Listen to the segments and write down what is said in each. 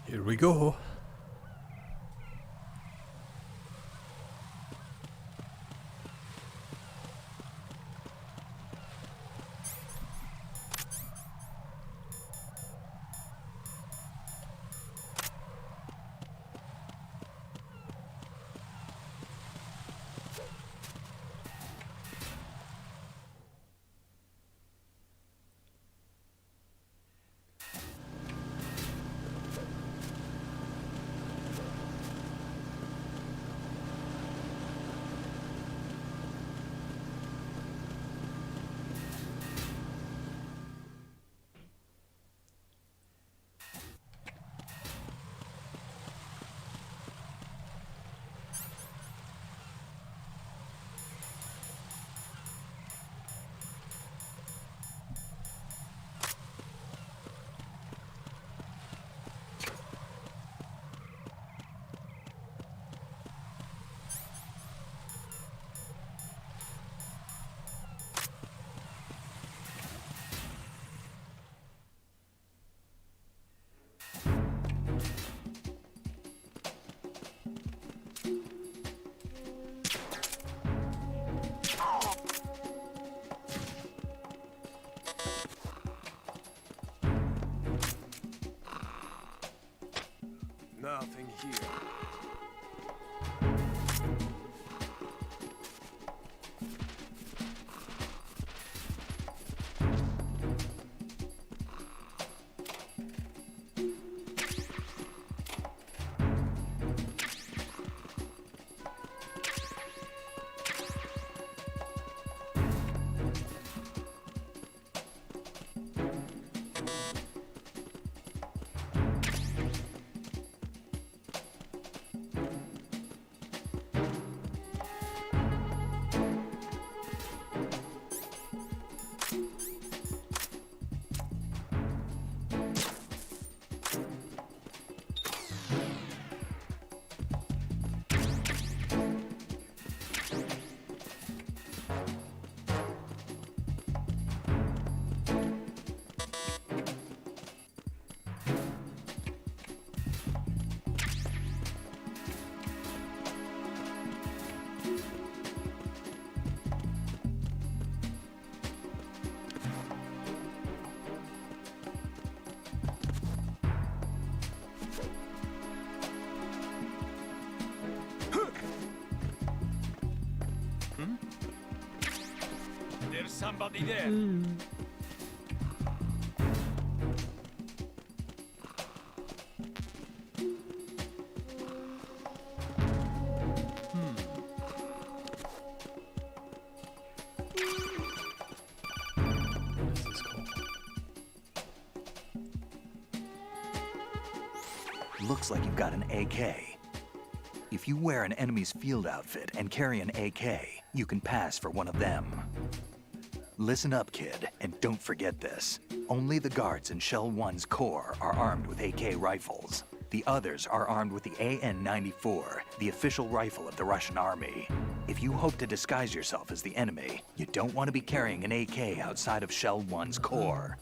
Here we go. Nothing here. There's somebody there. What is this called? Looks like you've got an AK. If you wear an enemy's field outfit and carry an AK, you can pass for one of them. Listen up, kid, and don't forget this. Only the guards in Shell 1's core are armed with AK rifles. The others are armed with the AN-94, the official rifle of the Russian army. If you hope to disguise yourself as the enemy, you don't want to be carrying an AK outside of Shell 1's core.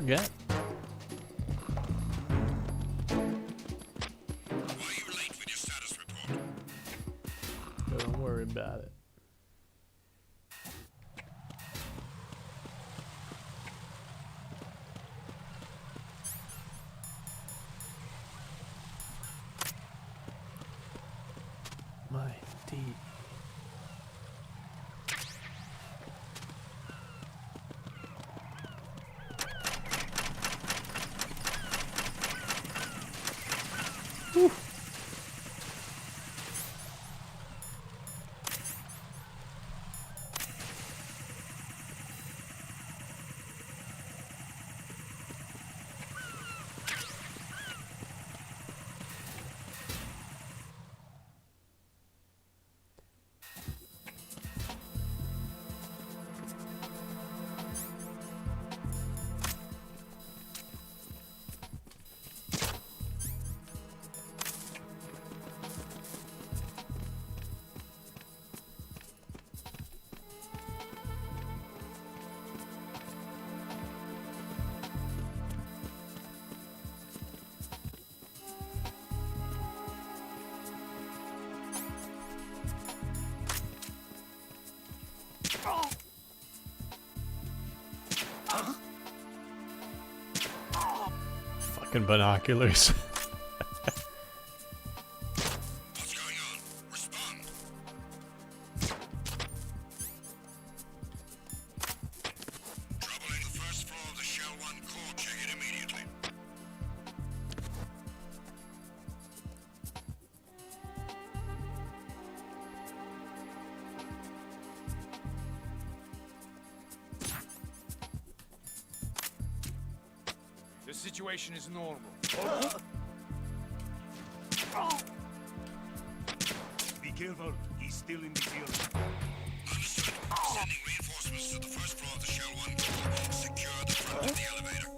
forget. Why are you late with your status report? Don't worry about it. My D. Fucking binoculars. What's going on? Respond. Trouble in the first floor of the Shell 1 core. Check it immediately. The situation is normal. Be careful, he's still in the field. Understood. Sending reinforcements to the first floor of the Shell 1 core. Secure the front of the elevator.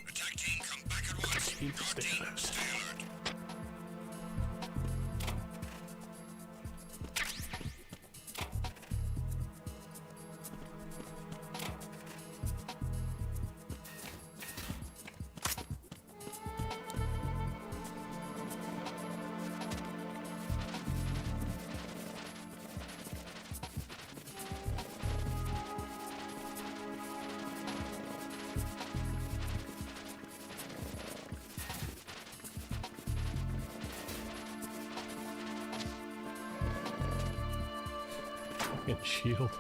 Attack team, come back at once. Keep Your stay team, alert. stay alert. Fucking shield.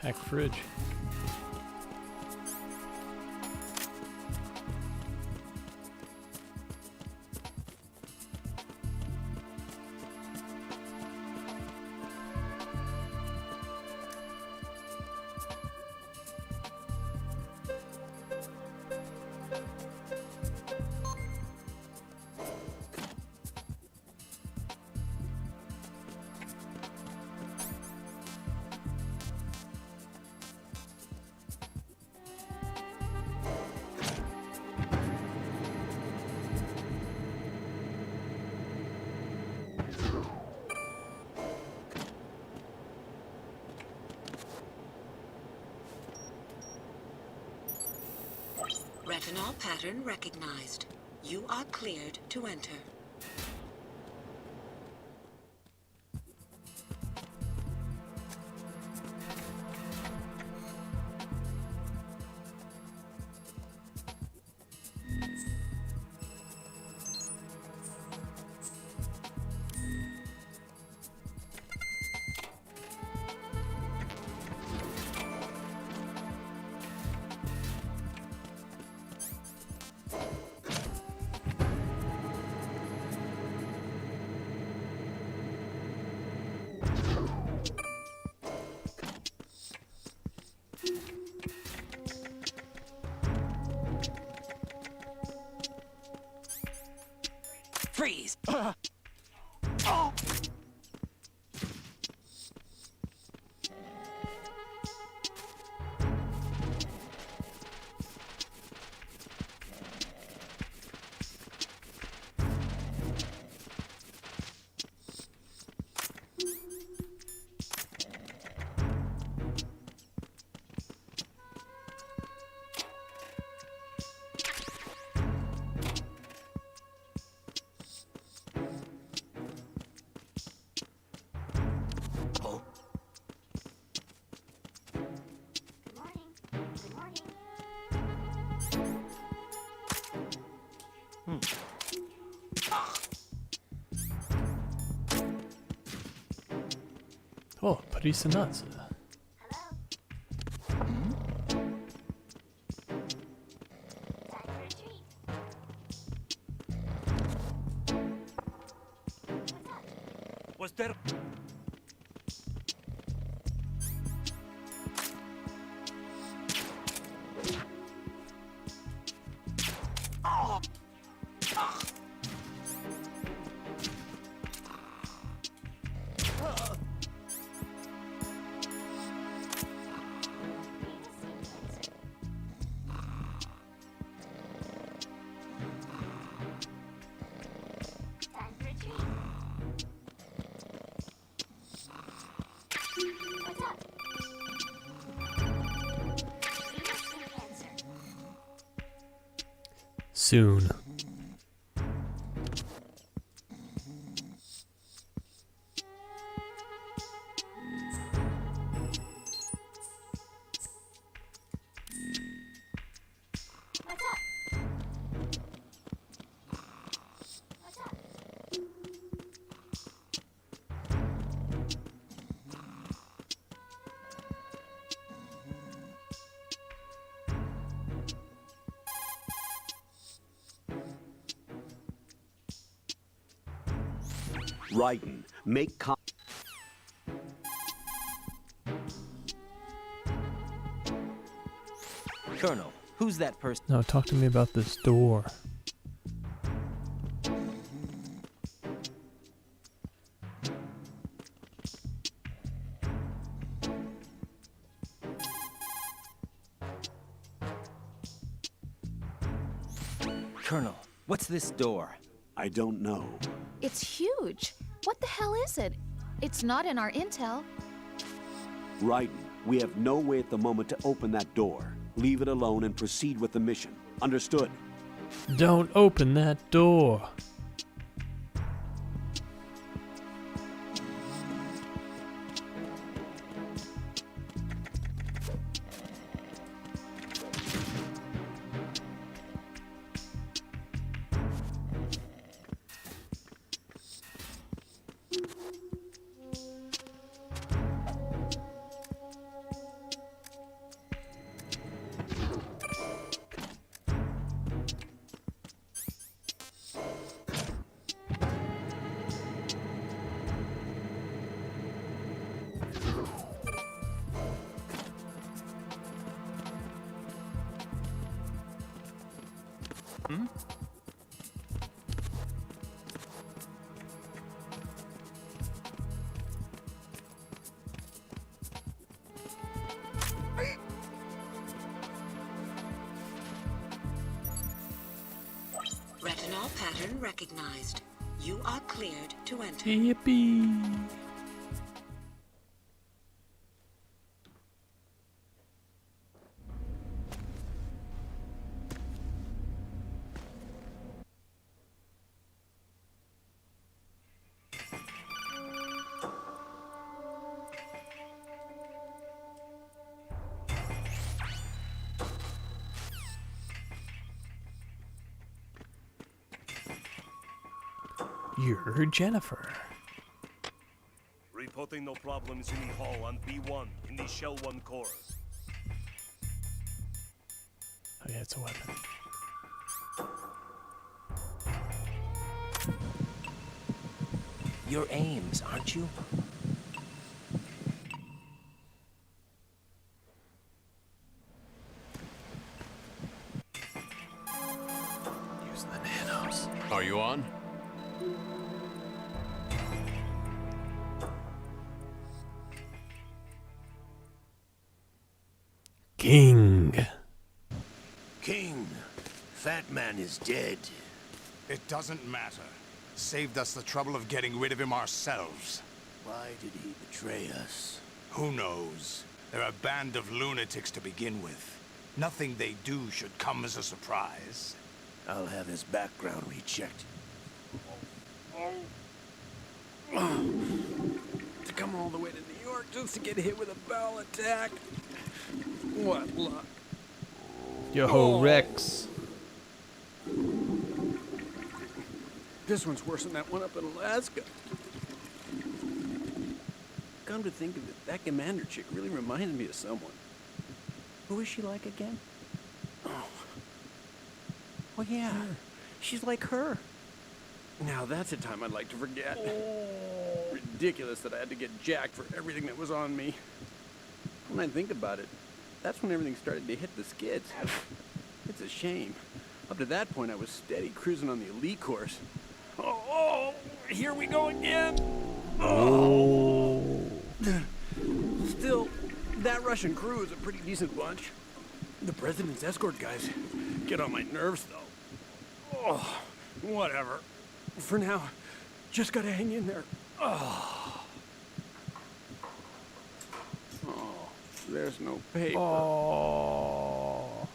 Hack fridge. Retinol pattern recognized. You are cleared to enter. Freeze! Oh, Parisa. Was there... Soon. Raiden, make Colonel, who's that person? Now talk to me about this door. Colonel, what's this door? I don't know. It's huge. What the hell is it? It's not in our intel. Raiden, we have no way at the moment to open that door. Leave it alone and proceed with the mission. Understood? Don't open that door. Fentanyl pattern recognized. You are cleared to enter. Yippee! You're Jennifer. Reporting no problems in the hall on B1 in the Shell 1 core. Oh yeah, it's a weapon. You're Ames, aren't you? Using the nanos. Are you on? King. King, Fat Man is dead. It doesn't matter. Saved us the trouble of getting rid of him ourselves. Why did he betray us? Who knows? They're a band of lunatics to begin with. Nothing they do should come as a surprise. I'll have his background rechecked. To come all the way to New York just to get hit with a bowel attack. What luck. Yo, Rex. This one's worse than that one up in Alaska. Come to think of it, that commander chick really reminded me of someone. Who is she like again? Oh yeah, she's like her. Now that's a time I'd like to forget. Ridiculous that I had to get jacked for everything that was on me. When I think about it, that's when everything started to hit the skids. It's a shame. Up to that point, I was steady cruising on the elite course. Oh, here we go again. Oh. Still, that Russian crew is a pretty decent bunch. The president's escort guys get on my nerves, though. Oh, whatever. For now, just gotta hang in there. Oh, there's no paper. Oh.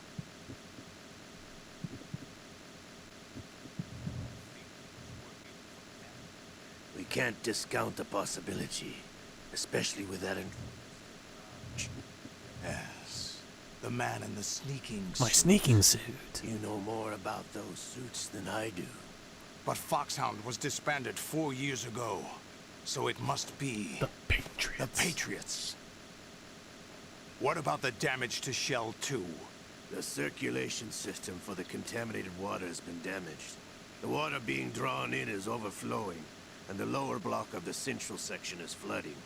We can't discount the possibility, especially with that. Yes. The man in the sneaking My suit. sneaking suit. You know more about those suits than I do. But Foxhound was disbanded 4 years ago. So it must be... The Patriots. The Patriots. What about the damage to Shell 2? The circulation system for the contaminated water has been damaged. The water being drawn in is overflowing, and the lower block of the central section is flooding.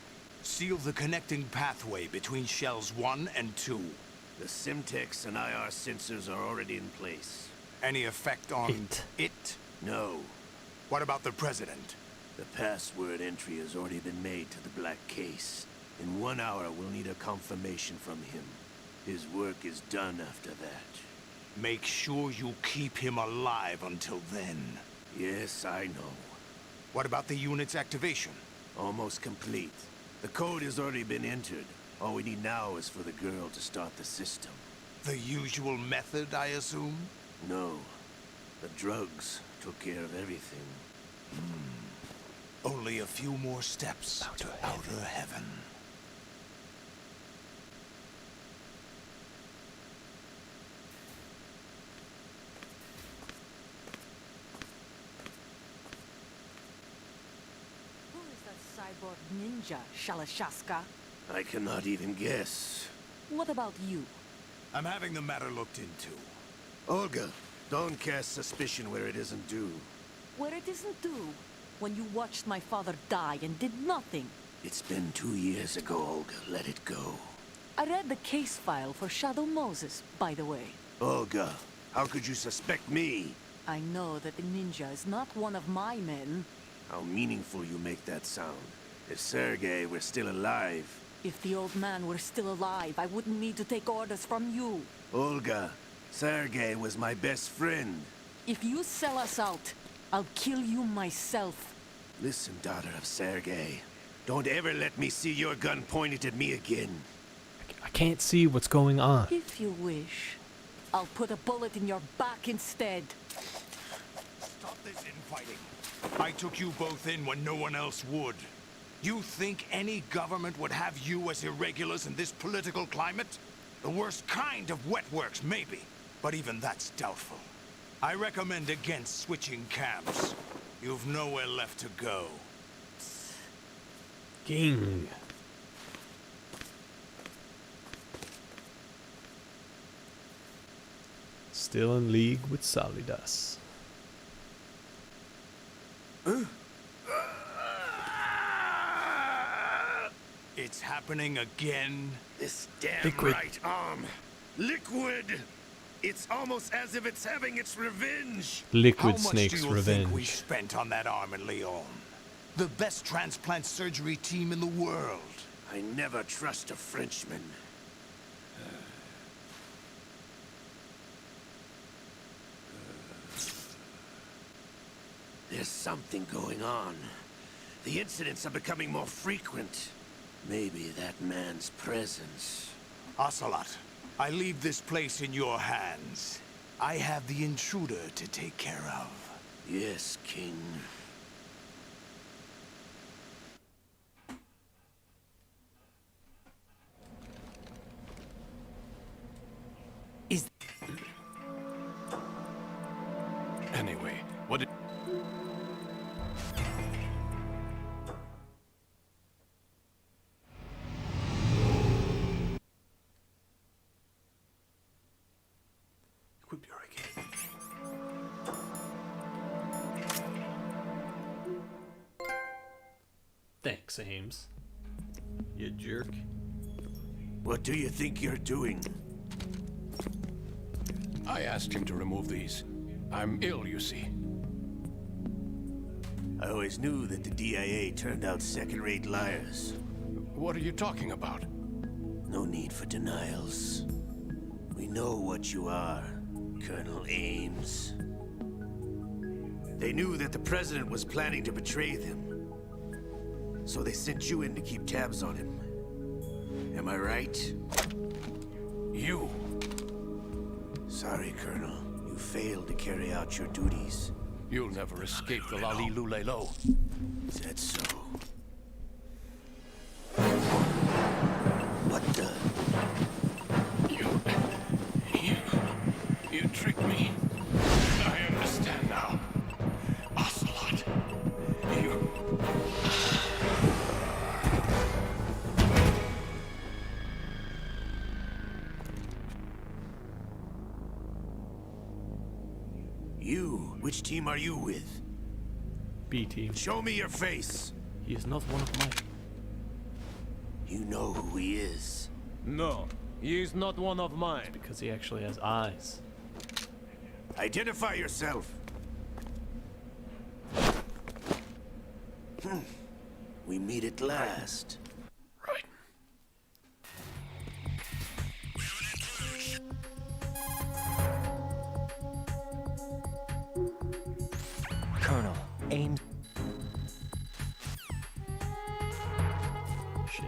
Seal the connecting pathway between Shells 1 and 2. The Simtex and IR sensors are already in place. Any effect on it? No. What about the President? The password entry has already been made to the black case. In 1 hour, we'll need a confirmation from him. His work is done after that. Make sure you keep him alive until then. Yes, I know. What about the unit's activation? Almost complete. The code has already been entered. All we need now is for the girl to start the system. The usual method, I assume? No. The drugs took care of everything. Only a few more steps to outer heaven. Who is that cyborg ninja, Shalashaska? I cannot even guess. What about you? I'm having the matter looked into. Olga, don't cast suspicion where it isn't due. Where it isn't due? When you watched my father die and did nothing. It's been 2 years ago, Olga. Let it go. I read the case file for Shadow Moses, by the way. Olga, how could you suspect me? I know that the ninja is not one of my men. How meaningful you make that sound. If Sergei were still alive... If the old man were still alive, I wouldn't need to take orders from you. Olga, Sergei was my best friend. If you sell us out, I'll kill you myself. Listen, daughter of Sergei. Don't ever let me see your gun pointed at me again. I can't see what's going on. If you wish, I'll put a bullet in your back instead. Stop this infighting. I took you both in when no one else would. You think any government would have you as irregulars in this political climate? The worst kind of wet works, maybe. But even that's doubtful. I recommend against switching camps. You've nowhere left to go. Ging. Still in league with Solidas. It's happening again. This damn Liquid. right arm. Liquid! It's almost as if it's having its revenge. Liquid How Snake's much do you think we revenge. spent on that arm in Lyon? The best transplant surgery team in the world. I never trust a Frenchman. There's something going on. The incidents are becoming more frequent. Maybe that man's presence. Ocelot, I leave this place in your hands. I have the intruder to take care of. Yes, King. Is... Anyway, what did... Equip your AK. Thanks, Ames. You jerk. What do you think you're doing? I asked him to remove these. I'm ill, you see. I always knew that the DIA turned out second-rate liars. What are you talking about? No need for denials. We know what you are, Colonel Ames. They knew that the President was planning to betray them. So they sent you in to keep tabs on him. Am I right? You? Sorry, Colonel. You failed to carry out your duties. You'll never escape the Lali Lulelo. Is that so? What the? You tricked me. I understand now. Ocelot. You... You? Which team are you with? B team. Show me your face. He is not one of mine. You know who he is. No, he is not one of mine. Because he actually has eyes. Identify yourself. We meet at last. Right. Colonel, Ames... Shit.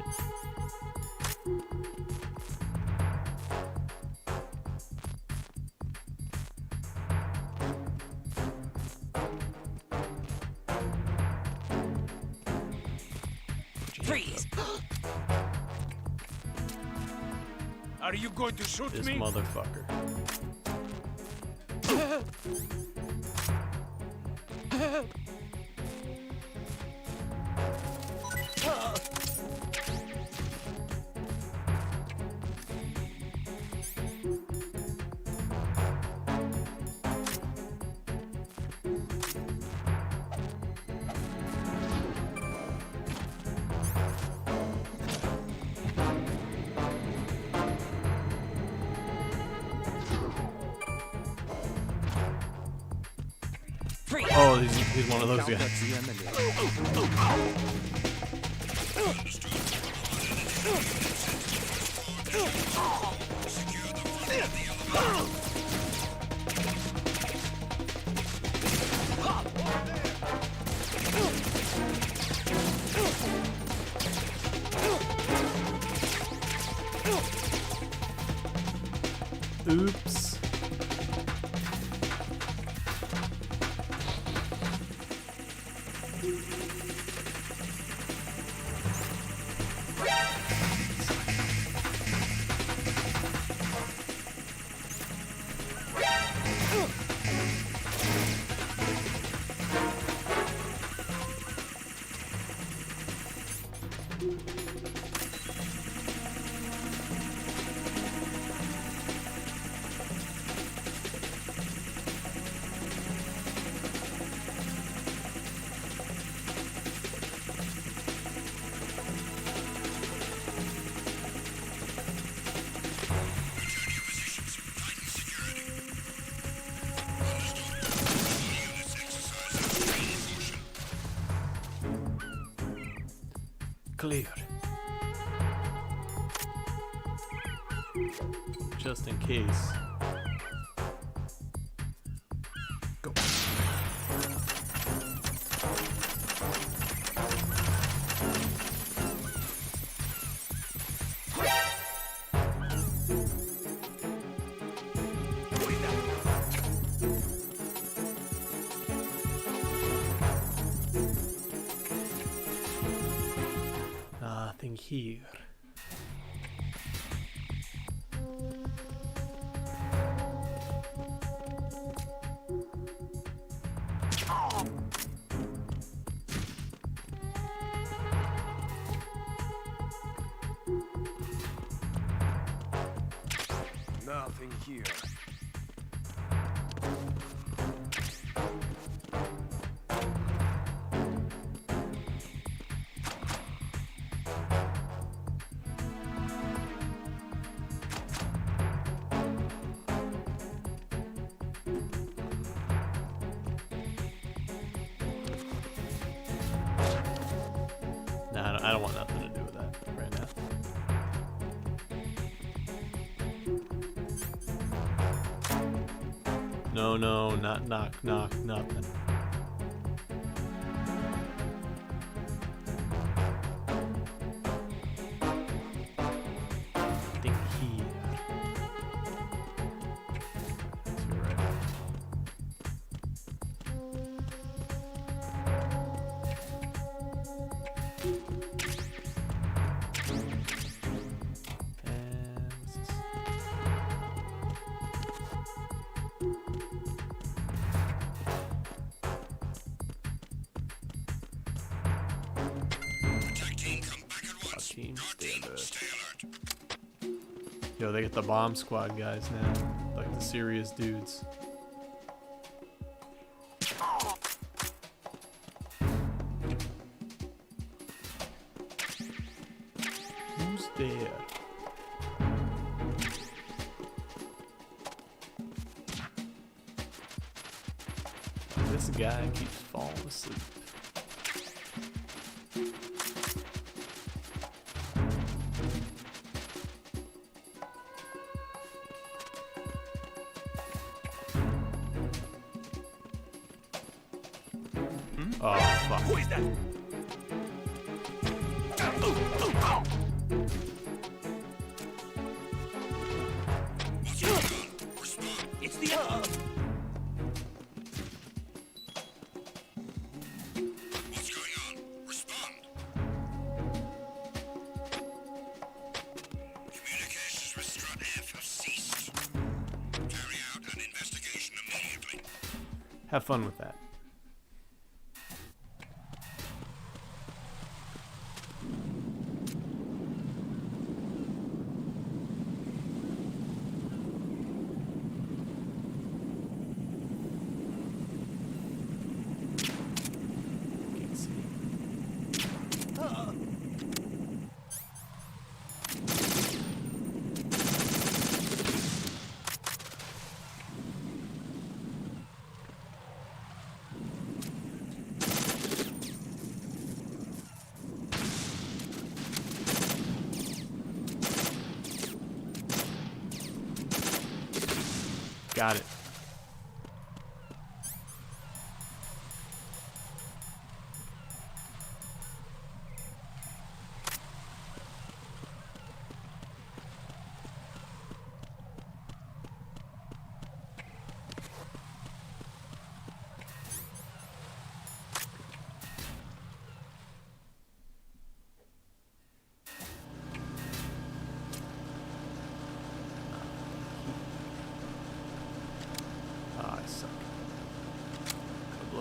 Freeze! Are you going to shoot This me? motherfucker. Freeze! Oh, he's one of those guys. Clear. Just in case. Go. Nothing here. Nothing here. Nah, I don't want nothing to do with that right now. No, no, not knock, knock, nothing. Think here. That's right. And what's this? Team, stay alert. Yo, they get the bomb squad guys now, like the serious dudes. Who's there? This guy keeps falling asleep. Oh, fuck. Who is that? It's the What's going on? Respond. Communications with Strut F have ceased. Carry out an investigation immediately. Have fun with that. Can't see. Got it.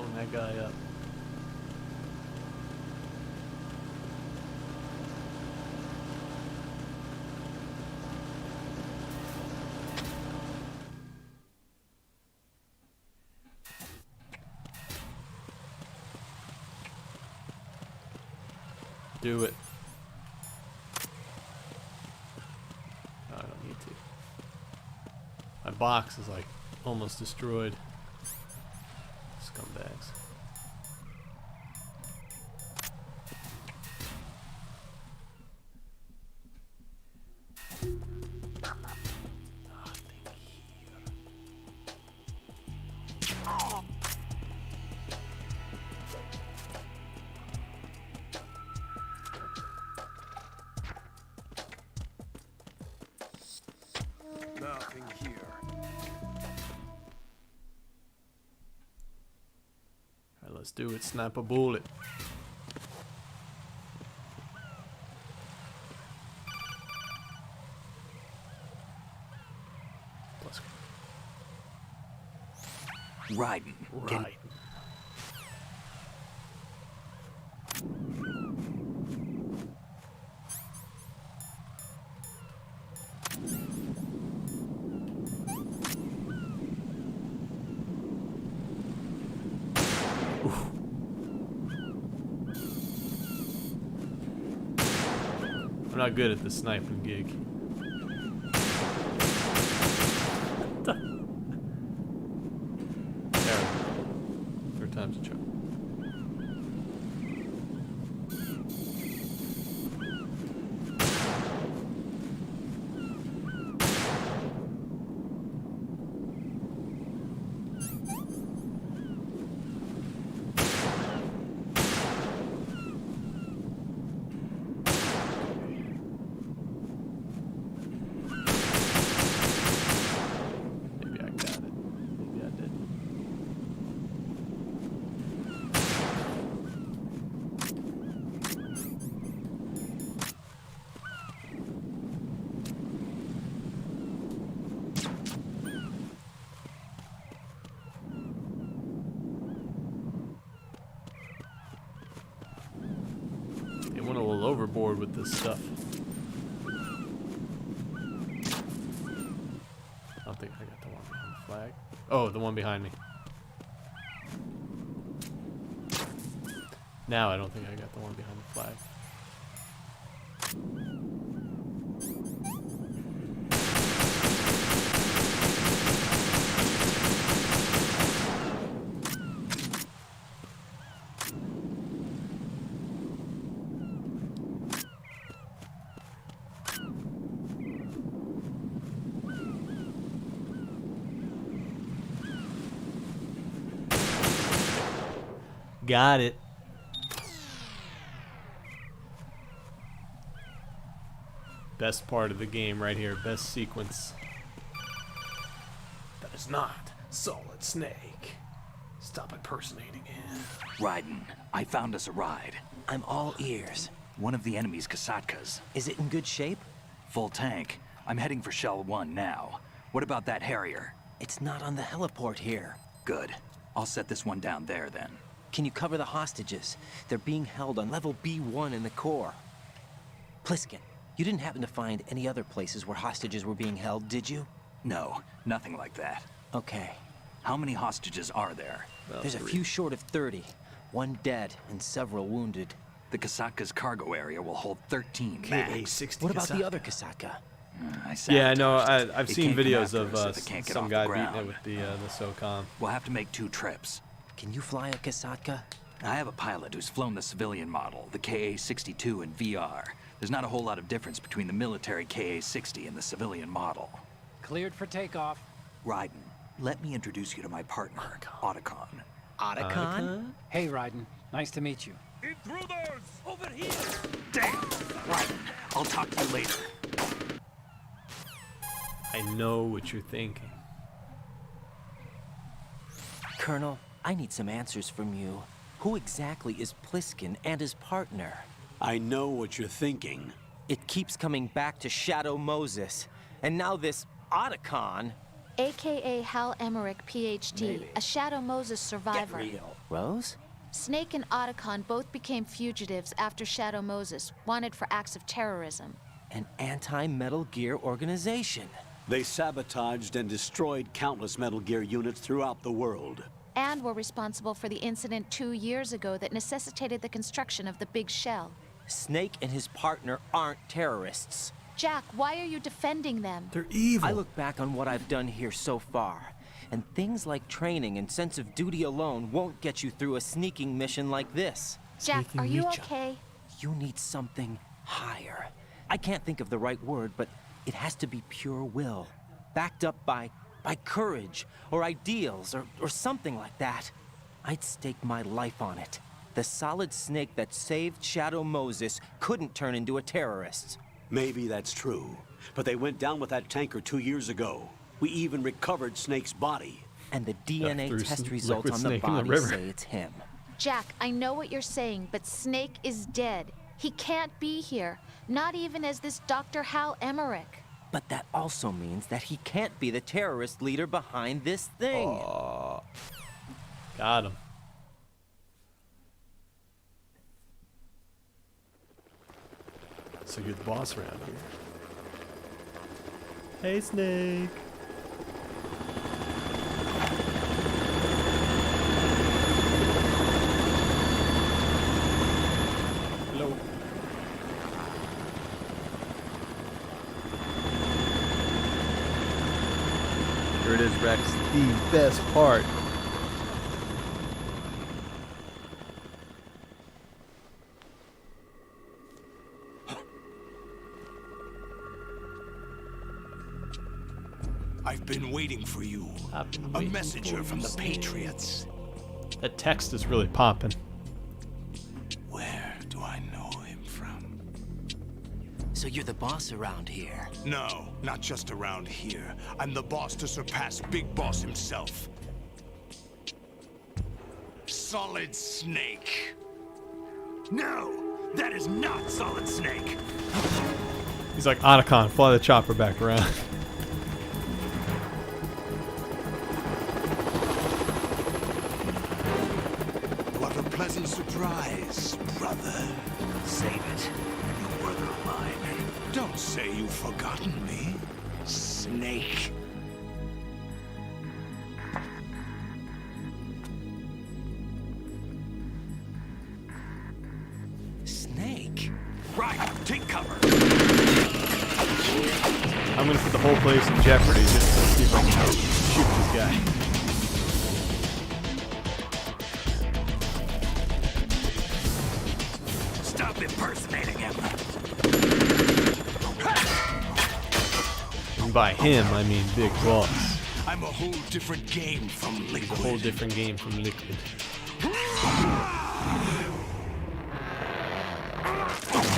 blowing that guy up. Do it. No, I don't need to. My box is like almost destroyed. Scumbags. Nothing here. Alright, let's do it. Snap a bullet. Let's go. Riding. Right. I'm not good at the sniping gig. Terrible. Third time's a charm. Maybe I got it. Maybe I did. They went a little overboard with this stuff. I don't think I got the one behind the flag. Oh, the one behind me. Now I don't think I got the one behind the flag. Got it. Best part of the game right here. Best sequence. That is not Solid Snake. Stop impersonating him. Riding. I found us a ride. I'm all ears. One of the enemy's Kasatkas. Is it in good shape? Full tank. I'm heading for Shell 1 now. What about that Harrier? It's not on the heliport here. Good. I'll set this one down there then. Can you cover the hostages? They're being held on level B1 in the core. Pliskin, you didn't happen to find any other places where hostages were being held, did you? No, nothing like that. Okay. How many hostages are there? There's a few short of 30. One dead and several wounded. The Kasatka's cargo area will hold 13 max. KA-60 What about Kasaka. the other Kasatka? Yeah, I know. sabotaged it. I've It seen can't come videos after of us if it can't get some off guy the beating it ground. with the SOCOM. We'll have to make 2 trips. Can you fly a Kasatka? I have a pilot who's flown the civilian model, the KA-62 in VR. There's not a whole lot of difference between the military KA-60 and the civilian model. Cleared for takeoff. Raiden, let me introduce you to my partner, Otacon. Otacon? Hey, Raiden. Nice to meet you. Intruders! Over here! Damn! Raiden, I'll talk to you later. I know what you're thinking. Colonel, I need some answers from you. Who exactly is Pliskin and his partner? I know what you're thinking. It keeps coming back to Shadow Moses. And now this Otacon. AKA Hal Emmerich, PhD, a Shadow Moses survivor. Rose? Snake and Otacon both became fugitives after Shadow Moses, wanted for acts of terrorism. An anti-Metal Gear organization. They sabotaged and destroyed countless Metal Gear units throughout the world. And were responsible for the incident 2 years ago that necessitated the construction of the Big Shell. Snake and his partner aren't terrorists. Jack, why are you defending them? They're evil. I look back on what I've done here so far, and things like training and sense of duty alone won't get you through a sneaking mission like this. Jack, are you okay? You need something higher. I can't think of the right word, but it has to be pure will, backed up by courage, or ideals, or something like that. I'd stake my life on it. The solid Snake that saved Shadow Moses couldn't turn into a terrorist. Maybe that's true, but they went down with that tanker 2 years ago. We even recovered Snake's body. And the DNA test results on the Snake in the body river. say it's him. Jack, I know what you're saying, but Snake is dead. He can't be here, not even as this Dr. Hal Emmerich. But that also means that he can't be the terrorist leader behind this thing. Got him. So you're the boss around here. Hey, Snake. Hello. Here it is, Rex. The best part. I've been waiting for you. A messenger from the Patriots. That text is really popping. Where do I know him from? So you're the boss around here? No, not just around here. I'm the boss to surpass Big Boss himself. Solid Snake. No, that is not Solid Snake. He's like, Otacon, fly the chopper back around. What a pleasant surprise, brother. Save it. A new brother of mine. Don't say you've forgotten me, Snake. Snake? Right, take cover. I'm gonna put the whole place in jeopardy just to see if I can shoot this guy. Stop impersonating him. And by him, I mean Big Boss. I'm a whole different game from Liquid. A whole different game from Liquid.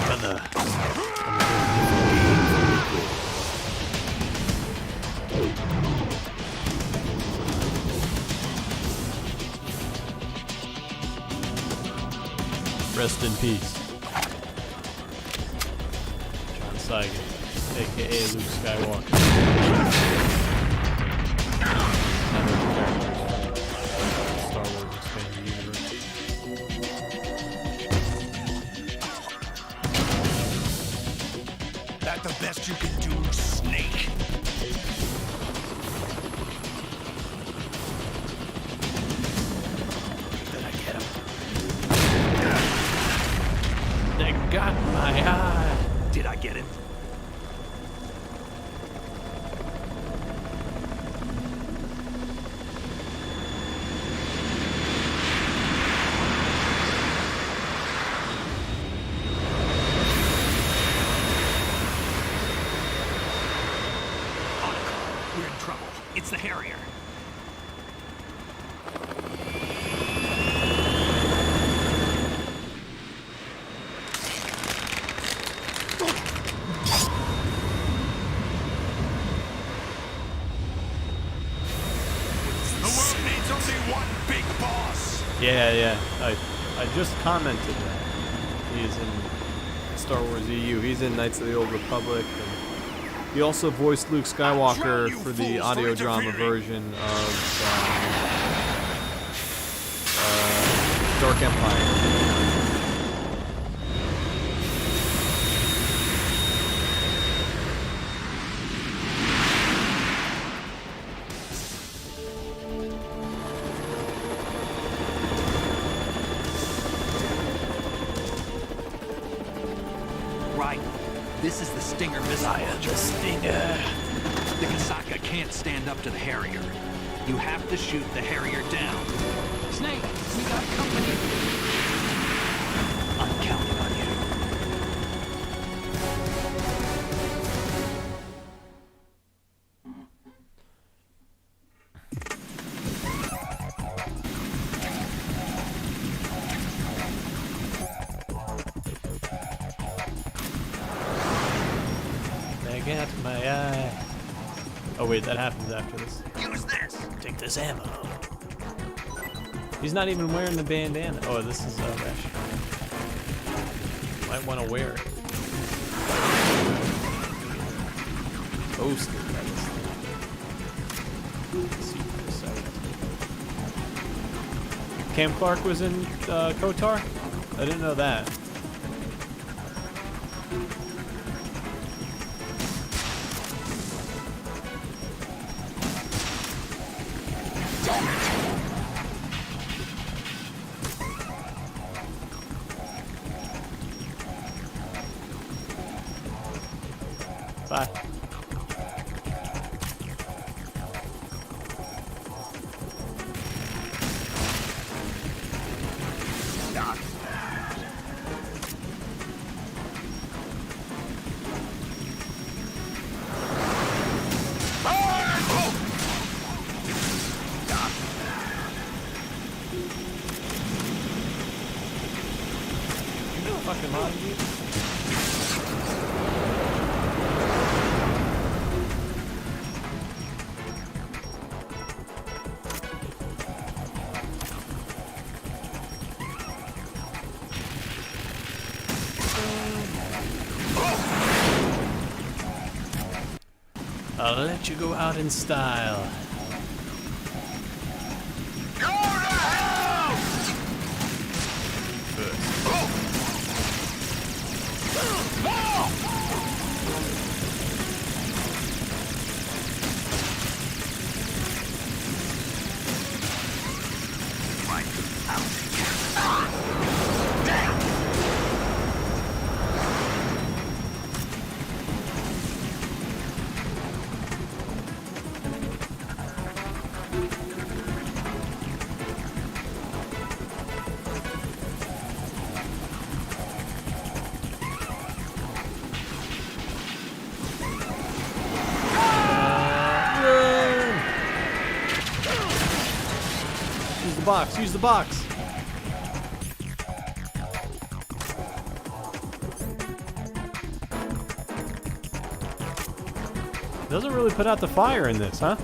Brother. Rest in peace. John Saigan, aka Luke Skywalker. Star Wars expanded universe. That the best you can do, Snake? Did I get him? They got my eye. Did I get him? We're in trouble. It's the Harrier. The world needs only one big boss. Yeah. I just commented that. He is in Star Wars EU. He's in Knights of the Old Republic. And He also voiced Luke Skywalker for the audio drama version of Dark Empire. Right. This is the Stinger missile launcher. The Stinger. The Kasaka can't stand up to the Harrier. You have to shoot the Harrier down. Snake, we got company. I'm counting on you. I got my eye. Oh wait, that happens after this. Use this. Take this ammo. He's not even wearing the bandana. Oh, this is Resh. Might want to wear it. Toasted by this thing. Let's see for a second. Cam Clark was in KOTOR? I didn't know that. Bye. Fucking mod, dude. I'll let you go out in style. Go to hell! Use the box, use the box. Doesn't really put out the fire in this, huh?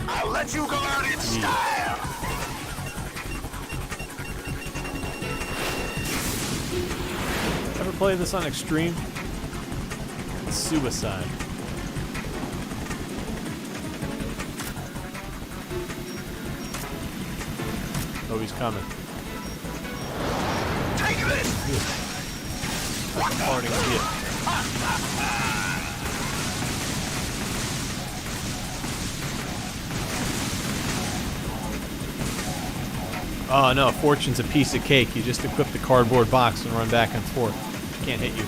I'll let you go out in style! Ever play this on extreme? It's suicide. Oh, he's coming. Take this! That's a parting gift. Oh no, fortune's a piece of cake. You just equip the cardboard box and run back and forth. Can't hit you.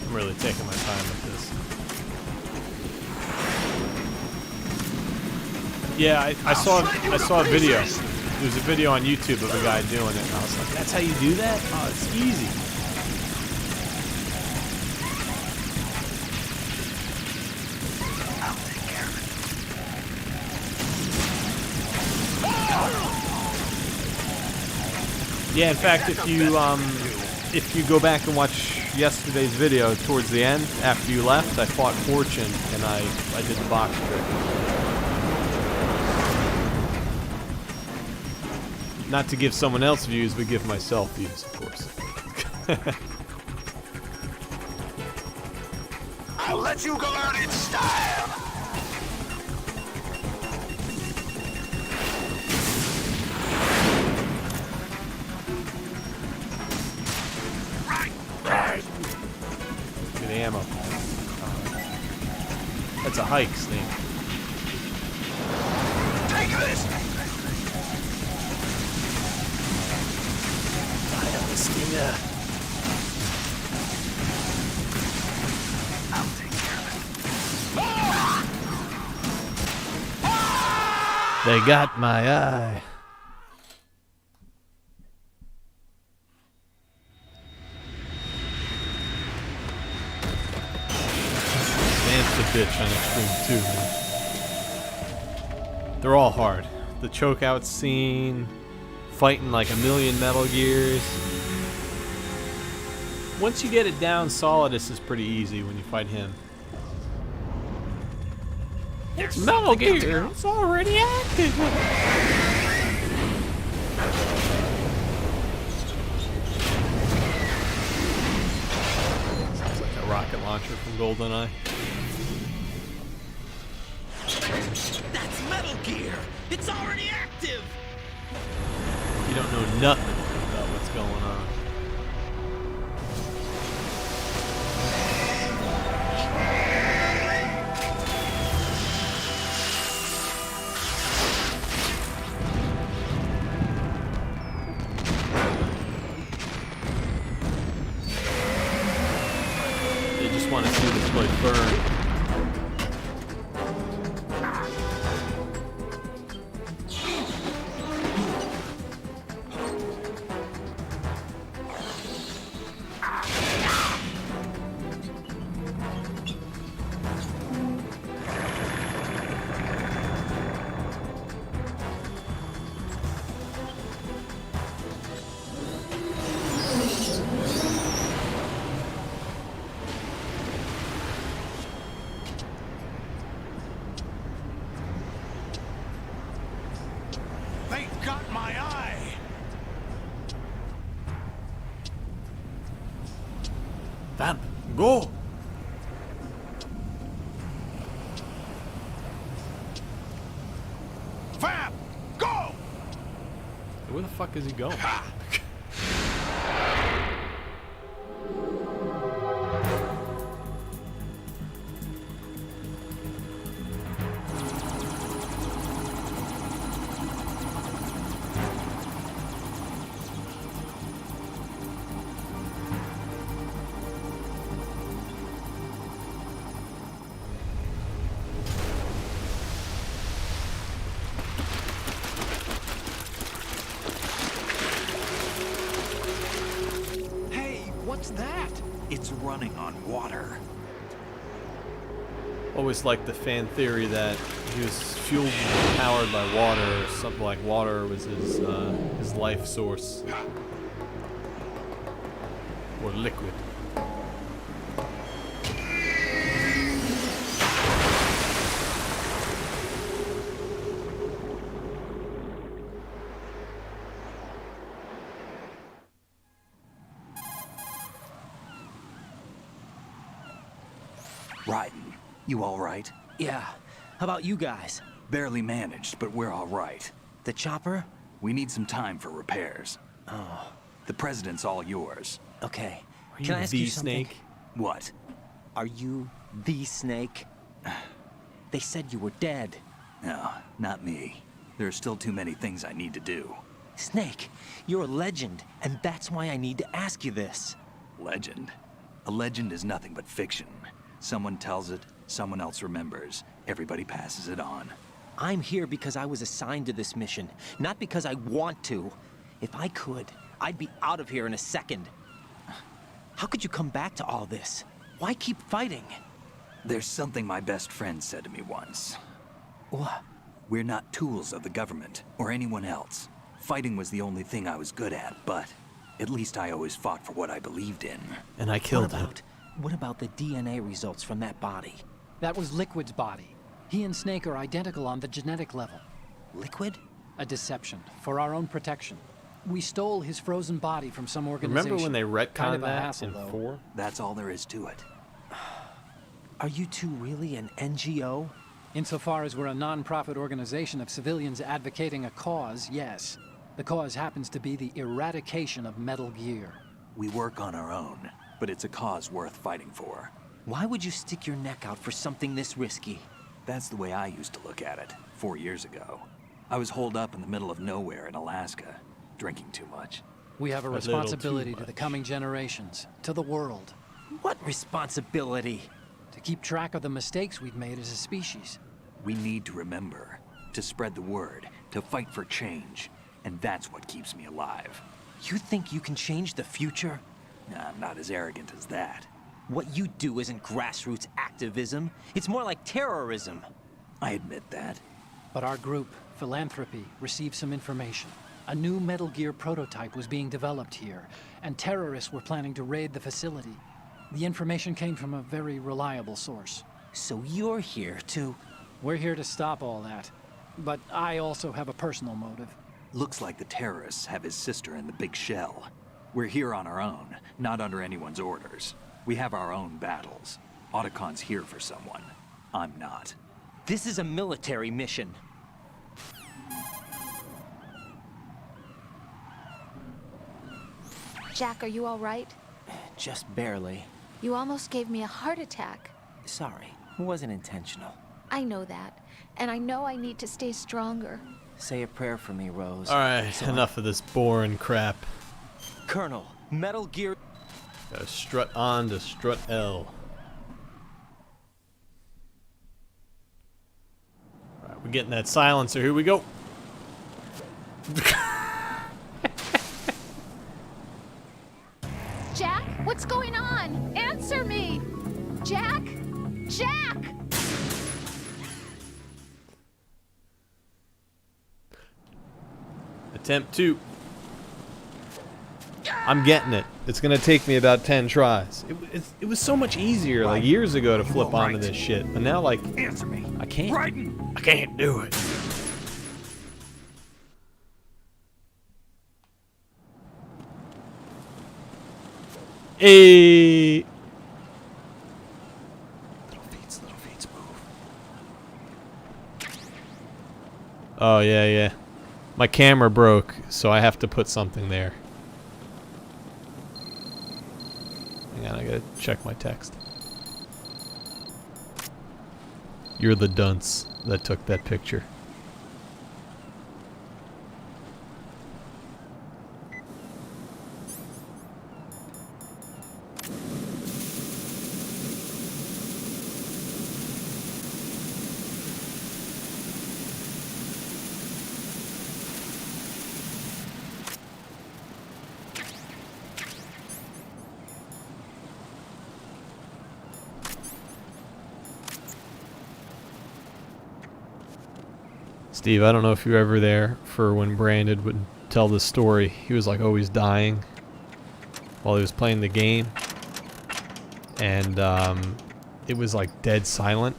I'm really taking my time with this. Yeah, I saw a video. There's a video on YouTube of a guy doing it, and I was like, that's how you do that? Oh, it's easy. Yeah, in fact, if you if you go back and watch yesterday's video, towards the end, after you left, I fought Fortune, and I did the box trick. Not to give someone else views, but give myself views, of course. I'll let you go out in style! Right! Good ammo. That's a hike, Snake. Take this! I have the stinger. I'll take care of it. They got my eye. Vance the bitch on Extreme 2, man. They're all hard. The chokeout scene, fighting like a million Metal Gears. Once you get it down, Solidus is pretty easy when you fight him. It's Metal Gear! It's already active! Sounds like a rocket launcher from GoldenEye. That's Metal Gear! It's already active! You don't know nothing about what's going on. They just want to see this place burn. They got my eye! Vamp, go! Vamp, go! Where the fuck is he going? What's that? It's running on water. Always liked the fan theory that he was fueled and powered by water, or something like water was his life source. Or liquid. Raiden, you all right? Yeah. How about you guys? Barely managed, but we're all right. The chopper? We need some time for repairs. Oh. The president's all yours. Okay. Are Can I you ask the you something? Snake? What? Are you the Snake? They said you were dead. No, not me. There are still too many things I need to do. Snake, you're a legend, and that's why I need to ask you this. Legend? A legend is nothing but fiction. Someone tells it, someone else remembers. Everybody passes it on. I'm here because I was assigned to this mission, not because I want to. If I could, I'd be out of here in a second. How could you come back to all this? Why keep fighting? There's something my best friend said to me once. What? We're not tools of the government or anyone else. Fighting was the only thing I was good at, but At least I always fought for what I believed in. And I killed him. What about the DNA results from that body? That was Liquid's body. He and Snake are identical on the genetic level. Liquid? A deception, for our own protection. We stole his frozen body from some organization. Remember when they retconned kind of a that hassle, in though. 4? That's all there is to it. Are you two really an NGO? Insofar as we're a non-profit organization of civilians advocating a cause, yes. The cause happens to be the eradication of Metal Gear. We work on our own, but it's a cause worth fighting for. Why would you stick your neck out for something this risky? That's the way I used to look at it 4 years ago. I was holed up in the middle of nowhere in Alaska, drinking too much. We have a little too responsibility to much. the coming generations, to the world. What responsibility? To keep track of the mistakes we've made as a species. We need to remember, to spread the word, to fight for change. And that's what keeps me alive. You think you can change the future? Nah, I'm not as arrogant as that. What you do isn't grassroots activism. It's more like terrorism. I admit that. But our group, Philanthropy, received some information. A new Metal Gear prototype was being developed here, and terrorists were planning to raid the facility. The information came from a very reliable source. So you're here to... We're here to stop all that. But I also have a personal motive. Looks like the terrorists have his sister in the big shell. We're here on our own, not under anyone's orders. We have our own battles. Otacon's here for someone. I'm not. This is a military mission. Jack, are you all right? Just barely. You almost gave me a heart attack. Sorry, it wasn't intentional. I know that, and I know I need to stay stronger. Say a prayer for me, Rose. Alright, enough of this boring crap. Colonel, Metal Gear... Gotta strut on to strut L. Alright, we're getting that silencer. Here we go. Jack, what's going on? Answer me! Jack? Jack! Attempt 2. I'm getting it. It's gonna take me about 10 tries. It was so much easier like years ago to flip onto this shit, but now like Answer me. I can't. I can't do it. Hey. Little feet move. Oh yeah. My camera broke, so I have to put something there. Hang on, I gotta check my text. You're the dunce that took that picture. Steve, I don't know if you were ever there for when Brandon would tell the story. He was like always dying while he was playing the game. And it was like dead silent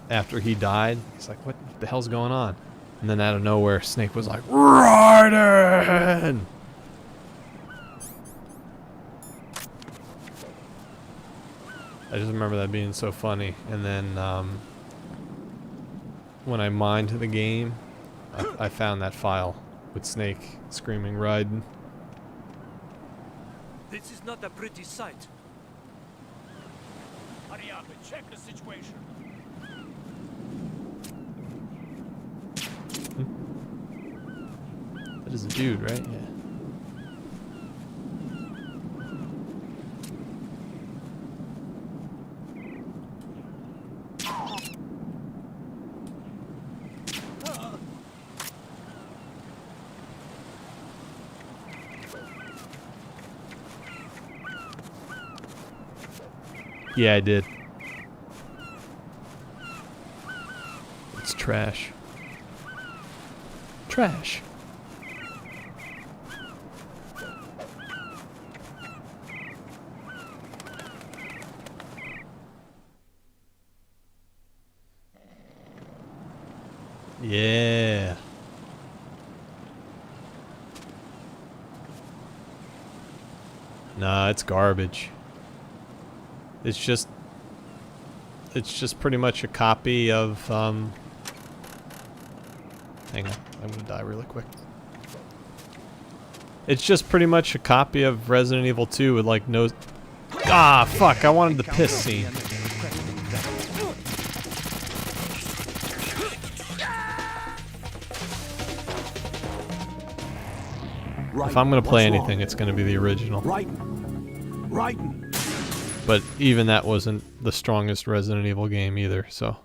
after he died. He's like, what the hell's going on? And then out of nowhere, Snake was like, Raiden! I just remember that being so funny. And then when I mined the game, I found that file with Snake screaming Raiden. This is not a pretty sight. Hurry up and check the situation. That is a dude, right? Yeah. Yeah, I did. It's trash. Trash. Yeah. Nah, it's garbage. It's just pretty much a copy of hang on, I'm gonna die really quick. It's just pretty much a copy of Resident Evil 2 with like no... Ah, fuck, I wanted the piss scene. If I'm gonna play anything, it's gonna be the original. But even that wasn't the strongest Resident Evil game either, so...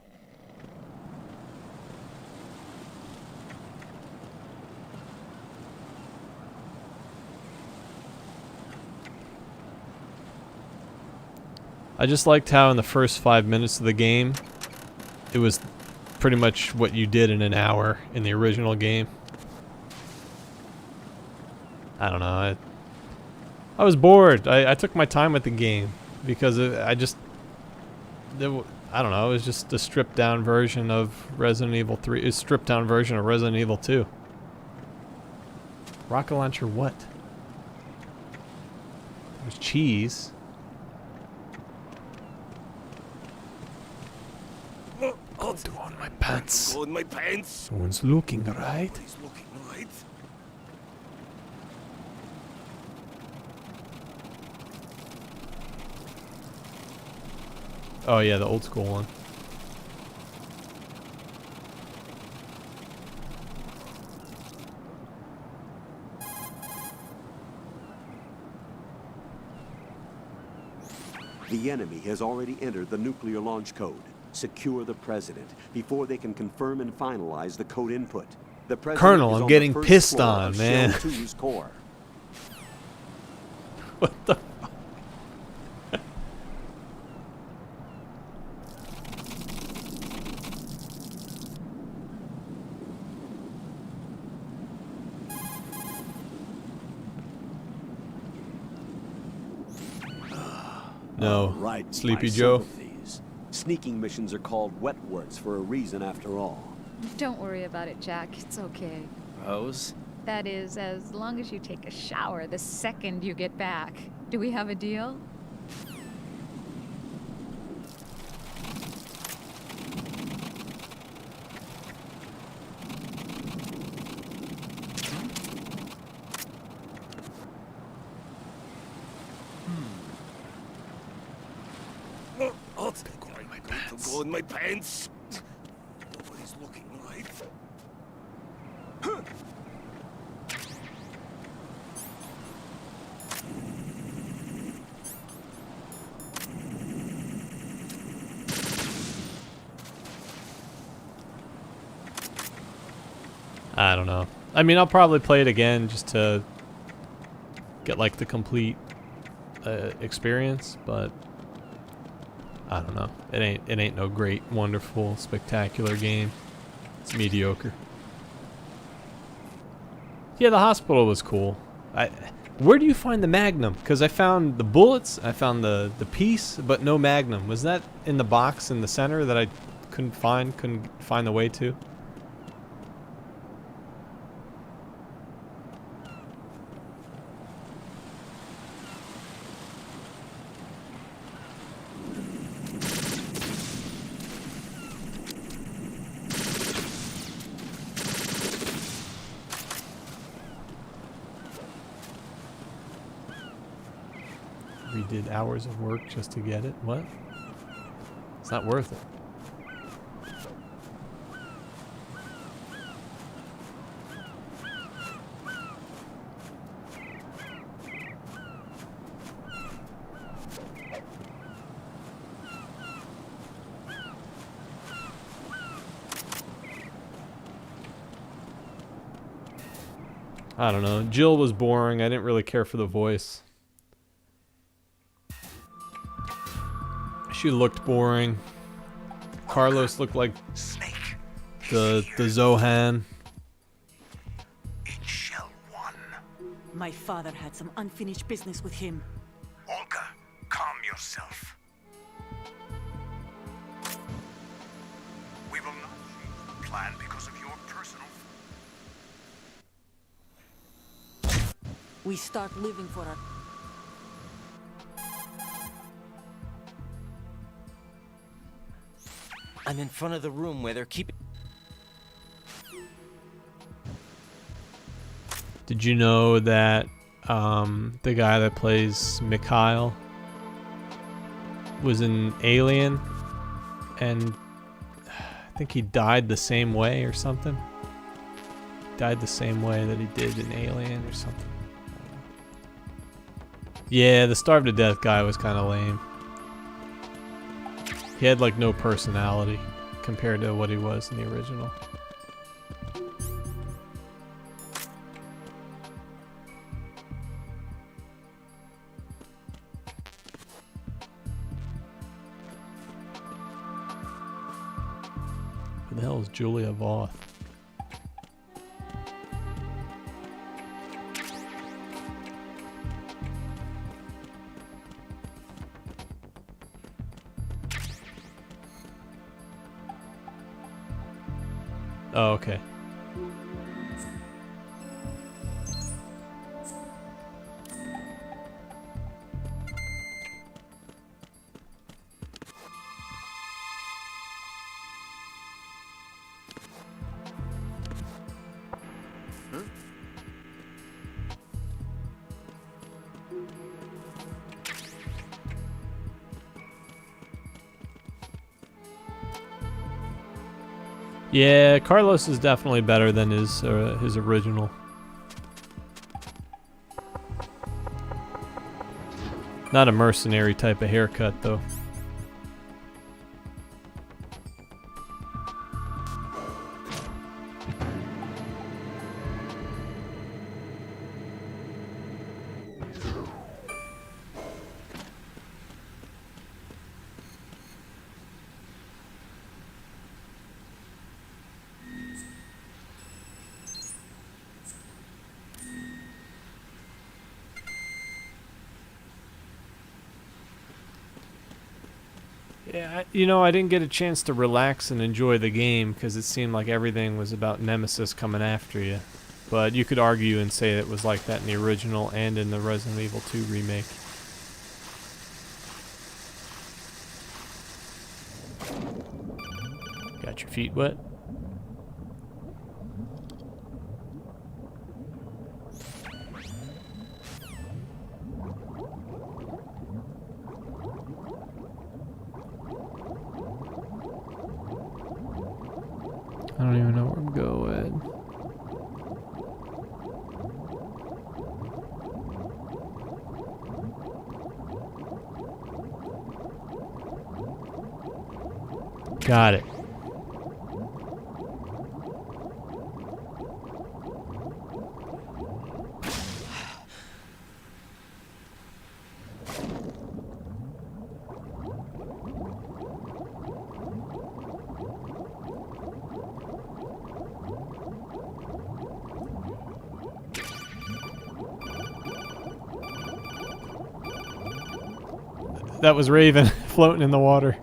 I just liked how in the first 5 minutes of the game, it was pretty much what you did in an hour in the original game. I don't know, I was bored. I took my time with the game because I don't know, it was just a stripped down version of Resident Evil 3, a stripped down version of Resident Evil 2. Rocket launcher what? There's cheese. I'll do on my pants. Go in my pants. Someone's looking, right? He's looking right. Oh yeah, the old school one. The enemy has already entered the nuclear launch code. Secure the president before they can confirm and finalize the code input. The president Colonel, is I'm on getting the first pissed floor on, of man. Shell 2's core. What the No. Right, Sleepy my Joe. sympathies. Sneaking missions are called wet works for a reason after all. Don't worry about it, Jack. It's okay. Rose? That is, as long as you take a shower the second you get back. Do we have a deal? Go in my pants. Nobody's looking right. I don't know. I mean, I'll probably play it again just to get like the complete experience, but I don't know. It ain't no great, wonderful, spectacular game. It's mediocre. Yeah, the hospital was cool. Where do you find the Magnum? Because I found the bullets, I found the piece, but no Magnum. Was that in the box in the center that I couldn't find the way to? We did hours of work just to get it? What? It's not worth it. I don't know. Jill was boring. I didn't really care for the voice. She looked boring. Carlos looked like the Zohan. In Shell 1. My father had some unfinished business with him. Olga, calm yourself. We will not change the plan because because of your personal... We start living for our... I'm in front of the room where they're keeping... Did you know that the guy that plays Mikhail was an alien, and I think he died the same way or something? Died the same way that he did in Alien or something. Yeah, the starved to death guy was kind of lame. He had like no personality compared to what he was in the original. Who the hell is Julia Voth? Oh, okay. Yeah, Carlos is definitely better than his original. Not a mercenary type of haircut, though. Yeah, you know, I didn't get a chance to relax and enjoy the game because it seemed like everything was about Nemesis coming after you. But you could argue and say it was like that in the original and in the Resident Evil 2 remake. Got your feet wet? I don't even know where I'm going. Got it. That was Raven floating in the water.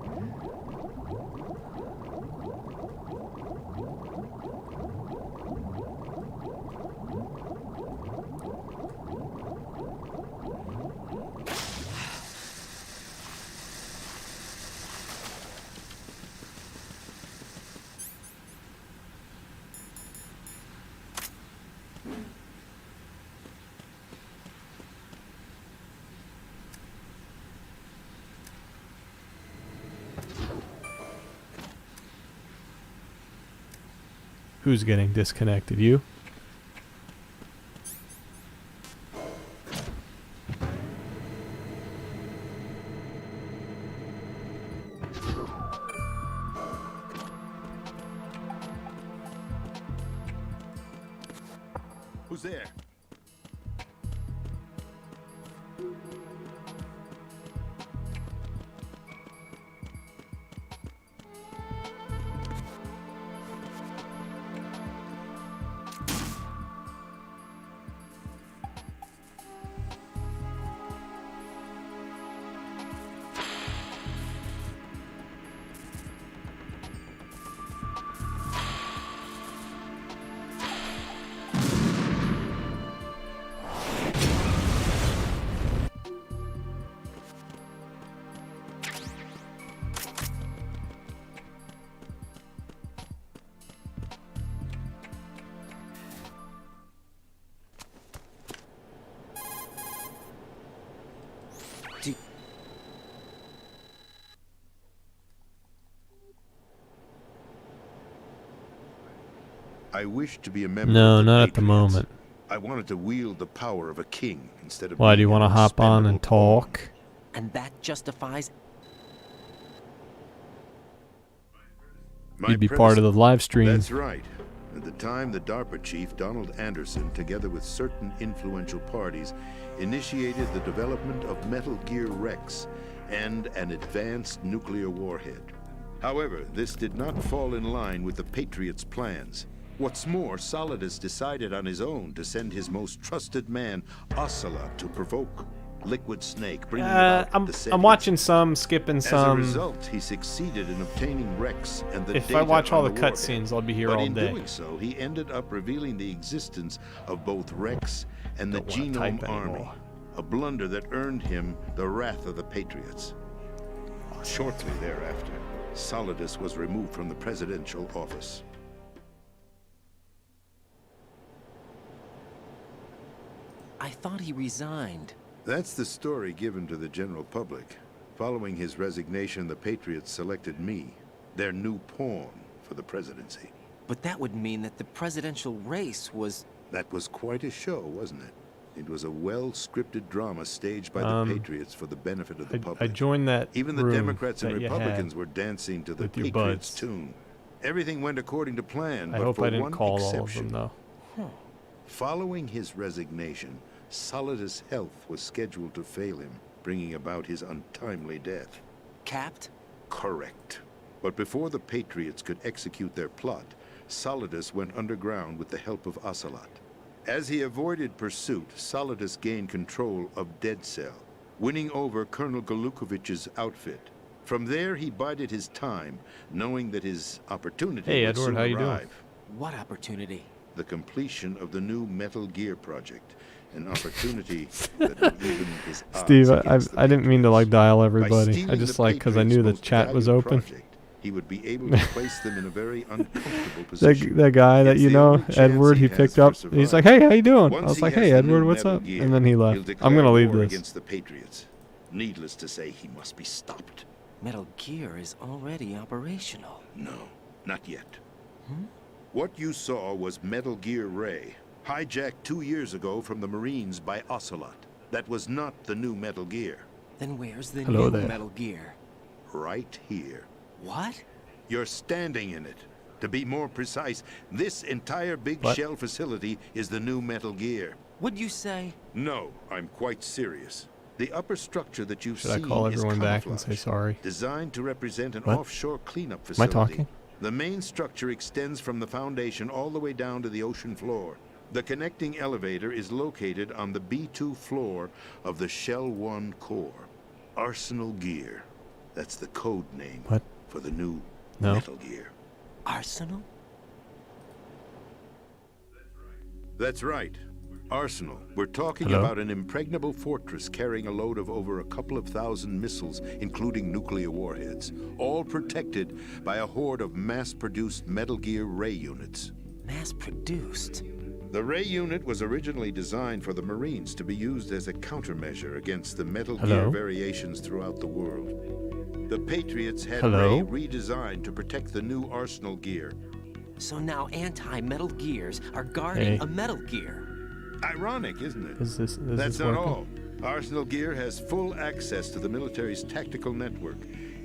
Who's getting disconnected? You? Who's there? I wish to be a member No, of the not at the Patriots. moment. I wanted to wield the power of a king instead of Why, do you being want to an hop on and expendable pawn. talk? And that justifies... My You'd be part of the live stream. That's right. At the time, the DARPA chief, Donald Anderson, together with certain influential parties, initiated the development of Metal Gear Rex and an advanced nuclear warhead. However, this did not fall in line with the Patriots' plans. What's more, Solidus decided on his own to send his most trusted man, Ocelot, to provoke Liquid Snake, bringing about the said I'm watching some, skipping some. As a result, he succeeded in obtaining Rex and the If data I watch all on the warhead. cutscenes, I'll be here But all in day. doing so, he ended up revealing the existence of both Rex and the Don't wanna type Genome Army, anymore. a blunder that earned him the wrath of the Patriots. Shortly thereafter, Solidus was removed from the presidential office. I thought he resigned. That's the story given to the general public. Following his resignation, the Patriots selected me, their new pawn, for the presidency. But that would mean that the presidential race was... That was quite a show, wasn't it? It was a well-scripted drama staged by the Patriots for the benefit of the public. I joined that Even the room Democrats and that you Republicans had were dancing to the with your Patriots buds. tune. Everything went according to plan, I but hope for I didn't one call exception. all of them, though. Following his resignation, Solidus' health was scheduled to fail him, bringing about his untimely death. Capped? Correct. But before the Patriots could execute their plot, Solidus went underground with the help of Ocelot. As he avoided pursuit, Solidus gained control of Dead Cell, winning over Colonel Galukovich's outfit. From there, he bided his time, knowing that his opportunity would soon how you doing? arrive. What opportunity? The completion of the new Metal Gear project, an opportunity that would even his odds Steve, against the I didn't mean to like dial By everybody. I stealing just the like because I Patriots' knew the most chat was valued open. project, he would be able to place them in a very uncomfortable position. That guy that It's you the know, only chance Edward, he has picked for up. He's like, survival. "Hey, how you doing?" I Once was he like, has "Hey, the Edward, new what's Metal up?" Gear, And then he he'll left. I'm declare gonna leave war this. against the Patriots. Needless to say, he must be stopped. Metal Gear is already operational. No, not yet. What you saw was Metal Gear Ray, hijacked 2 years ago from the Marines by Ocelot. That was not the new Metal Gear. Then where's the Hello new there. Metal Gear? Right here. What? You're standing in it. To be more precise, this entire big What? shell facility is the new Metal Gear. What'd you say? No, I'm quite serious. The upper structure that you've Should I seen call is everyone back and say camouflage, sorry? designed to represent an What? offshore cleanup Am I facility. talking? The main structure extends from the foundation all the way down to the ocean floor. The connecting elevator is located on the B2 floor of the Shell 1 core. Arsenal Gear. That's the code name What? for the new No. Metal Gear. Arsenal? That's right. Arsenal. We're talking Hello? about an impregnable fortress carrying a load of over a couple of thousand missiles, including nuclear warheads, all protected by a horde of mass-produced Metal Gear Ray units. Mass-produced? The Ray unit was originally designed for the Marines to be used as a countermeasure against the Metal Gear Hello? variations throughout the world. The Patriots had Hello? Ray redesigned to protect the new Arsenal Gear. So now anti-Metal Gears are guarding Hey. a Metal Gear. Ironic, isn't it? Is this That's this not working? all. Arsenal Gear has full access to the military's tactical network,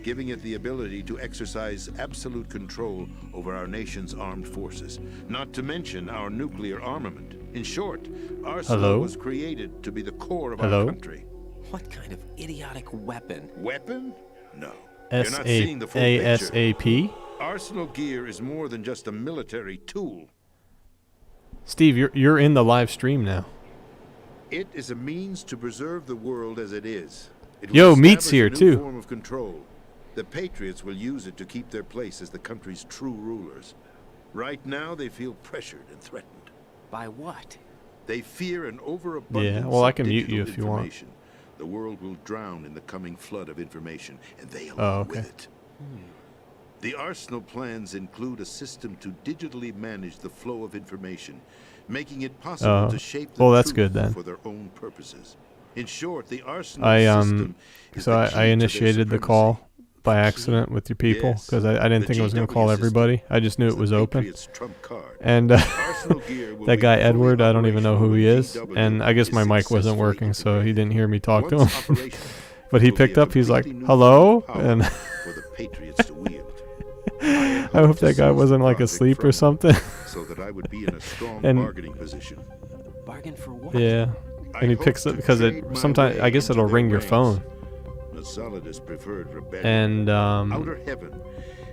giving it the ability to exercise absolute control over our nation's armed forces, not to mention our nuclear armament. In short, Arsenal Hello? was created to be the core of Hello? our country. What kind of idiotic weapon? Weapon? No. You're not seeing the full picture. ASAP? Arsenal Gear is more than just a military tool. Steve, you're in the live stream now. It is a means to preserve the world as it is. It will Yo, Meat's establish here, a new too. form of control. The Patriots will use it to keep their place as the country's true rulers. Right now, they feel pressured and threatened. By what? They fear an overabundance Yeah, well, I of can mute you digital if you want. information. The world will drown in the coming flood of information, and they along Oh, okay. with it. The Arsenal plans include a system to digitally manage the flow of information, making it possible to shape the well, that's truth good then. for their own purposes. In short, the Arsenal I system is so the I key to their initiated the supremacy. call by accident with your people because I didn't think I was going to call everybody. I just knew it was open. And that guy Edward, I don't even know who he is. And I guess my mic wasn't working, so he didn't hear me talk to him. But he picked up. He's like, "Hello," and I hope that guy wasn't like asleep or something. So that I would be in a strong And- bargaining position. Bargain for what? Yeah, and he picks up because it sometimes I guess it'll ring your phone. Solidus preferred rebellion. And Outer heaven.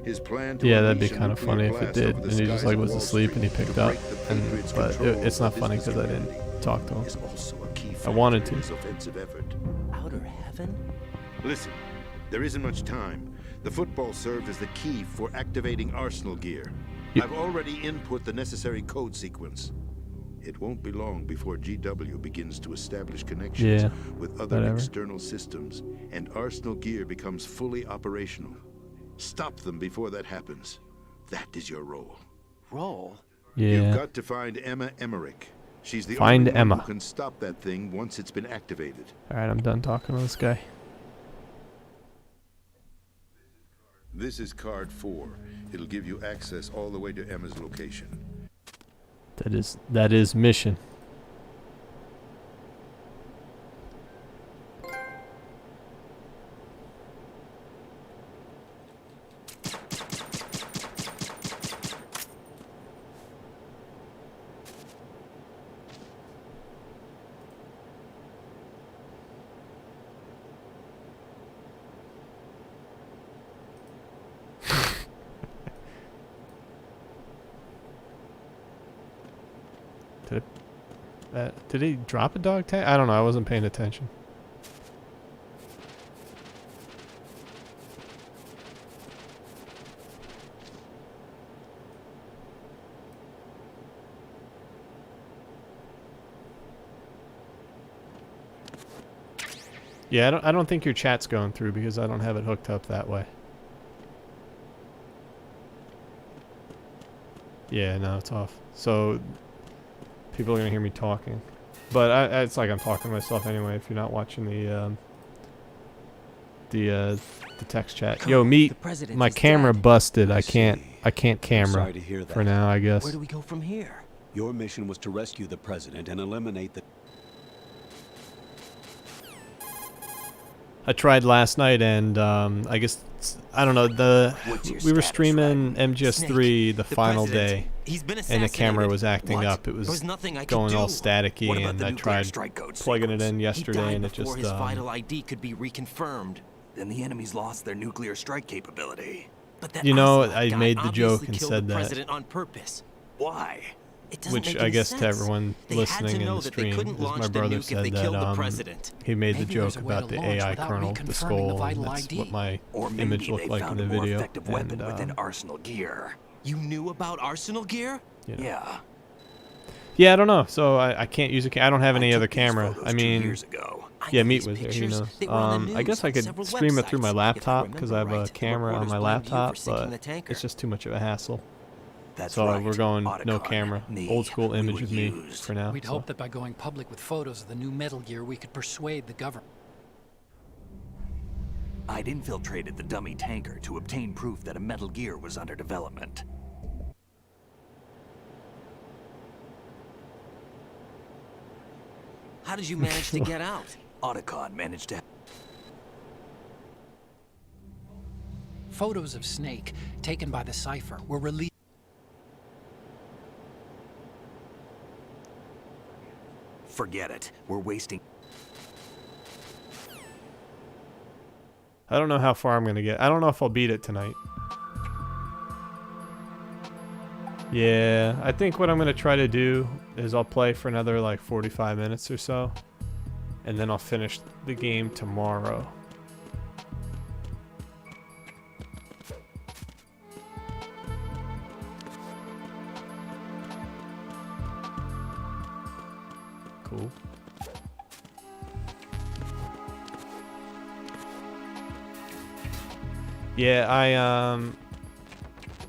His plan to yeah, that'd be unleash a kind of nuclear funny if it blast did. over the And he just skies like of was Wall asleep and he Street picked to up. break the And Patriots' but control it's over not the funny business because I community didn't talk to him. is also a key I factor wanted in to. his offensive effort. Outer heaven? Listen, there isn't much time. The football served as the key for activating Arsenal gear. Yep. I've already input the necessary code sequence. It won't be long before GW begins to establish connections with other external systems, and Arsenal gear becomes fully operational. Stop them before that happens. That is your role. Role? Yeah. You've got to find Emma Emmerich. She's the Find only one Emma. who can stop that thing once it's been activated. All right, I'm done talking to this guy. This is card 4. It'll give you access all the way to Emma's location. That is mission. Did he drop a dog tag? I don't know. I wasn't paying attention. Yeah, I don't think your chat's going through because I don't have it hooked up that way. Yeah, no, it's off. So people are gonna hear me talking, but it's like I'm talking to myself anyway. If you're not watching the text chat, yo, meet my camera busted. I can't camera Sorry to hear that. for now. I guess. Where do we go from here? Your mission was to rescue the president and eliminate the... I tried last night, and I guess I don't know. We were streaming MGS3 the final day, and the camera was acting up. It was going all staticky, and I tried plugging it in yesterday, and it just his vital ID could be reconfirmed. Then the enemies lost their nuclear strike capability. But that you know, Ocelot I guy made the joke obviously and killed said the that, president on purpose. Why? It doesn't which make I any guess to sense. everyone They had listening to in know the that they stream, couldn't because launch my the brother nuke if said they killed the that president. he made the Maybe there's joke a way about to the launch AI without kernel, the reconfirming the skull, vital and that's ID. what my Or maybe image they looked like in found the a more video. effective weapon And, within Arsenal gear. You knew about Arsenal gear? you know. Yeah. Yeah, I don't know. So I can't use I don't have any other camera. I mean, years ago. yeah, Meat was there. He knows. I guess I could stream it through my laptop because I have a camera on my laptop, but it's just too much of a hassle. That's So right. we're going no Otacon, camera, me, old school we image were with me used. for now. We'd so. hope that by going public with photos of the new Metal Gear, we could persuade the government. I'd infiltrated the dummy tanker to obtain proof that a Metal Gear was under development. How did you manage to get out? Otacon managed to... Photos of Snake, taken by the Cypher, were released. Forget it. We're wasting... I don't know how far I'm gonna get. I don't know if I'll beat it tonight. Yeah, I think what I'm gonna try to do is I'll play for another like 45 minutes or so, and then I'll finish the game tomorrow. Cool. Yeah,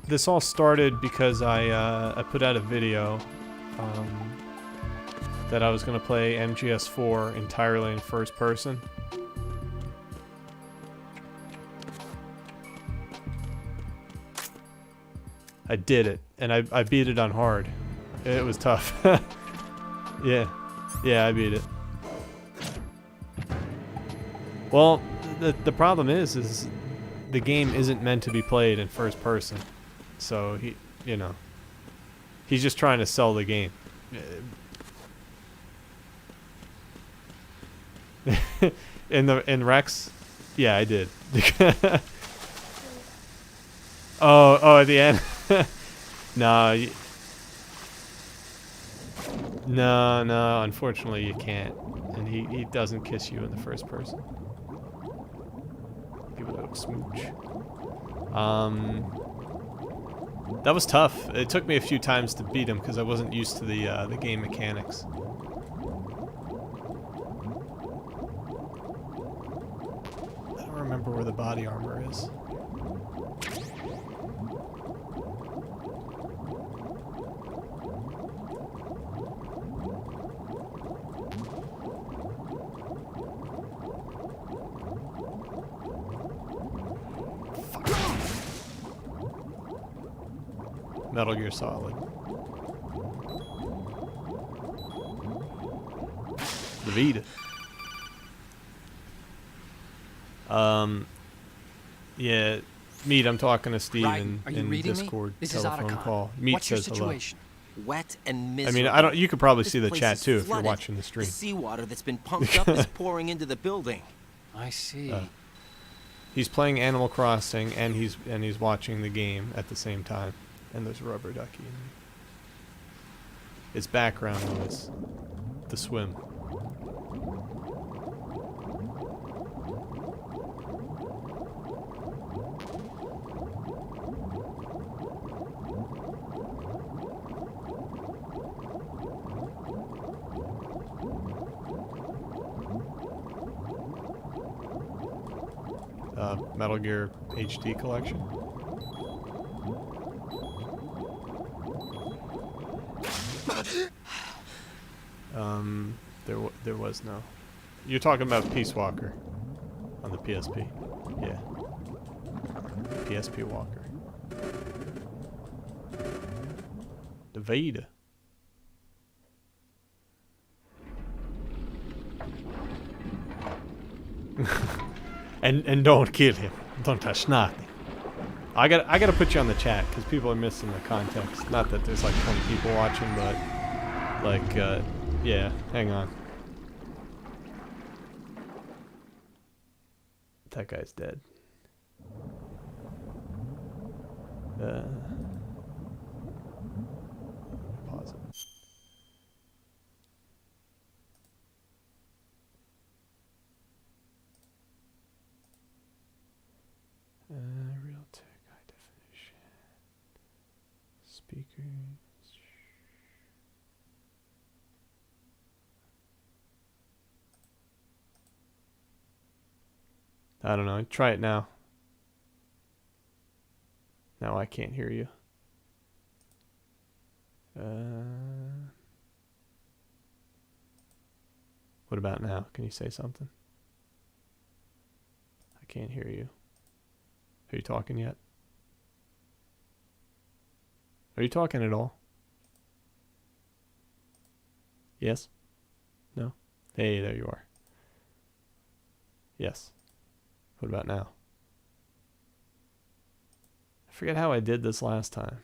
this all started because I put out a video that I was gonna play MGS4 entirely in first person. I did it, and I beat it on hard. It was tough. Yeah. Yeah, I beat it. Well, the problem is the game isn't meant to be played in first person. So he's just trying to sell the game. In Rex, yeah, I did. oh, at the end. No, no. Unfortunately, you can't. And he doesn't kiss you in the first person. Give it a little smooch. That was tough. It took me a few times to beat him because I wasn't used to the game mechanics. I don't remember where the body armor is. Metal Gear Solid. The Vita. Yeah, Meat, I'm talking to Steven in Discord telephone call. Meat says hello. Wet and I miserable. mean, you could probably see the This chat place is too if you're flooded. watching the stream. The seawater that's been pumped up is pouring into the building. I see. He's playing Animal Crossing and he's watching the game at the same time. And there's a rubber ducky in there. It's background noise. The swim. Metal Gear HD collection. There was no. You're talking about Peace Walker on the PSP. Yeah. PSP Walker. The Vita. and don't kill him. Don't touch nothing. I gotta put you on the chat because people are missing the context. Not that there's like 20 people watching, but like yeah. Hang on. That guy's dead. Pause it. Realtek high definition. Speakers. I don't know. Try it now. Now I can't hear you. What about now? Can you say something? I can't hear you. Are you talking yet? Are you talking at all? Yes? No? Hey, there you are. Yes. What about now? I forget how I did this last time.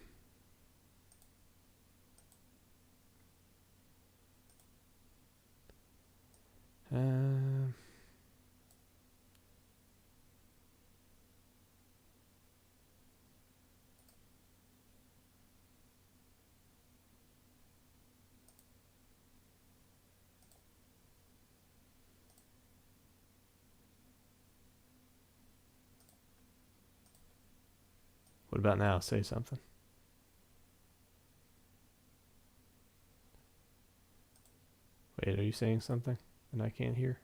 What about now? Say something. Wait, are you saying something and I can't hear?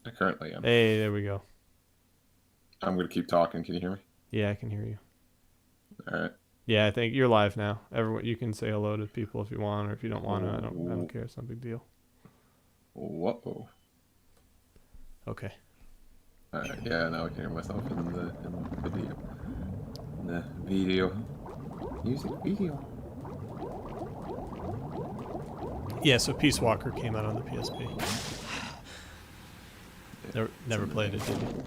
I currently am. Hey, there we go. I'm going to keep talking. Can you hear me? Yeah, I can hear you. All right. Yeah, I think you're live now. Everyone, you can say hello to people if you want, or if you don't want to, I don't care. It's no big deal. Whoa. Okay. All right. Yeah, now I can hear myself in the video. In the video. Music video. Yeah, so Peace Walker came out on the PSP. Never played it, did you?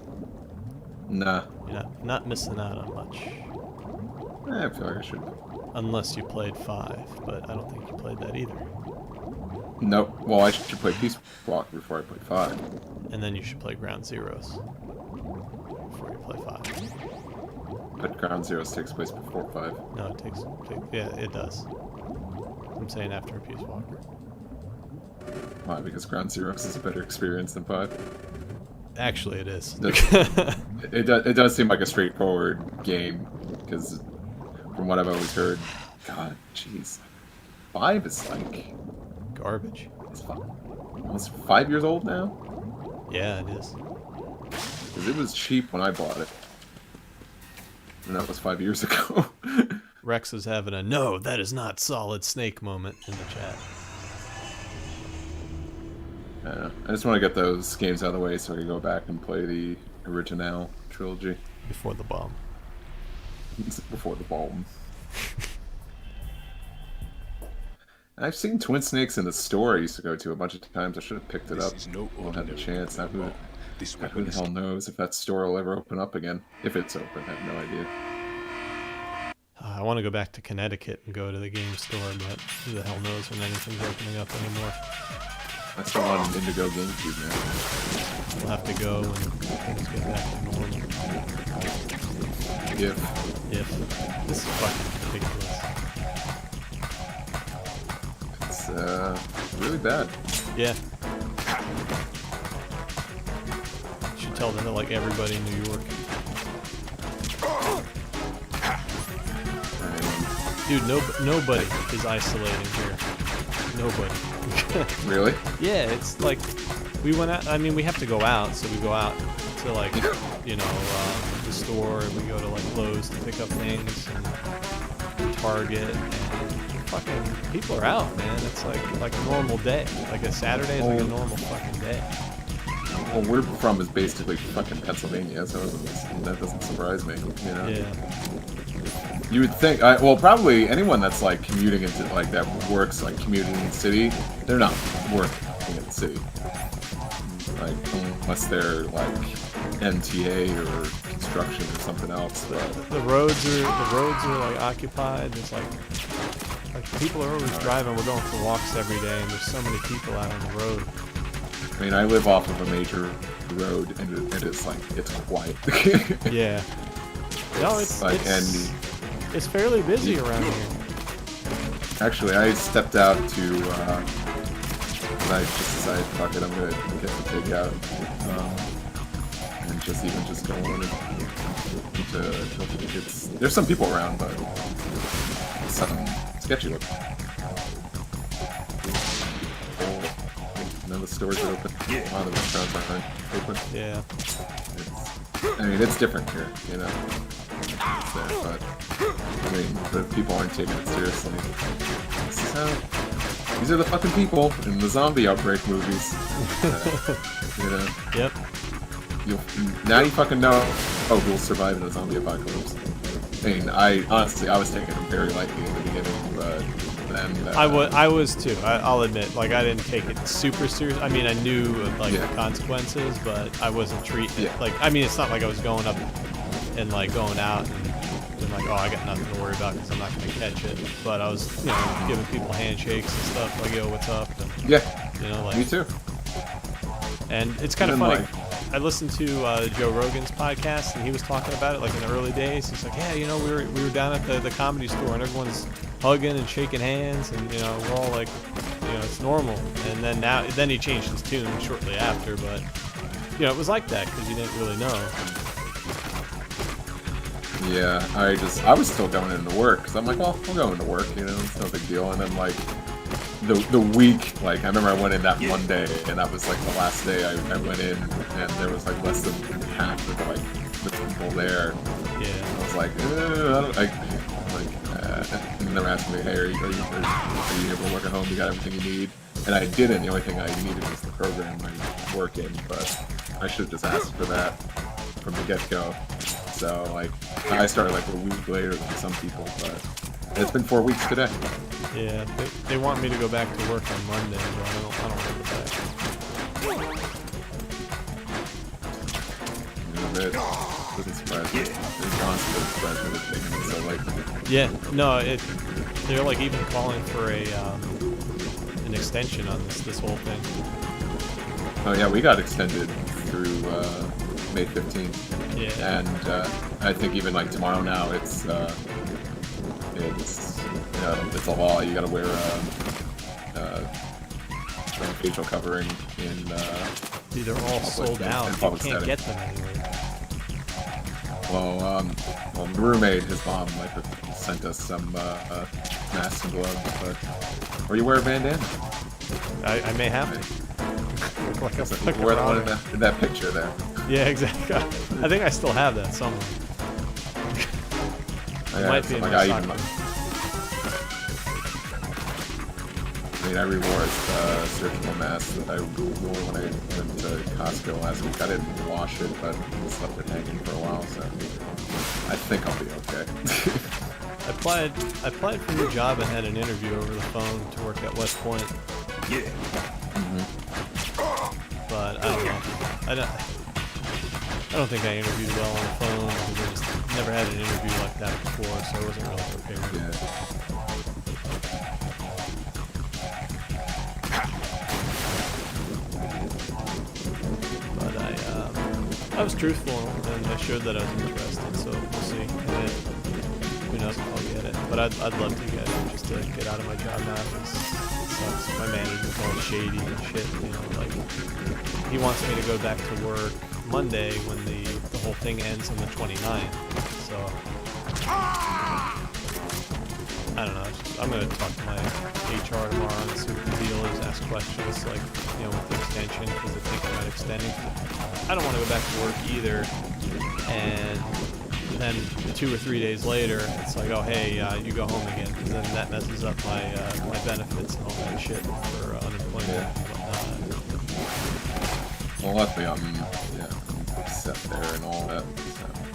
Nah. You're not missing out on much. I feel like I should. Unless you played 5, but I don't think you played that either. Nope. Well, I should play Peace Walker before I play 5. And then you should play Ground Zeroes before you play 5. But Ground Zeroes takes place before 5. No, it takes yeah, it does. I'm saying after Peace Walker. Why? Because Ground Zeroes is a better experience than 5? Actually, it is. It does seem like a straightforward game, because from what I've always heard, God, jeez, 5 is like garbage. It's almost 5 years old now. Yeah, it is. Because it was cheap when I bought it, and that was 5 years ago. Rex is having a "no, that is not Solid Snake" moment in the chat. I just want to get those games out of the way so I can go back and play the original trilogy. Before the bomb. Before the bomb. I've seen Twin Snakes in the store I used to go to a bunch of times. I should have picked it up. I won't have the chance. Who the hell knows if that store will ever open up again? If it's open, I have no idea. I want to go back to Connecticut and go to the game store, but who the hell knows when anything's opening up anymore. I still want an Indigo GameCube now. We'll have to go when things get back to normal. If. This is fucking ridiculous. It's really bad. Yeah. You should tell that to like everybody in New York. Dude, nobody is isolating here. Nobody. Really? Yeah, it's like we went out. I mean, we have to go out, so we go out to like, you know, the store, and we go to like Lowe's to pick up things, and Target, and fucking people are out, man. It's like a normal day. Like a Saturday is like a normal fucking day. Well, where we're from is basically fucking Pennsylvania, so that doesn't surprise me, you know? Yeah. You would think, well, probably anyone that's like commuting into, like, that works like commuting in the city, they're not working in the city. Like, unless they're like MTA or construction or something else. But the roads are like occupied. There's like people are always driving. We're going for walks every day, and there's so many people out on the road. I mean, I live off of a major road, and it's like, it's quiet. Yeah. No, it's like, it's fairly busy around here. Actually, I stepped out to, and I just decided, fuck it, I'm gonna get the takeout, and just go on and there's some people around, but it's sketchy looking. None of the stores are open. A lot of the restaurants aren't open. Yeah. I mean, it's different here, you know. But I mean, the people aren't taking it seriously. These are the fucking people in the zombie outbreak movies. You know. Yep. Now you fucking know who will survive in a zombie apocalypse. I mean, I was taking it very lightly in the beginning, but then I was too. I'll admit, like, I didn't take it super serious. I mean, I knew like the consequences, but I wasn't treating it like. I mean, it's not like I was going up and like going out and like, oh, I got nothing to worry about because I'm not going to catch it. But I was, you know, giving people handshakes and stuff, like, yo, what's up? And, yeah. You know, like. Me too. And it's kind of funny. I listened to Joe Rogan's podcast, and he was talking about it like in the early days. He's like, yeah, you know, we were down at the comedy store, and everyone's hugging and shaking hands, and you know, we're all like, you know, it's normal. And then he changed his tune shortly after, but you know, it was like that because you didn't really know. Yeah, I was still going into work because I'm like, well, I'll go into work, you know, it's no big deal. And then like the week, like I remember I went in that one day, and that was like the last day I went in, and there was like less than half of like the people there. Yeah. And I was like, and they were asking me, hey, are you able to work at home? You got everything you need? And I didn't. The only thing I needed was the program I work in, but I should have just asked for that from the get-go. So like I started like a week later than some people, but It's been 4 weeks today. Yeah, they want me to go back to work on Monday, but I don't want to go back. It doesn't surprise me. It's honestly surprised me they're taking it so lightly. Yeah, no, they're like even calling for an extension on this whole thing. Oh yeah, we got extended through May 15th. Yeah. And I think even like tomorrow now, it's a law. You got to wear a facial covering in. Dude, they're all sold out. You can't get them anywhere. Well, the roommate, his mom, like sent us some masks and gloves, but or you wear a bandana. I may have to. Like wear the one in that picture there. Yeah, exactly. I think I still have that somewhere. It might be in my sock. I mean, I rewore a surgical mask that I wore when I went to Costco last week. I didn't wash it, but just left it hanging for a while, so I think I'll be okay. I applied for a new job and had an interview over the phone to work at West Point. Yeah. But I don't know. I don't think I interviewed well on the phone because I just never had an interview like that before, so I wasn't really prepared. Yeah. But I was truthful and I showed that I was interested, so we'll see. And then, who knows if I'll get it. But I'd love to get it just to get out of my job now. It sucks. My manager's all shady and shit, you know, like he wants me to go back to work Monday when the whole thing ends on the 29th. So I don't know. I'm gonna talk to my HR tomorrow and see what the deal is. Ask questions like, you know, with the extension because they think about extending. I don't want to go back to work either. And then 2 or 3 days later, it's like, oh hey, you go home again, because then that messes up my my benefits and all that shit for unemployment and whatnot. Well, luckily I'm set there and all that.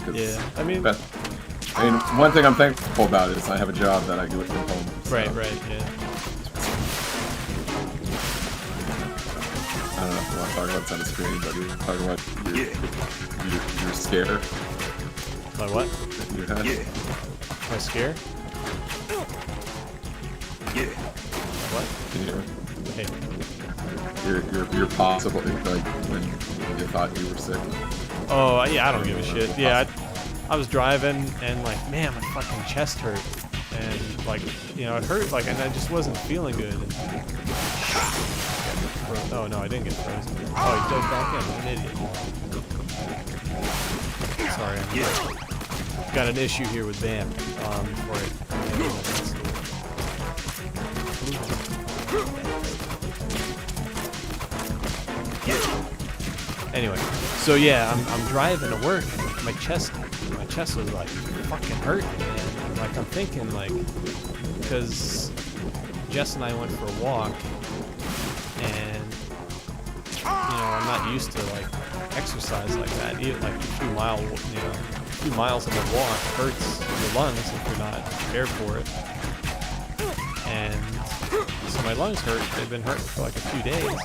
So, yeah, I mean, one thing I'm thankful about is I have a job that I do it from home. So. Right, yeah. I don't know if you want to talk about this on the screen, but you're talking about your scare. My what? You had? My scare? What? Can you hear me? Hey. Your possible, like, when you thought you were sick. Oh, yeah, I don't give a shit. Yeah, I was driving, and, like, man, my fucking chest hurt. And, like, you know, it hurt, like, and I just wasn't feeling good. Oh, no, I didn't get frozen. Oh, he dove back in. I'm an idiot. Sorry, I'm got an issue here with BAM. Before Anyway, so yeah, I'm driving to work, and my chest was like fucking hurting, man. And, like I'm thinking, like, because Jess and I went for a walk, and you know I'm not used to like exercise like that. Even like a few miles of a walk hurts your lungs if you're not prepared for it. And so my lungs hurt. They've been hurting for like a few days.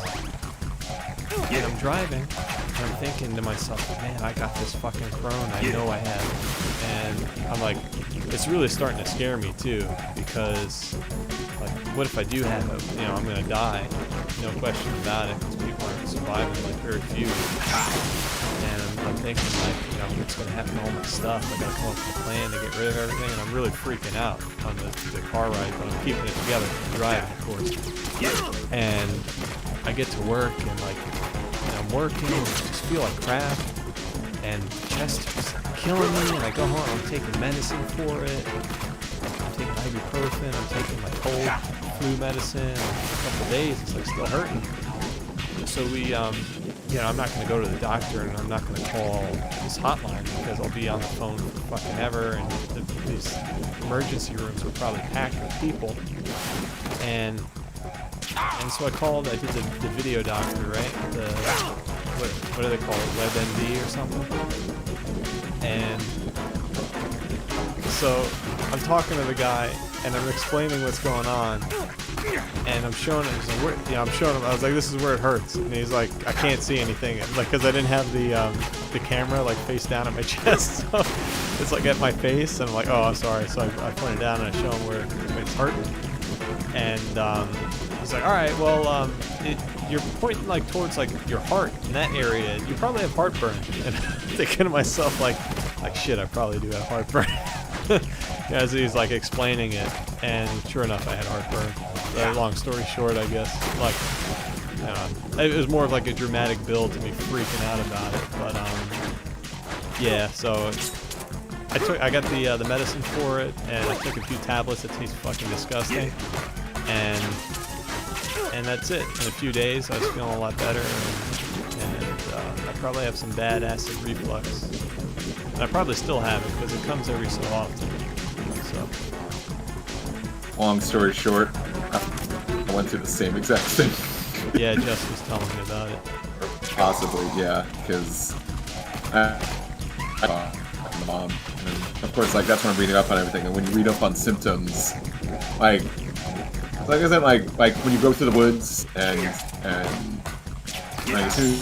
And I'm driving, and I'm thinking to myself, man, I got this fucking Crohn. I know I have it. And I'm like, it's really starting to scare me too, because like, what if I do have it? You know, I'm gonna die. No question about it, because people aren't surviving, like very few. And I'm thinking, like, you know, what's gonna happen to all my stuff? I gotta come up with a plan to get rid of everything, and I'm really freaking out on the car ride, but I'm keeping it together. I'm driving, of course. And I get to work, and like, you know, I'm working, and I just feel like crap, and chest is killing me, and I go home, I'm taking medicine for it. I'm taking ibuprofen, I'm taking my cold flu medicine, and for a couple of days, it's like still hurting. So we, you know, I'm not going to go to the doctor, and I'm not going to call this hotline because I'll be on the phone for fucking ever, and these emergency rooms are probably packed with people. And so I called, I did the video doctor, right? What do they call it? WebMD or something? And so I'm talking to the guy, and I'm explaining what's going on, and I'm showing him. He's like, I'm showing him. I was like, this is where it hurts, and he's like, I can't see anything, like, because I didn't have the camera like face down at my chest, so it's like at my face, and I'm like, oh, I'm sorry. So I pointed down and I show him where it's hurting, and he's like, all right, well, you're pointing like towards like your heart in that area. You probably have heartburn. And I'm thinking to myself like shit, I probably do have heartburn. As he's like explaining it, and sure enough, I had heartburn. Long story short, I guess, like, it was more of like a dramatic build to me freaking out about it. But yeah, so I got the medicine for it, and I took a few tablets that taste fucking disgusting, and that's it. In a few days, I was feeling a lot better, and I probably have some bad acid reflux. And I probably still have it, because it comes every so often. So. Long story short, I went through the same exact thing. Yeah, Jess was telling me about it. Possibly, yeah, because I my mom, and of course, like, that's when I'm reading up on everything, and when you read up on symptoms, like I said, like when you go through the woods and like as soon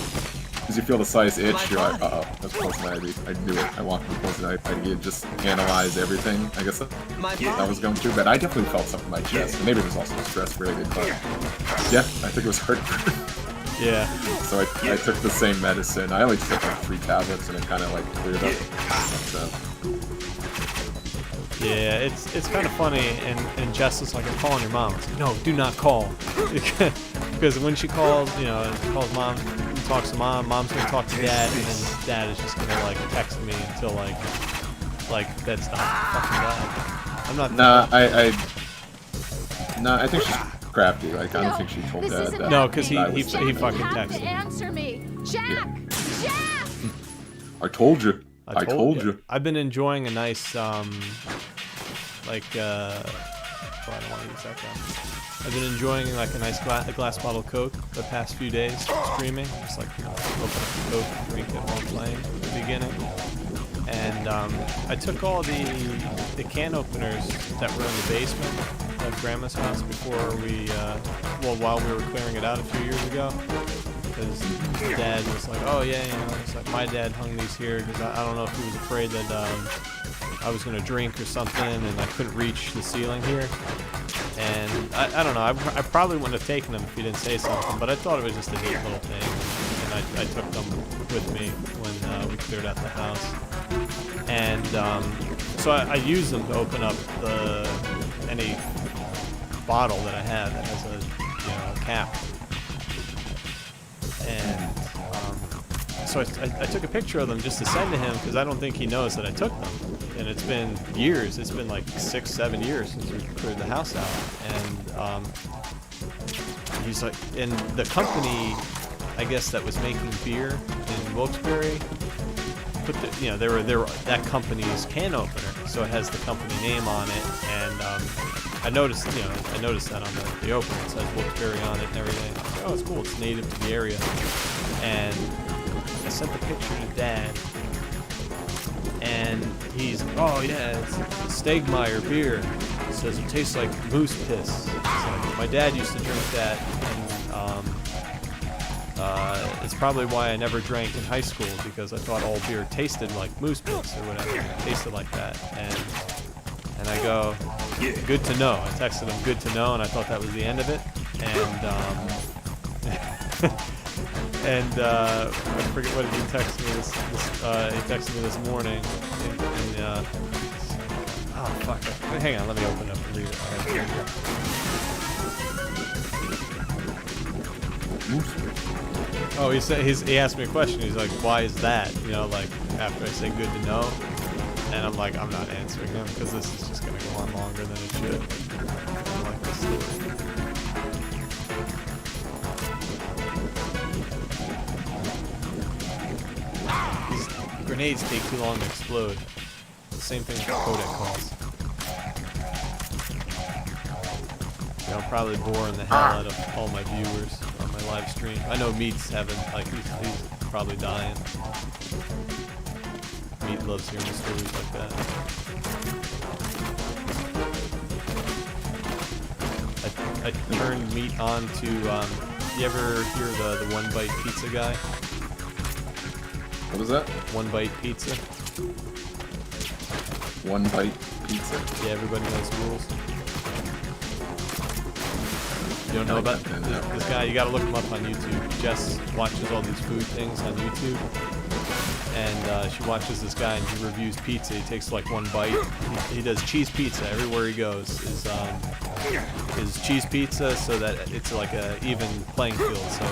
as you feel the slightest itch, you're like, uh-oh, that's poison ivy. I knew it. I walked with poison ivy. I just analyze everything. I guess that was going through, but I definitely felt something in my chest. And maybe it was also stress related, but yeah, I think it was heartburn. Yeah. So I took the same medicine. I only took like 3 tablets, and it kind of like cleared up. So. Yeah, it's kind of funny, and Jess is like, I'm calling your mom. It's like, no, do not call. Because when she calls, calls mom, talks to mom, mom's gonna talk to dad, and then dad is just gonna like text me until like that's not fucking dad. I'm not. Nah, I think she's crafty. Like, I don't think she told dad that. No, because he fucking You have texted to answer me, Jack. Jack. I told you. I told you. I've been enjoying a nice I don't want to use that gun. I've been enjoying like a nice glass bottle of Coke the past few days streaming. Just like, open up the Coke, drink it while playing at the beginning. And I took all the can openers that were in the basement of Grandma's house before while we were clearing it out a few years ago. Because Dad was like, oh yeah, it's like my dad hung these here because I don't know if he was afraid that I was gonna drink or something and I couldn't reach the ceiling here. And I don't know, I probably wouldn't have taken them if he didn't say something, but I thought it was just a neat little thing, and I took them with me when we cleared out the house. And so I used them to open up any bottle that I have that has a cap. And so I took a picture of them just to send to him because I don't think he knows that I took them. And it's been years. It's been like 6-7 years since we cleared the house out. And he's like, and the company, I guess, that was making beer in Wilkes-Barre put they were that company's can opener, so it has the company name on it. And I noticed that on the opener. It says Wilkes-Barre on it and everything. I was like, oh, it's cool. It's native to the area. And I sent the picture to Dad. And he's like, oh yeah, it's Stegmeyer beer. It says it tastes like moose piss. So my dad used to drink that, and it's probably why I never drank in high school, because I thought all beer tasted like moose piss or whatever. It tasted like that. And I go, good to know. I texted him, good to know, and I thought that was the end of it. And I forget what he texted me he texted me this morning, and oh fuck! Hang on, let me open it up and read it. Oh, he asked me a question. He's like, why is that? Like after I say good to know, and I'm like, I'm not answering him because this is just gonna go on longer than it should. I don't like this story. Grenades take too long to explode. The same thing with Kodak calls. I'll probably bore the hell out of all my viewers on my live stream. I know Meat's he's probably dying. Meat loves hearing stories like that. I turned meat on to, you ever hear the One Bite Pizza guy? What was that? One Bite Pizza. One Bite Pizza? Yeah, everybody knows the rules. You don't know about this guy? You gotta look him up on YouTube. Jess watches all these food things on YouTube. And she watches this guy and he reviews pizza. He takes like one bite. He does cheese pizza everywhere he goes. Is cheese pizza so that it's like a even playing field, so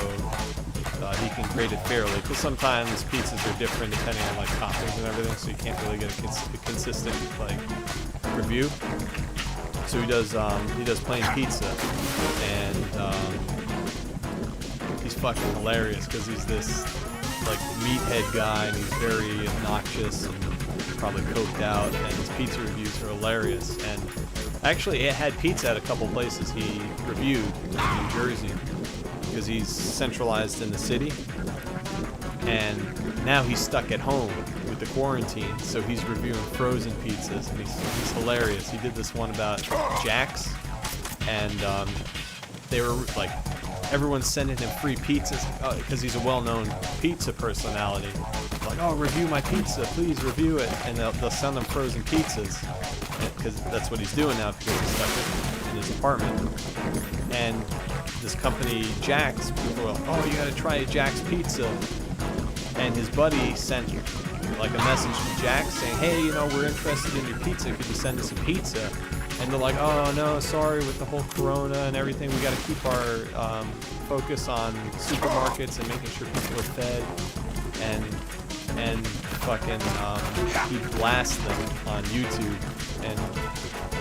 he can grade it fairly. Because sometimes pizzas are different depending on like toppings and everything, so you can't really get a consistent like review. So he does plain pizza, and he's fucking hilarious because he's this like meathead guy, and he's very obnoxious and probably coked out, and his pizza reviews are hilarious. And actually, he had pizza at a couple places he reviewed in New Jersey because he's centralized in the city, and now he's stuck at home with the quarantine, so he's reviewing frozen pizzas, and he's hilarious. He did this one about Jack's, and they were like, everyone's sending him free pizzas because he's a well-known pizza personality. Like, oh, review my pizza, please review it, and they'll send them frozen pizzas because that's what he's doing now because he's stuck in his apartment. And this company, Jack's, people are like, oh, you gotta try Jack's pizza. And his buddy sent like a message to Jack saying, hey, you know, we're interested in your pizza, could you send us a pizza? And they're like, oh no, sorry, with the whole corona and everything, we gotta keep our focus on supermarkets and making sure people are fed, and fucking he blasts them on YouTube, and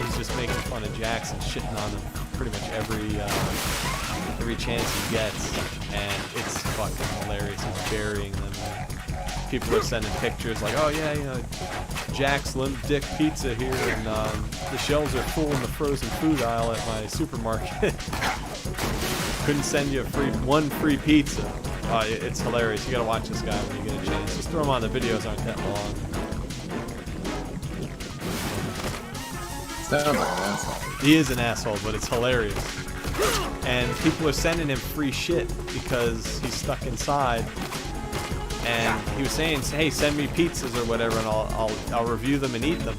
he's just making fun of Jax and shitting on them pretty much every chance he gets, and it's fucking hilarious. He's burying them. People are sending pictures like, oh yeah, you know, Jack's Limp Dick Pizza here, and the shelves are full in the frozen food aisle at my supermarket. Couldn't send you one free pizza. It's hilarious. You gotta watch this guy when you get a chance. Just throw him on. The videos aren't that long. Sounds like an asshole. He is an asshole, but it's hilarious. And people are sending him free shit because he's stuck inside. And he was saying, hey, send me pizzas or whatever, and I'll review them and eat them.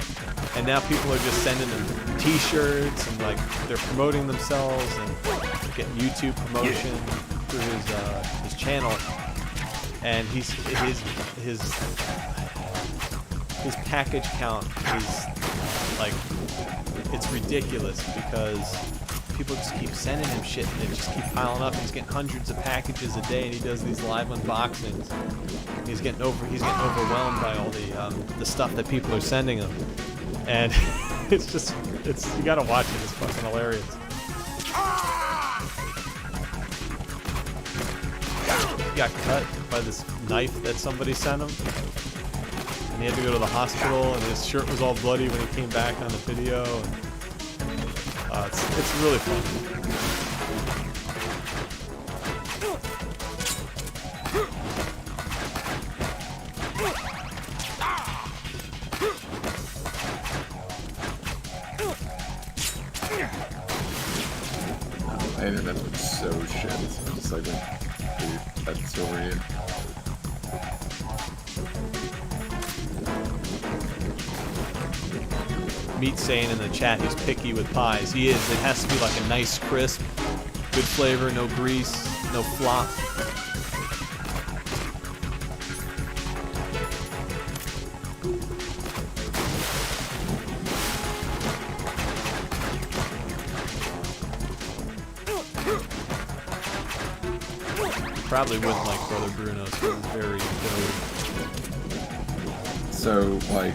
And now people are just sending him T-shirts, and like they're promoting themselves and getting YouTube promotion through his channel. And his package count is like, it's ridiculous because people just keep sending him shit and they just keep piling up. He's getting hundreds of packages a day, and he does these live unboxings. He's getting overwhelmed by all the stuff that people are sending him, and you gotta watch it. It's fucking hilarious. He got cut by this knife that somebody sent him, and he had to go to the hospital, and his shirt was all bloody when he came back on the video. And, it's really fun. My internet was so shit. So I'm just like, dude, that's so weird. Meat saying in the chat he's picky with pies. He is. It has to be like a nice crisp, good flavor, no grease, no flop. Probably wouldn't like Brother Bruno's, because it's very doughy. So, like,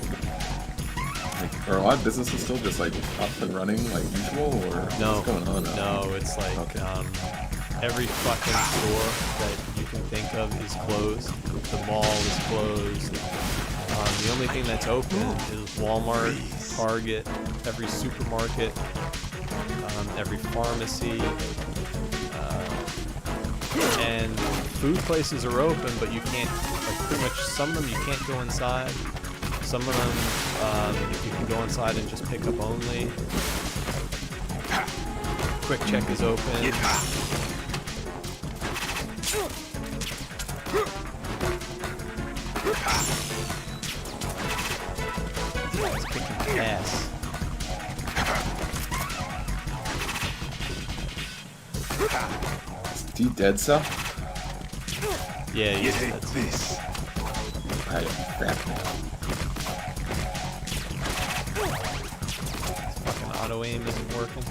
are a lot of businesses still just like up and running like usual, or no, what's going on now? No, it's like every fucking store that you can think of is closed. The mall is closed. The only thing that's open is Walmart, Target, every supermarket, every pharmacy, and food places are open, but you can't, like pretty much some of them you can't go inside. Some of them you can go inside and just pick up only. quick check is open. It's kicking ass. Is D dead, so? Yeah, You hate this. Alright, crap. Fucking auto aim isn't working.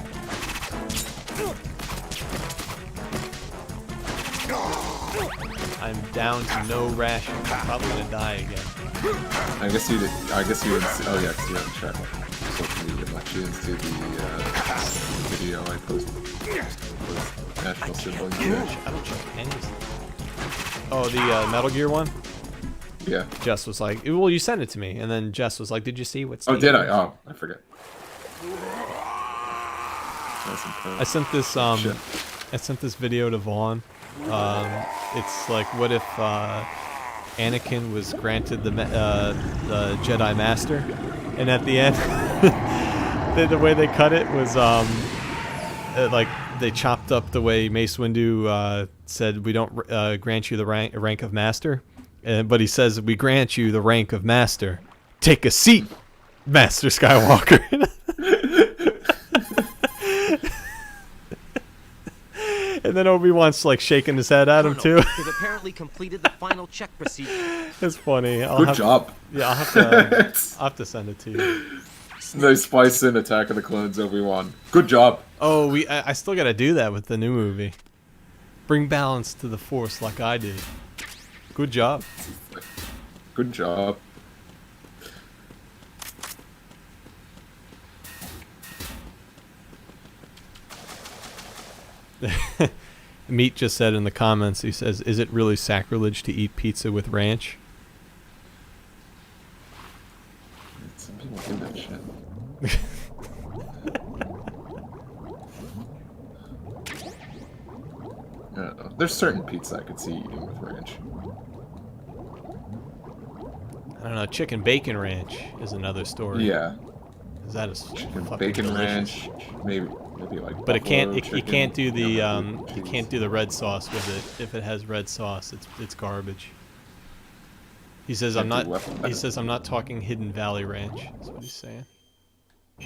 I'm down to no ration. I'm probably gonna die again. I guess you did. I guess you didn't see. Oh yeah, 'cause you haven't checked social media much. You didn't see the video I posted. National Symbols. I don't check any. Oh, the Metal Gear one? Yeah. Jess was like, well, you sent it to me. And then Jess was like, did you see what's Oh, did I? Oh, I forget. I sent this video to Vaughn. It's like, what if Anakin was granted the Jedi Master, and at the end, the way they cut it was like they chopped up the way Mace Windu said, "We don't grant you the rank of Master," but he says, "We grant you the rank of Master. Take a seat, Master Skywalker." And then Obi-Wan's like shaking his head at him too. They've apparently completed the final check procedure. It's funny. Good job. Yeah, I'll have to send it to you. They spice in Attack of the Clones Obi-Wan. Good job. Oh, I still got to do that with the new movie. Bring balance to the Force like I did. Good job. Good job. Meat just said in the comments, he says, "Is it really sacrilege to eat pizza with ranch?" Some people do that shit. There's certain pizza I could see eating with ranch. I don't know. Chicken bacon ranch is another story. Yeah. Is that a chicken fucking bacon delicious. ranch? Maybe like. But it can't. buffalo You can't do the chicken, you can't do the red sauce with it. If it has red sauce, it's garbage. He says I'm not. He says I'm not talking Hidden Valley Ranch. That's what he's saying. I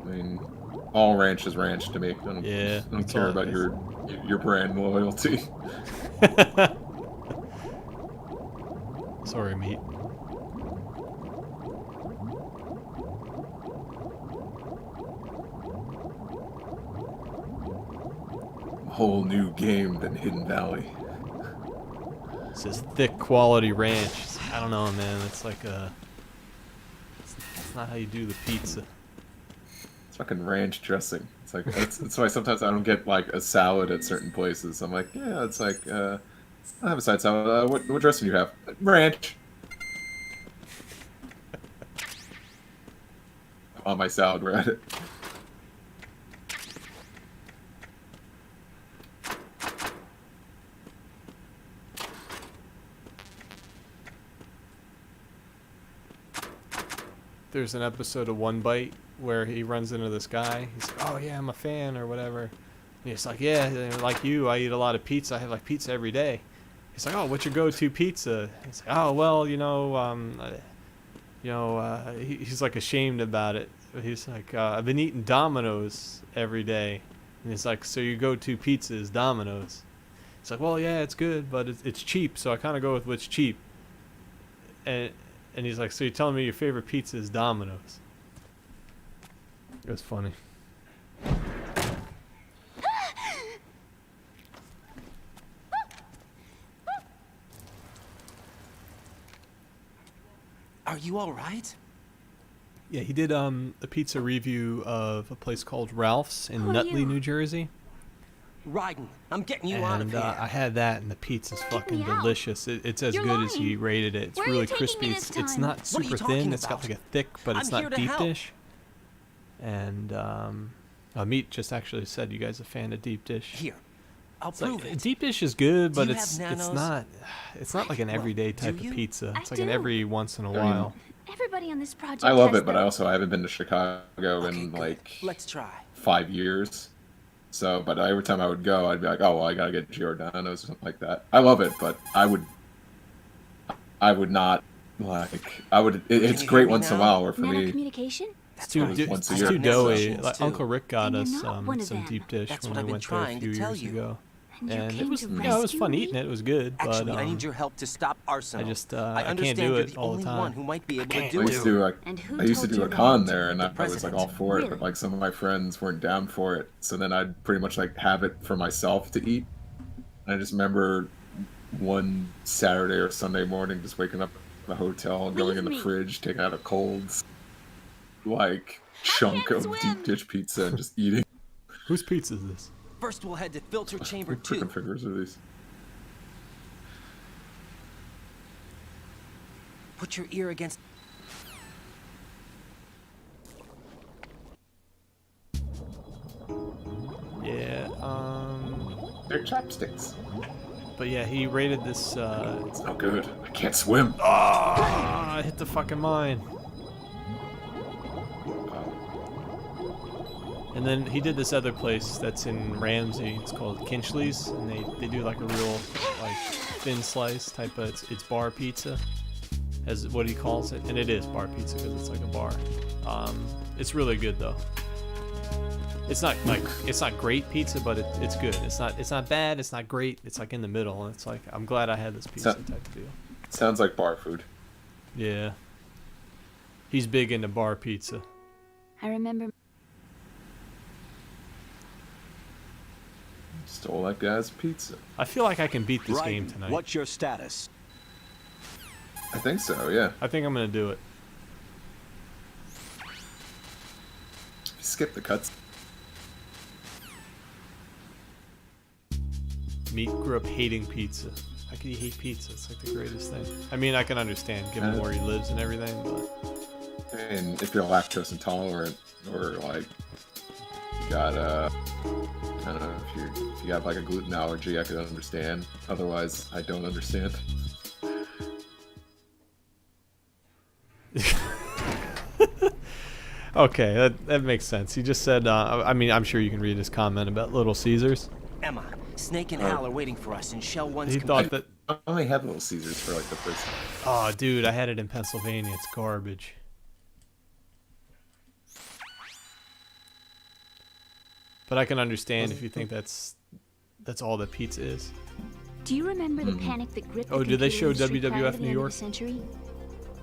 mean, all ranch is ranch to me. I don't, Yeah, I don't care about your brand loyalty. Sorry, Meat. Whole new game than Hidden Valley. It says thick quality ranch. I don't know, man. It's like a. It's not how you do the pizza. It's fucking ranch dressing. It's like that's why sometimes I don't get like a salad at certain places. I'm like, yeah, it's like I'll have a side salad. What dressing do you have? Ranch. On my salad, we're at it. There's an episode of One Bite where he runs into this guy. He's like, "Oh yeah, I'm a fan," or whatever. And he's like, "Yeah, like you, I eat a lot of pizza. I have like pizza every day." He's like, "Oh, what's your go-to pizza?" He's like, "Oh well, he's like ashamed about it. He's like, "I've been eating Domino's every day." And he's like, "So your go-to pizza is Domino's?" He's like, "Well, yeah, it's good, but it's cheap, so I kind of go with what's cheap." And he's like, "So you're telling me your favorite pizza is Domino's?" It was funny. Are you all right? Yeah, he did a pizza review of a place called Ralph's in Nutley, New Jersey. Raiden, I'm getting you out of And here. I had that, and the pizza's fucking delicious. It's as good as he rated it. It's really crispy. It's not super thin. It's got like a thick, but it's not deep dish. And Meat just actually said you guys are a fan of deep dish. Here, I'll prove it. Deep dish is good, but Do you it's have nanos? not like an everyday type of pizza. It's like an every once in a I while. Everybody on this project I love has it, but I haven't been to Chicago in like Let's try. 5 years. So, but every time I would go, I'd be like, oh, well, I gotta get Giordano's or something like that. I love it, but I would not, like, it's great once in a while, or for me, communication? It's too doughy. Like, Uncle Rick got us some deep dish when we went there a few years ago. And it was, it was fun eating it. It was good, but Actually, I need your help to stop arsenal. I can't do it all the time. Who might be able to do I used to do a con there, and I was like all for it, Really? but like some of my friends weren't down for it. So then I'd pretty much like have it for myself to eat. And I just remember one Saturday or Sunday morning just waking up in the hotel, going in the fridge, taking out a cold like chunk of deep dish pizza and just eating. Whose pizza is this? First, we'll head to filter chamber What 2. chicken fingers are these? Put your ear against. Yeah, they're chopsticks. But yeah, he rated this, It's not good. I can't swim. Ah, I hit the fucking mine. And then he did this other place that's in Ramsey. It's called Kinchley's, and they do like a real like thin slice type of it's bar pizza, as what he calls it, and it is bar pizza because it's like a bar. It's really good though. It's not great pizza, but it's good. It's not bad. It's not great. It's like in the middle, and it's like I'm glad I had this pizza type of deal. Sounds like bar food. Yeah. He's big into bar pizza. I remember. Stole that guy's pizza. I feel like I can beat this game tonight. What's your status? I think so, yeah. I think I'm gonna do it. Skip the cuts. Meat grew up hating pizza. How could he hate pizza? It's like the greatest thing. I mean, I can understand given where he lives and everything, but... And if you're lactose intolerant, or like, you got I don't know, if you have like a gluten allergy, I could understand. Otherwise, I don't understand. Okay, that makes sense. He just said, I mean, I'm sure you can read his comment about Little Caesars. Emma, Snake and Hal are waiting for us in Shell 1's He thought that... I only had Little Caesars for like the first time. Oh, dude, I had it in Pennsylvania. It's garbage. But I can understand if you think that's all that pizza is. Do you remember the panic that gripped Oh, the did they show computer industry prior WWF to the New end of York? the century?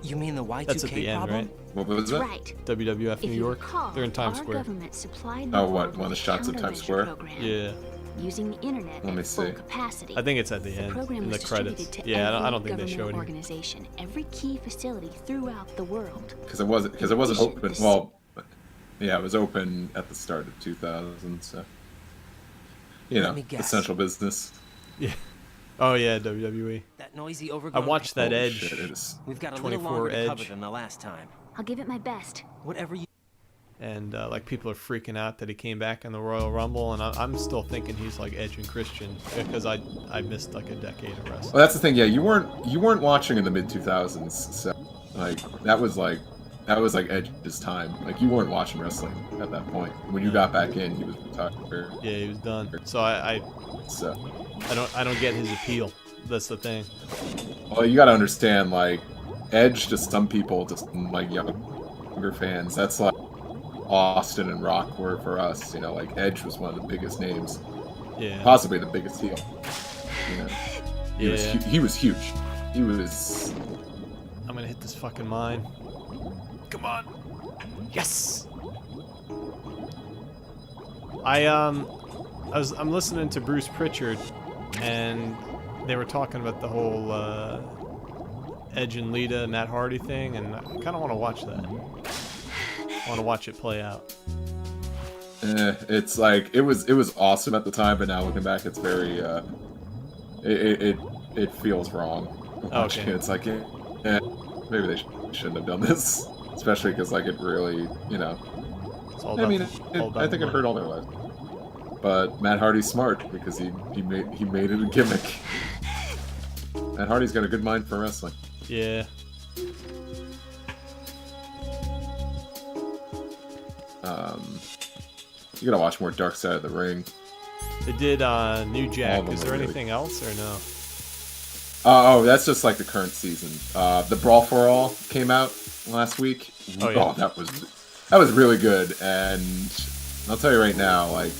You mean the Y2K That's at the end, problem? right? What was that? Right. WWF If New you York. recall, They're in Times our Square. government supplied the Oh, world what? with One of the a shots of Times countermeasure Square? program. Yeah. Using the internet Let me at full see. capacity. I think it's at the end, program in was the credits. distributed to Yeah, I every don't think they showed governmental it. organization, every key facility throughout the world. Because it wasn't open. Well, yeah, it was open at the start of 2000. So, you know, essential business. Yeah. Oh yeah, WWE. That noisy I overgrown. watched that Holy Edge. shit, it is We've got a 24 little longer to cover Edge. than the last time. I'll give it my best. Whatever you. And like people are freaking out that he came back in the Royal Rumble, and I'm still thinking he's like Edge and Christian because I missed like a decade of wrestling. Well, that's the thing. Yeah, you weren't watching in the mid 2000s, so like that was like Edge's time. Like you weren't watching wrestling at that point. When you got back in, he was retired. Yeah, he was done. So I don't get his appeal. That's the thing. Well, you got to understand, like Edge to some people, just like younger fans, that's like Austin and Rock were for us. You know, like Edge was one of the biggest names. Yeah. Possibly the biggest heel. You know, he was huge. He was. I'm gonna hit this fucking mine. Come on. Yes. I'm listening to Bruce Pritchard, and they were talking about the whole Edge and Lita, Matt Hardy thing, and I kind of want to watch that. I want to watch it play out. It's like it was awesome at the time, but now looking back, it's very it feels wrong. Okay. It's like maybe they shouldn't have done this, especially because like it really, you know. I mean, I think it hurt all their lives. But Matt Hardy's smart because he made it a gimmick. Matt Hardy's got a good mind for wrestling. Yeah. You gotta watch more Dark Side of the Ring. They did New Jack. Is there really anything else or no? Oh, that's just like the current season. The Brawl for All came out last week. Oh, yeah. That was really good. And I'll tell you right now, like,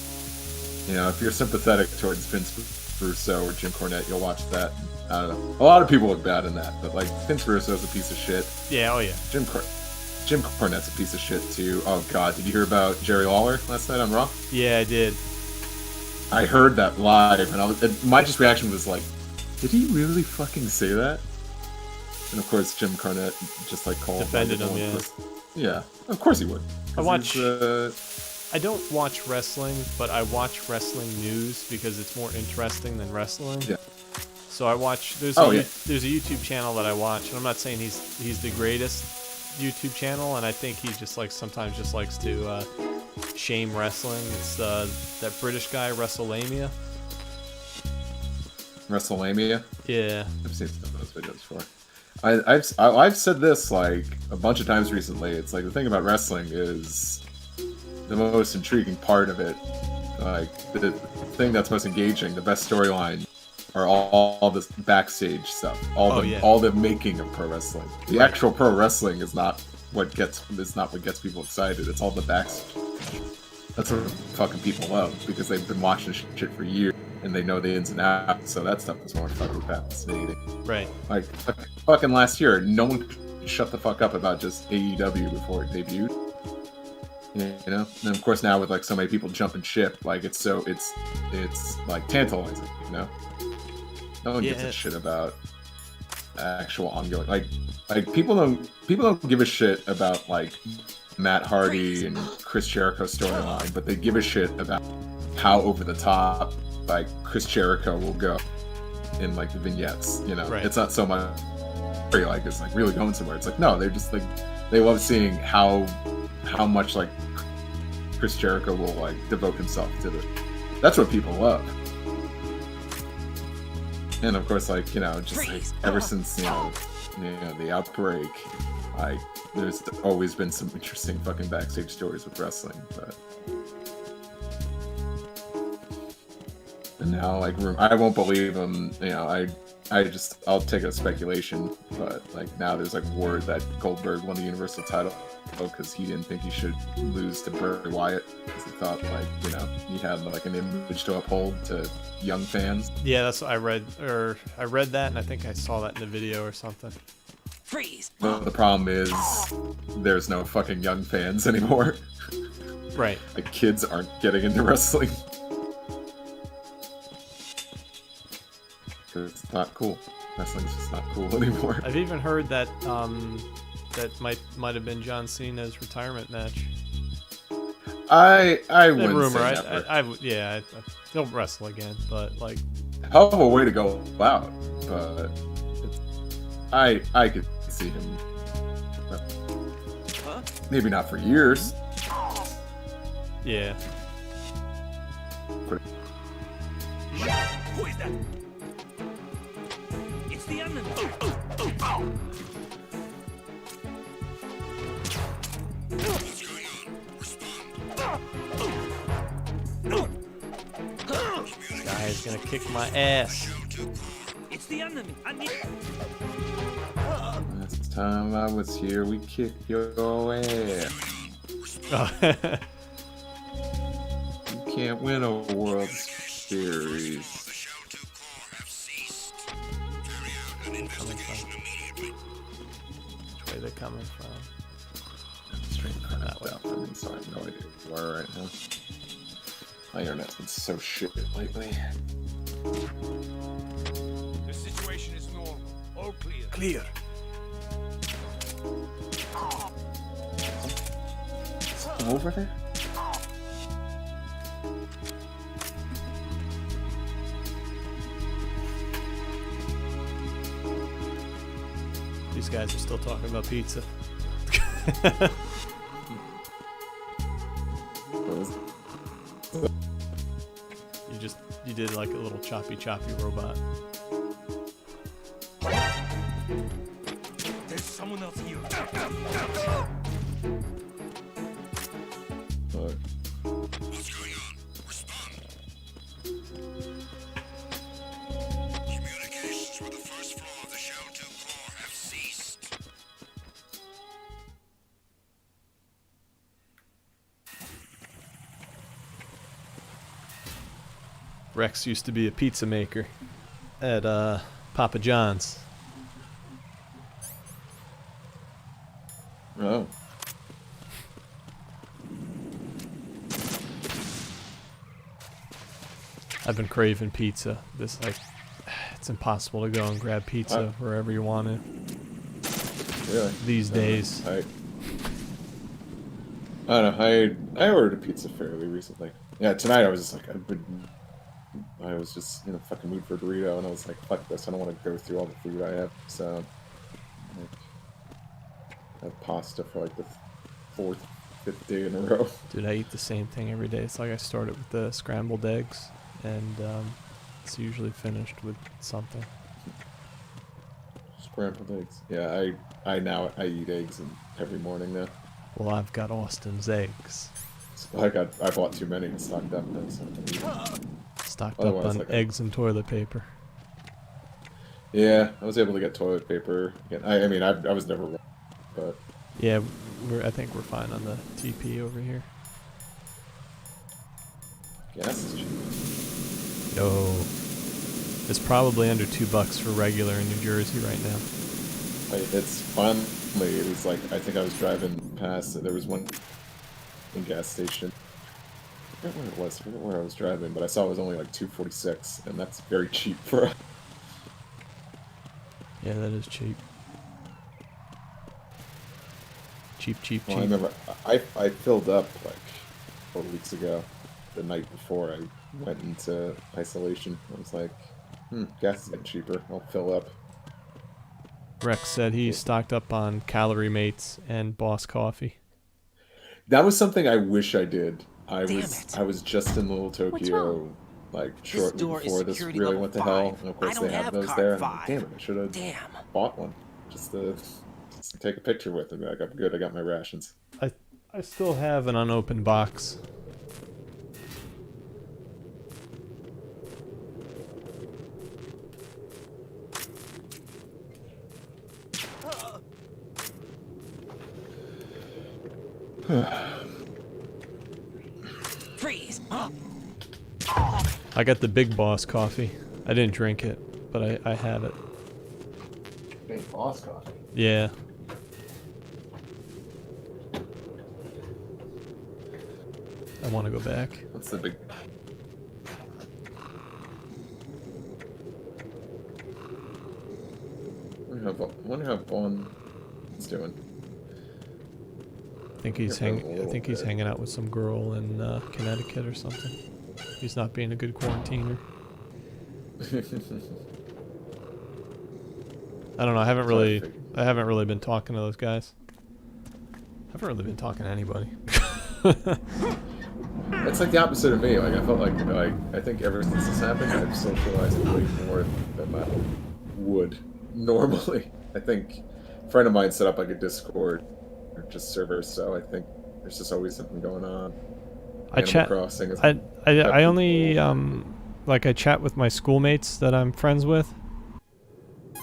you know, if you're sympathetic towards Vince Russo or Jim Cornette, you'll watch that. I don't know. A lot of people look bad in that, but like Vince Russo's a piece of shit. Yeah. Oh yeah. Jim Cornette's a piece of shit too. Oh God, did you hear about Jerry Lawler last night on Raw? Yeah, I did. I heard that live, and my just reaction was like, did he really fucking say that? And of course, Jim Cornette just like called defended him. Yeah. Yeah, of course he would. I don't watch wrestling, but I watch wrestling news because it's more interesting than wrestling. Yeah. So I watch. There's a YouTube channel that I watch, and I'm not saying he's the greatest YouTube channel, and I think he just like sometimes just likes to shame wrestling. It's that British guy WrestleLamia. WrestleLamia. Yeah. I've seen some of those videos before. I've said this like a bunch of times recently. It's like the thing about wrestling is the most intriguing part of it. Like the thing that's most engaging, the best storyline, are all this backstage stuff, all the making of pro wrestling. The actual pro wrestling is not what gets people excited. It's all the backstage. That's what fucking people love because they've been watching shit for years and they know the ins and outs. So that stuff is more fucking fascinating. Right. Like fucking last year, no one could shut the fuck up about just AEW before it debuted. You know, and of course now with like so many people jumping ship, like it's like tantalizing. You know. No one gives a shit about actual ongoing like people don't give a shit about like Matt Hardy and Chris Jericho storyline, but they give a shit about how over the top like Chris Jericho will go in like the vignettes. You know, it's not so much like it's like really going somewhere. It's like no, they're just like they love seeing how much like Chris Jericho will like devote himself to the. That's what people love. And of course, like, you know, just like ever since, you know, the outbreak, like, there's always been some interesting fucking backstage stories with wrestling, but... And now, like, I won't believe them, you know, I'll take a speculation, but, like, now there's, like, word that Goldberg won the Universal title because he didn't think he should lose to Bray Wyatt, because he thought, like, you know, he had, like, an image to uphold to young fans. Yeah, that's what I read that, and I think I saw that in a video or something. Freeze! But the problem is, there's no fucking young fans anymore. Right. Like, kids aren't getting into wrestling. It's not cool. Wrestling's just not cool anymore. I've even heard that that might have been John Cena's retirement match. I wouldn't rumor. say never. He'll wrestle again, but like hell of a way to go out. But I could see him. Maybe not for years. Yeah. Who is that? It's the enemy. This guy is gonna kick my ass. It's the enemy. I need. Last time I was here, we kicked your ass. You can't win a World Series. Where they're coming from? Straight that way. So I have no idea where right now. My internet's been so shit lately. The situation is normal. All clear. Clear. Over there? These guys are still talking about pizza. You did like a little choppy robot. There's someone else here. Communications with the first floor of the Shell 2 core have ceased. Rex used to be a pizza maker at Papa John's. Oh. I've been craving pizza. It's impossible to go and grab pizza wherever you want it. Really? These days. I don't know. I ordered a pizza fairly recently. Yeah, tonight I was just like, I was just in a fucking mood for a burrito, and I was like, fuck this, I don't want to go through all the food I have, so I had pasta for like the 4th, 5th day in a row. Dude, I eat the same thing every day. It's like I started with the scrambled eggs, and it's usually finished with something. Scrambled eggs. Yeah, I eat eggs every morning now. Well, I've got Austin's eggs. So I bought too many and stocked up now, so Stocked up on eggs and toilet paper. Yeah, I was able to get toilet paper. Again. I mean, I was never wrong, but... Yeah, I think we're fine on the TP over here. Gas is cheap. No. It's probably under $2 for regular in New Jersey right now. It's fun. It was like, I think I was driving past, there was one gas station. I forget where it was, I forget where I was driving, but I saw it was only like $2.46, and that's very cheap for... Yeah, that is cheap. Cheap. Well, I remember, I filled up like 4 weeks ago, the night before I went into isolation. I was like, gas is getting cheaper, I'll fill up. Rex said he stocked up on Calorie Mates and Boss Coffee. That was something I wish I did. I was just in Little Tokyo, like shortly before this really went to hell, and of course they have those there. And I'm like, damn it, I should have bought one just to take a picture with it. Like, I'm good, I got my rations. I still have an unopened box. Freeze! I got the Big Boss coffee. I didn't drink it, but I had it. Big Boss coffee? Yeah. I want to go back. What's the big... I wonder how Vaughn's doing. I think he's hanging out with some girl in Connecticut or something. He's not being a good quarantiner. I don't know. I haven't really been talking to those guys. I haven't really been talking to anybody. It's like the opposite of me. Like, I felt like I think ever since this happened, I've socialized way more than I would normally. I think a friend of mine set up like a Discord or just server, so I think there's just always something going on. I only I chat with my schoolmates that I'm friends with.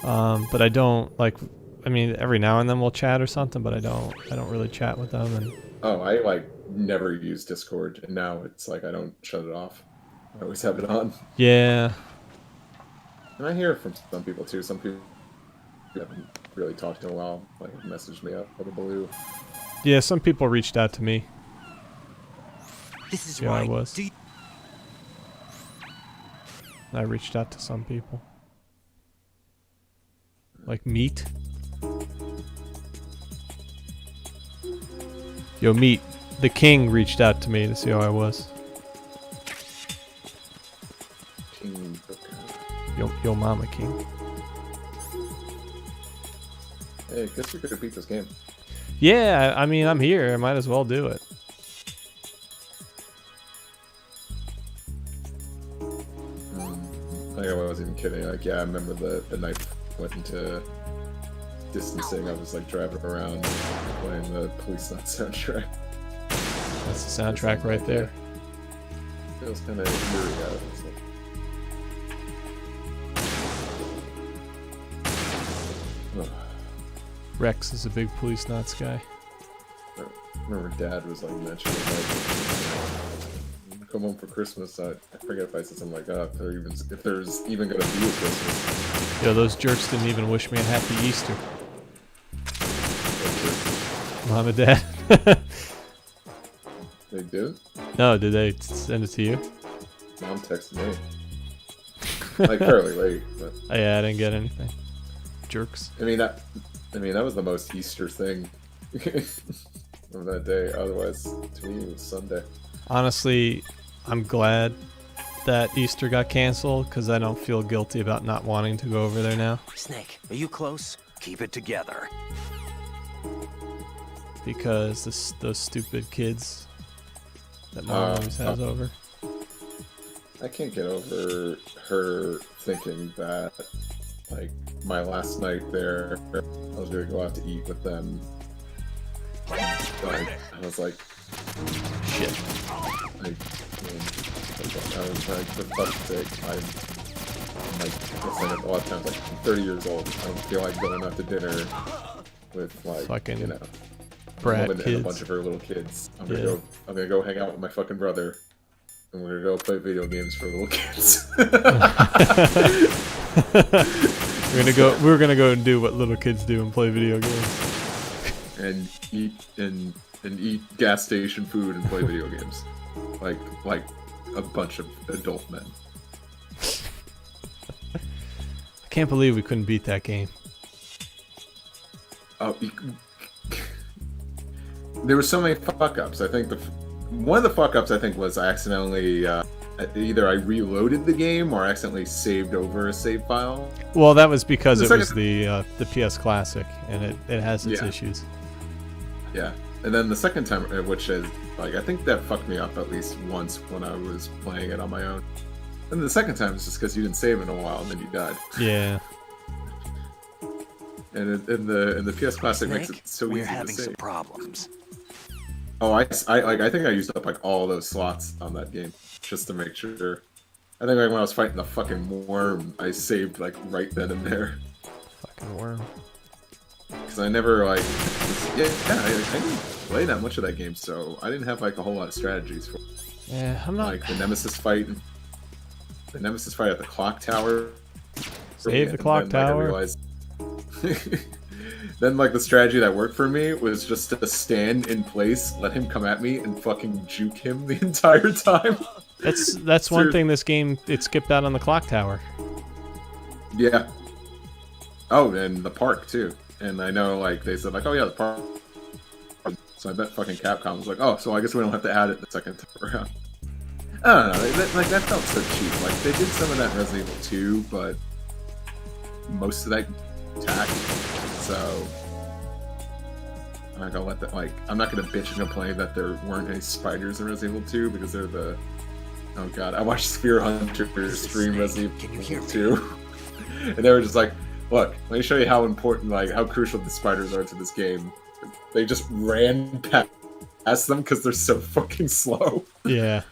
But I don't I mean, every now and then we'll chat or something, but I don't really chat with them. And I never use Discord, and now it's like I don't shut it off. I always have it on. Yeah. And I hear from some people too. Some people I haven't really talked in a while, like messaged me up for the blue. Yeah, some people reached out to me. This is right. I reached out to some people. Like Meat. Yo, Meat. The King reached out to me to see how I was. King. Yo, Mama King. Hey, guess we could have beat this game. Yeah, I mean, I'm here. I might as well do it. I wasn't even kidding. Like, yeah, I remember the night I went into distancing. I was like driving around playing the Police Night soundtrack. That's the soundtrack right there. Feels kind of eerie out. Rex is a big police knots guy. I remember Dad was like mentioning like, come home for Christmas. I forget if I said something like that. If there's even gonna be a Christmas. Yo, those jerks didn't even wish me a happy Easter. Mom and Dad. They did? No, did they send it to you? Mom texted me. Like fairly late, but oh, yeah, I didn't get anything. Jerks. I mean that was the most Easter thing of that day. Otherwise, to me, it was Sunday. Honestly, I'm glad that Easter got canceled because I don't feel guilty about not wanting to go over there now. Snake, are you close? Keep it together. Because those stupid kids that Mom always has over. I can't get over her thinking that, like, my last night there, I was gonna go out to eat with them. Like, I was like, shit. Like, I was like, for fuck's sake, I'm like, I said it a lot of times, like, I'm 30 years old. I don't feel like going out to dinner with, like, fucking, you know, brat woman kids. and a bunch of her little kids. I'm gonna go hang out with my fucking brother. And we're gonna go play video games for little kids. We're gonna go and do what little kids do and play video games. And eat gas station food and play video games. Like a bunch of adult men. I can't believe we couldn't beat that game. Oh, there were so many fuck ups. I think one of the fuck ups I think was I accidentally either I reloaded the game or accidentally saved over a save file. Well, that was because it was the PS Classic and it has its Yeah. issues. Yeah, and then the second time, which is like I think that fucked me up at least once when I was playing it on my own. And the second time is just because you didn't save in a while and then you died. Yeah. And in the PS Classic Snake, makes it so we're easy to having save. some problems. Oh, I think I used up like all those slots on that game just to make sure. I think like when I was fighting the fucking worm, I saved like right then and there. Fucking worm. Because I never like, I didn't play that much of that game, so I didn't have like a whole lot of strategies for. Yeah, I'm not. Like the Nemesis fight at the clock tower. Save the clock tower. Like, I realized. Then, like, the strategy that worked for me was just to stand in place, let him come at me, and fucking juke him the entire time. That's one thing this game, it skipped out on the clock tower. Yeah. Oh, and the park, too. And I know, like, they said, like, oh, yeah, the park. So I bet fucking Capcom was like, oh, so I guess we don't have to add it the second time around. I don't know, that felt so cheap. Like, they did some of that in Resident Evil 2, but most of that tack. So I'm not gonna let that, like, I'm not gonna bitch and complain that there weren't any spiders in Resident Evil 2 because they're the, oh god, I watched Spear Hunter stream Resident Evil 2 and they were just like, look, let me show you how important, like, how crucial the spiders are to this game. They just ran past them because they're so fucking slow. Yeah.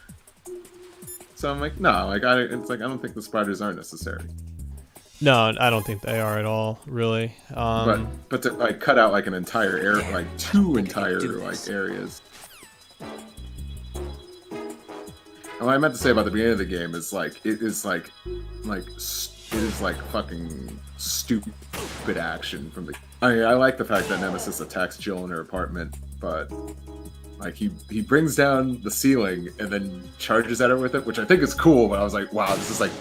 So I'm like, no, like, I don't think the spiders are necessary. No, I don't think they are at all, really. But to like cut out like an entire area, like two entire like areas. And what I meant to say about the beginning of the game is like it is like fucking stupid action from the. I mean, I like the fact that Nemesis attacks Jill in her apartment, but like he brings down the ceiling and then charges at her with it, which I think is cool. But I was like, wow, this is like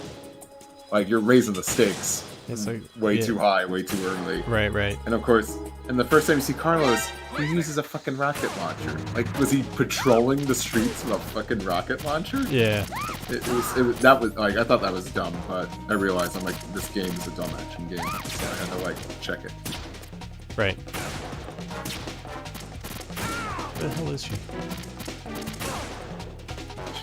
you're raising the stakes. It's like way too high, way too early. Right. And of course, and the first time you see Carlos, he uses a fucking rocket launcher. Like, was he patrolling the streets with a fucking rocket launcher? Yeah. That was like, I thought that was dumb, but I realized I'm like, this game is a dumb action game, so I had to like check it. Right. Where the hell is she?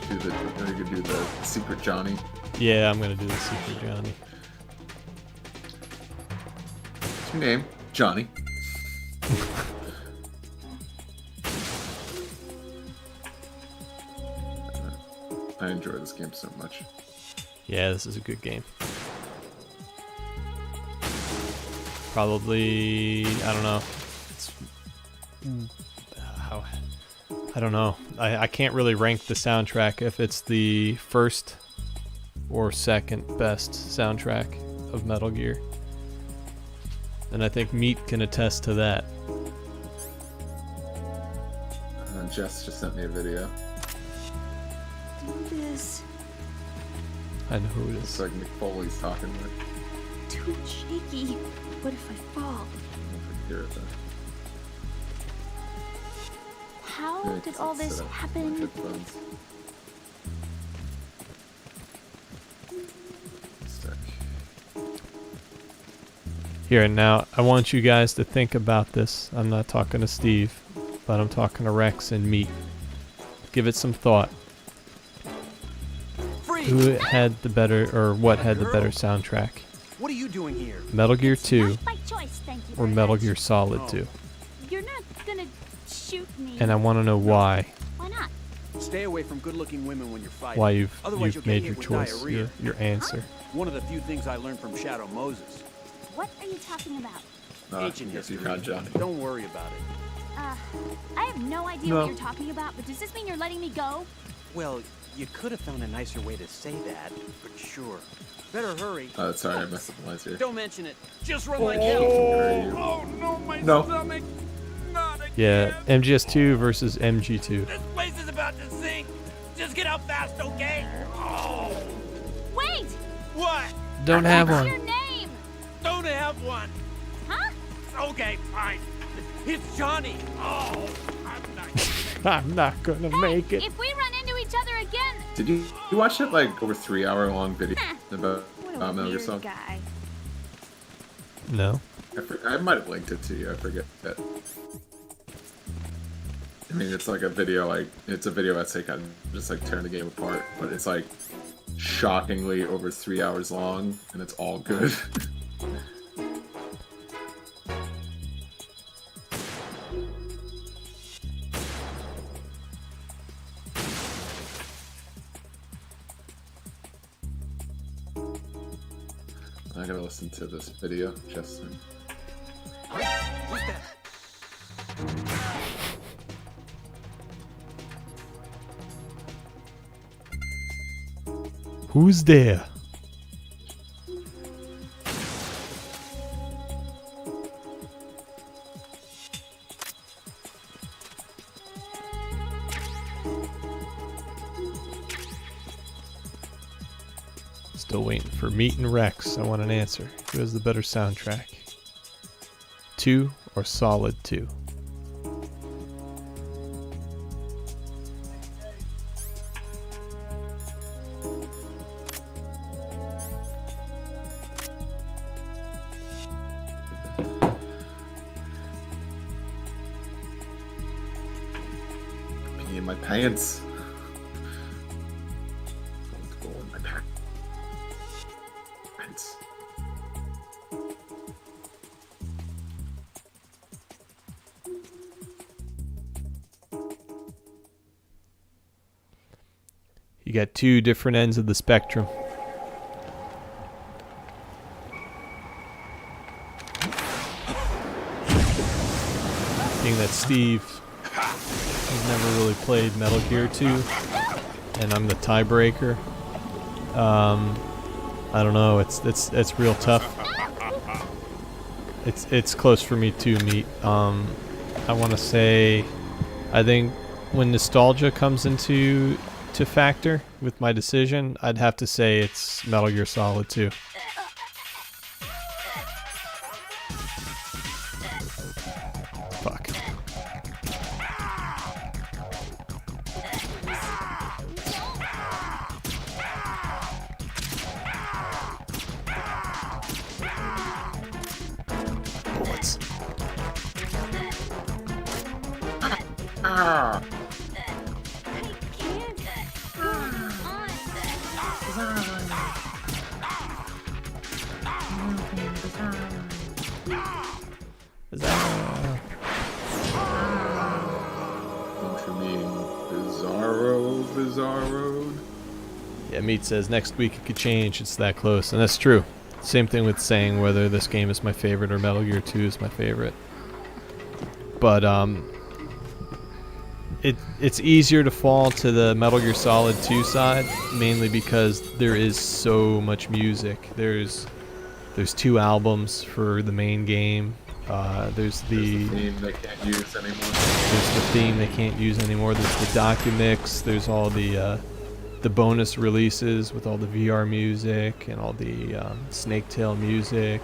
Are you gonna do the Secret Johnny? Yeah, I'm gonna do the Secret Johnny. What's your name? Johnny. I enjoy this game so much. Yeah, this is a good game. Probably, I don't know. I don't know. I can't really rank the soundtrack if it's the first or second best soundtrack of Metal Gear. And I think Meat can attest to that. Jess just sent me a video. Do this. I know who it is. It's like Mick Foley's talking with. Too shaky. What if I fall? Hear it though. How Yeah, did all this happen? Headphones. Stuck. Here and now, I want you guys to think about this. I'm not talking to Steve, but I'm talking to Rex and Meat. Give it some thought. Who had the better, or what had the better soundtrack? What are you doing here? Metal Gear 2 Not by choice, thank you or very Metal much. Gear Solid 2? You're not gonna shoot me. And I want to know why. Why not? Stay away from good-looking women when you're fighting. Why you've Otherwise you'll made get your hit with choice, diarrhea. your answer. One of the few things I learned from Shadow Moses. What are you talking about? Ancient yes, you history. got Johnny. Don't worry about it. I have no idea No. what you're talking about, but does this mean you're letting me go? Well, you could have found a nicer way to say that, but sure. Better hurry. Sorry, I messed up the lines here. Don't mention it. Just run like Oh. hell. Oh no, my No. stomach. Not again. Yeah, MGS2 versus MG2. This place is about to sink. Just get out fast, okay? Oh. Wait! What? Don't have What's one. your name? Don't have one. Huh? Okay, fine. It's Johnny. Oh, I'm not gonna make it. If we run into each other again... Did you watch it like over 3-hour long video about What a Metal Gear weird Solid? guy. No. I might have linked it to you. I forget that. I mean, it's like a video, like it's a video essay kind of just like tearing the game apart, but it's like shockingly over 3 hours long, and it's all good. I gotta listen to this video, Justin. Who's there? Still waiting for Meat and Rex. I want an answer. Who has the better soundtrack? 2 or Solid 2? Pee in my pants. Go in my pants. You got two different ends of the spectrum. Being that Steve has never really played Metal Gear 2, and I'm the tiebreaker. I don't know. It's real tough. It's close for me too, Meat. I want to say, I think when nostalgia comes into factor with my decision, I'd have to say it's Metal Gear Solid 2. Fuck. Bullets. Ah. Don't you mean Bizarro? Yeah, Meat says next week it could change. It's that close, and that's true. Same thing with saying whether this game is my favorite or Metal Gear 2 is my favorite. But it's easier to fall to the Metal Gear Solid 2 side, mainly because there is so much music. There's 2 albums for the main game. There's the theme they can't use anymore. There's the theme they can't use anymore. There's the documix. There's all the bonus releases with all the VR music and all the Snake Tail music.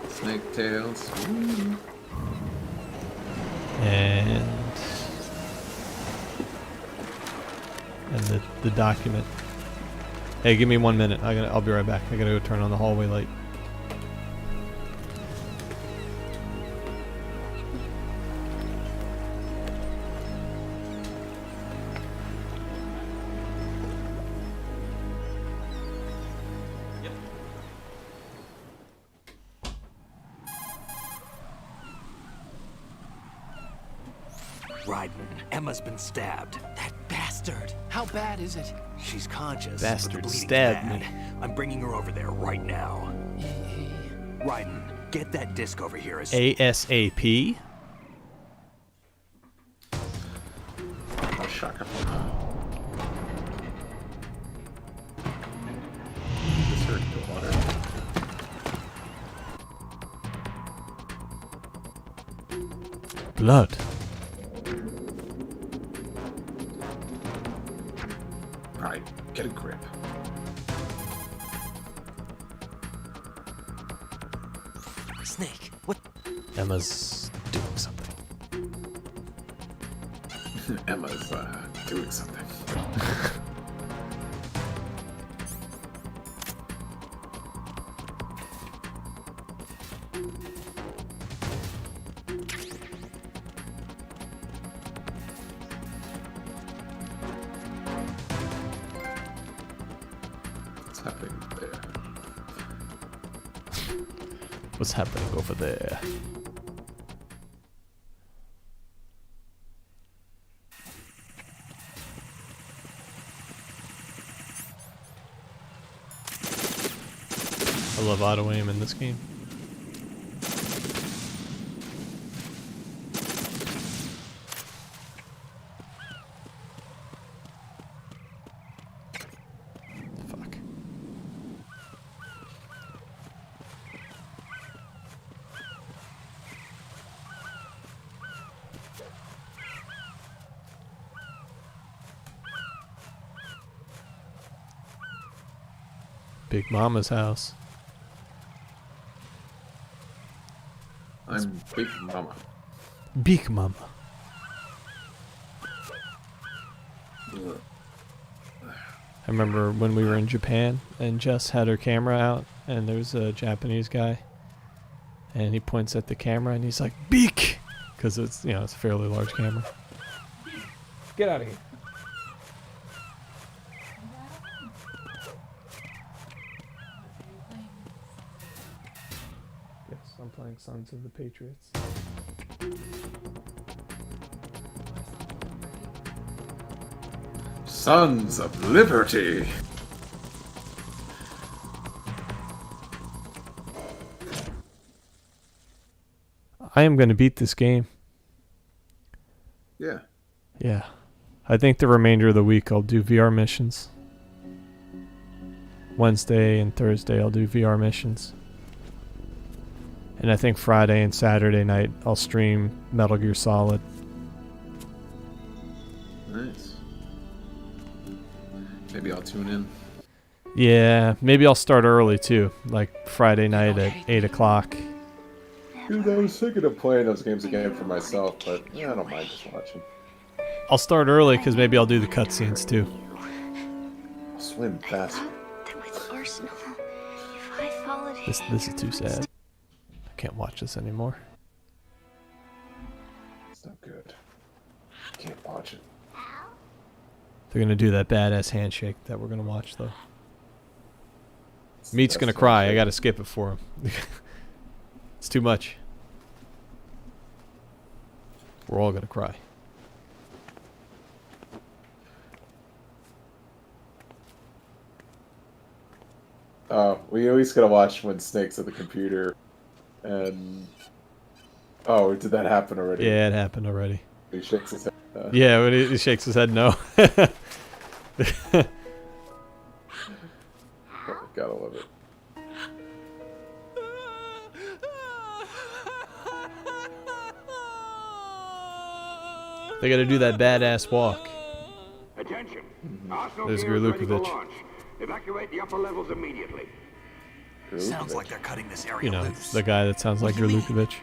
Snake Tails. And the document. Hey, give me 1 minute. I'll be right back. I gotta go turn on the hallway light. Raiden, Emma's been stabbed. That bastard! How bad is it? She's conscious. Bastard but the bleeding's stabbed bad. me. I'm bringing her over there right now. Raiden, get that disc over here as ASAP? Oh, shotgun. This hurt the water. Blood. Alright, get a grip. Snake, what? Emma's doing something. Emma's doing something. What's happening there? What's happening over there? I love auto aim in this game. Fuck. Big Mama's house. I'm Big Mama. Big Mama. Ugh. I remember when we were in Japan and Jess had her camera out and there was a Japanese guy and he points at the camera and he's like, "Beak!" Because it's, it's a fairly large camera. Get out of here. Yes, I'm playing Sons of the Patriots. Sons of Liberty. I am going to beat this game. Yeah. Yeah. I think the remainder of the week I'll do VR missions. Wednesday and Thursday I'll do VR missions. And I think Friday and Saturday night I'll stream Metal Gear Solid. Nice. Maybe I'll tune in. Yeah, maybe I'll start early too, like Friday night at 8 o'clock. Dude, I was thinking of playing those games again for myself, but yeah, I don't mind just watching. I'll start early because maybe I'll do the cutscenes too. Swim fast. This is too sad. I can't watch this anymore. It's not good. Can't watch it. They're gonna do that badass handshake that we're gonna watch though. Meat's gonna cry. I gotta skip it for him. It's too much. We're all gonna cry. We always gotta watch when Snake's at the computer, and oh, did that happen already? Yeah, it happened already. He shakes his head. Yeah, when he shakes his head, no. Gotta love it. They gotta do that badass walk. Attention. There's Gerlukovich. Evacuate the upper levels immediately. Sounds like they're cutting this area You know, loose. the guy that sounds like Gerlukovich.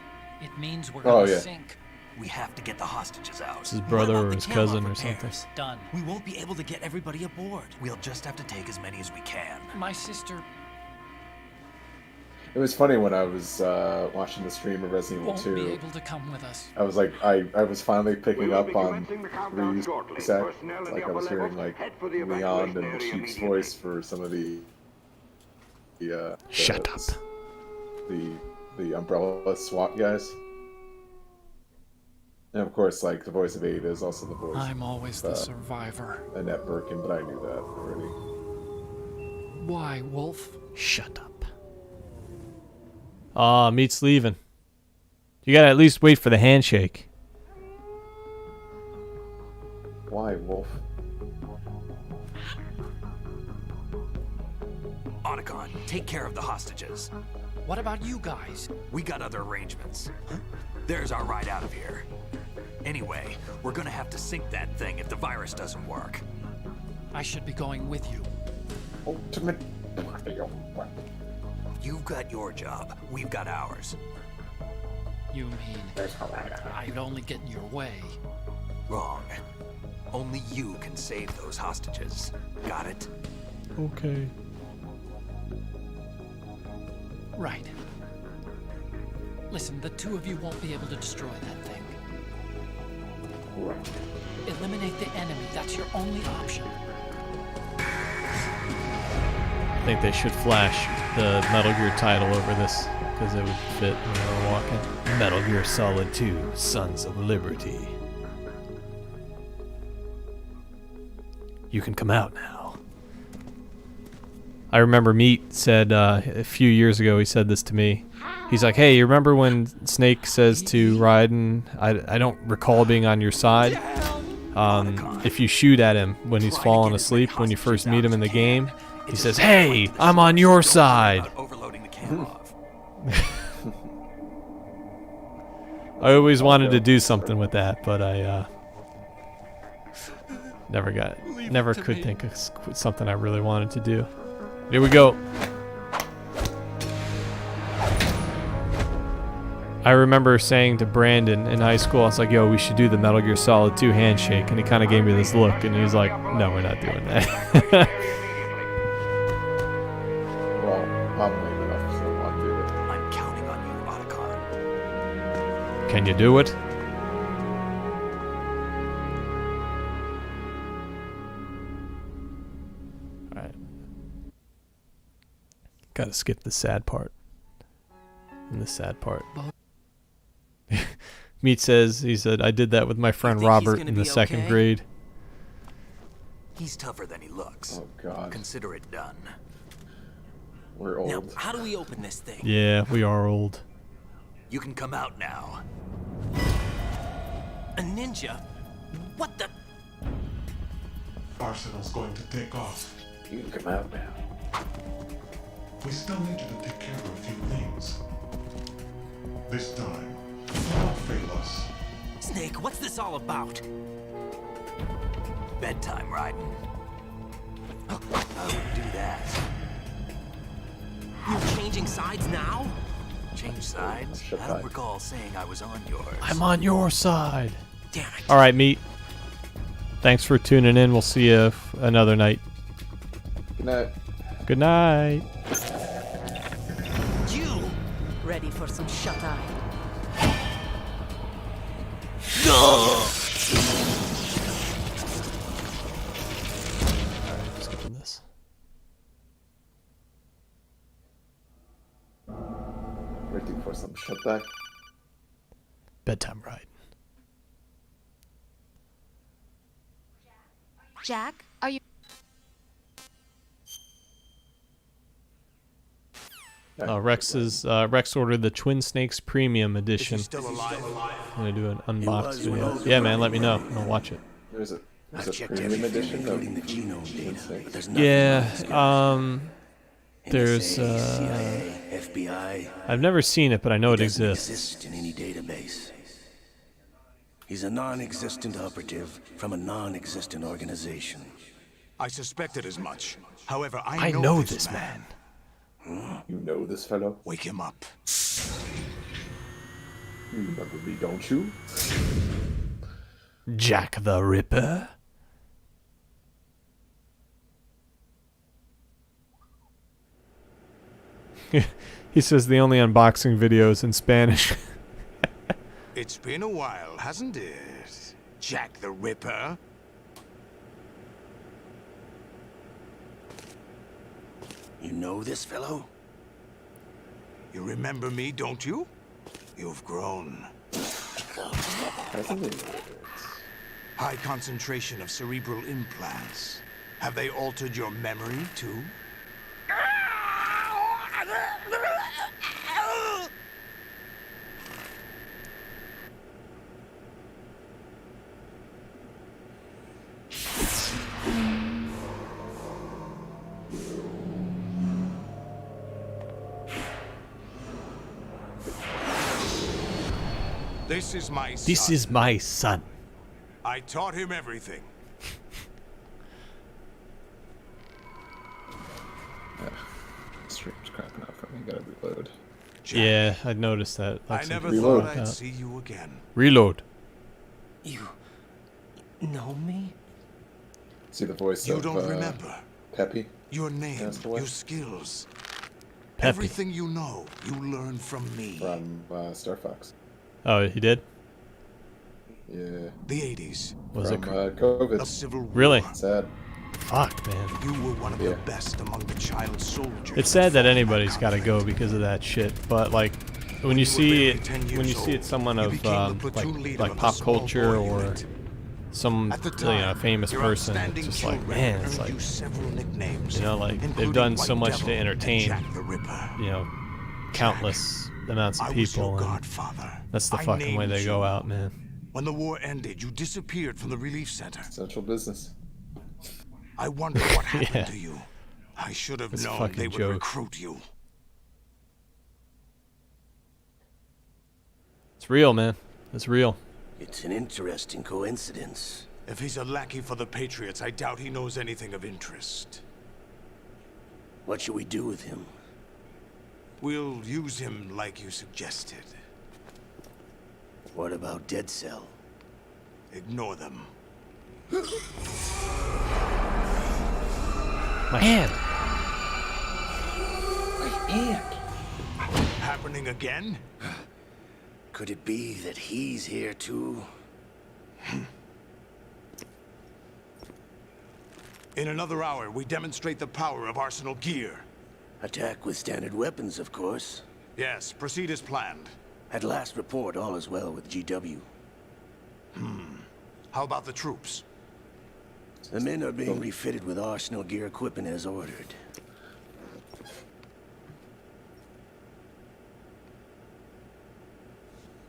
It means we're Oh, gonna yeah. sink. We have to get the hostages out. It's his brother or his cousin or something. Done. We won't be able to get everybody aboard. We'll just have to take as many as we can. My sister It was funny when I was watching the stream of Resident Evil won't 2. be able to come with us. I was like, I was finally picking up on Ryu's accent. Like I was hearing like Leon and Chief's voice for some of the Shut up. The Umbrella SWAT guys. And of course, like the voice of Ada is also the voice. I'm always the survivor. Annette Birkin, but I knew that already. Why, Wolf? Shut up. Ah, Meat's leaving. You gotta at least wait for the handshake. Why, Wolf? Otacon, take care of the hostages. What about you guys? We got other arrangements. There's our ride out of here. Anyway, we're gonna have to sink that thing if the virus doesn't work. I should be going with you. Ultimate. You've got your job. We've got ours. You mean I'd only get in your way? Wrong. Only you can save those hostages. Got it? Okay. Right. Listen, the two of you won't be able to destroy that thing. Eliminate the enemy. That's your only option. I think they should flash the Metal Gear title over this, because it would fit when they were walking. Metal Gear Solid 2, Sons of Liberty. You can come out now. I remember Meat said a few years ago, he said this to me. He's like, hey, you remember when Snake says to Raiden, I don't recall being on your side? If you shoot at him when he's falling asleep, when you first meet him in the game, he says, hey, I'm on your side. I always wanted to do something with that, but I never could think of something I really wanted to do. Here we go. I remember saying to Brandon in high school, I was like, yo, we should do the Metal Gear Solid 2 handshake. And he kind of gave me this look, and he was like, no, we're not doing that. Well, I'm lame enough, so I'll do it. I'm counting on you, Otacon. Can you do it? Alright. Gotta skip the sad part. And the sad part. Meat says, he said, I did that with my friend Robert in the second grade. He's tougher than he looks. Oh, God. Consider it done. We're old. Now, how do we open this thing? Yeah, we are old. You can come out now. A ninja? What the? Arsenal's going to take off. You can come out now. We still need you to take care of a few things. This time, do not fail us. Snake, what's this all about? Bedtime, Raiden. I wouldn't do that. You're changing sides now? Change sides? I don't recall saying I was on yours. I'm on your side. Damn it. All right, Meat. Thanks for tuning in. We'll see you another night. Good night. Good night. You! Ready for some shut-eye? Skipping this. Ready for some shutback? Bedtime ride. Jack, are you... Rex ordered the Twin Snakes Premium Edition. Still alive? I'm gonna do an unbox video. Yeah, man, let me know and I'll watch it. There's a premium edition of Twin Snakes. Yeah, there's CIA, FBI. I've never seen it, but I know it doesn't exists. exist in any database. He's a non-existent operative from a non-existent organization. I suspected as much. However, I know this man. You know this fellow? Wake him up. You remember me, don't you? Jack the Ripper. He says the only unboxing video is in Spanish. It's been a while, hasn't it? Jack the Ripper. You know this fellow? You remember me, don't you? You've grown. High concentration of cerebral implants. Have they altered your memory, too? This is my son. This is my son. I taught him everything. Stream's crapping out for me. Gotta reload. Yeah, I noticed that. I never thought I'd see you again. Reload. You know me? See the voice You of don't remember. Peppy? Your name, your skills. Peppy. Everything you know, you learn from me. From Star Fox. Oh, he did? Yeah. The 80s. Was from, it COVID? The Civil War. Really? Sad. Fuck, man. You were one of the best among the child soldiers. It's sad that anybody's got to go because of that shit. But like, when you see it, someone of like pop culture or some famous person, it's just like, man, it's like, like they've done so much to entertain, countless amounts of people. And that's the fucking way they go out, man. When the war ended, you disappeared from the relief center. Central business. I wonder what happened to you. I should have known they would recruit you. It's real, man. It's real. It's an interesting coincidence. If he's a lackey for the Patriots, I doubt he knows anything of interest. What should we do with him? We'll use him like you suggested. What about Dead Cell? Ignore them. My hand. My hand. Happening again? Could it be that he's here too? In another hour, we demonstrate the power of Arsenal gear. Attack with standard weapons, of course. Yes, proceed as planned. At last report, all is well with GW. How about the troops? The men are being refitted with Arsenal gear equipment as ordered.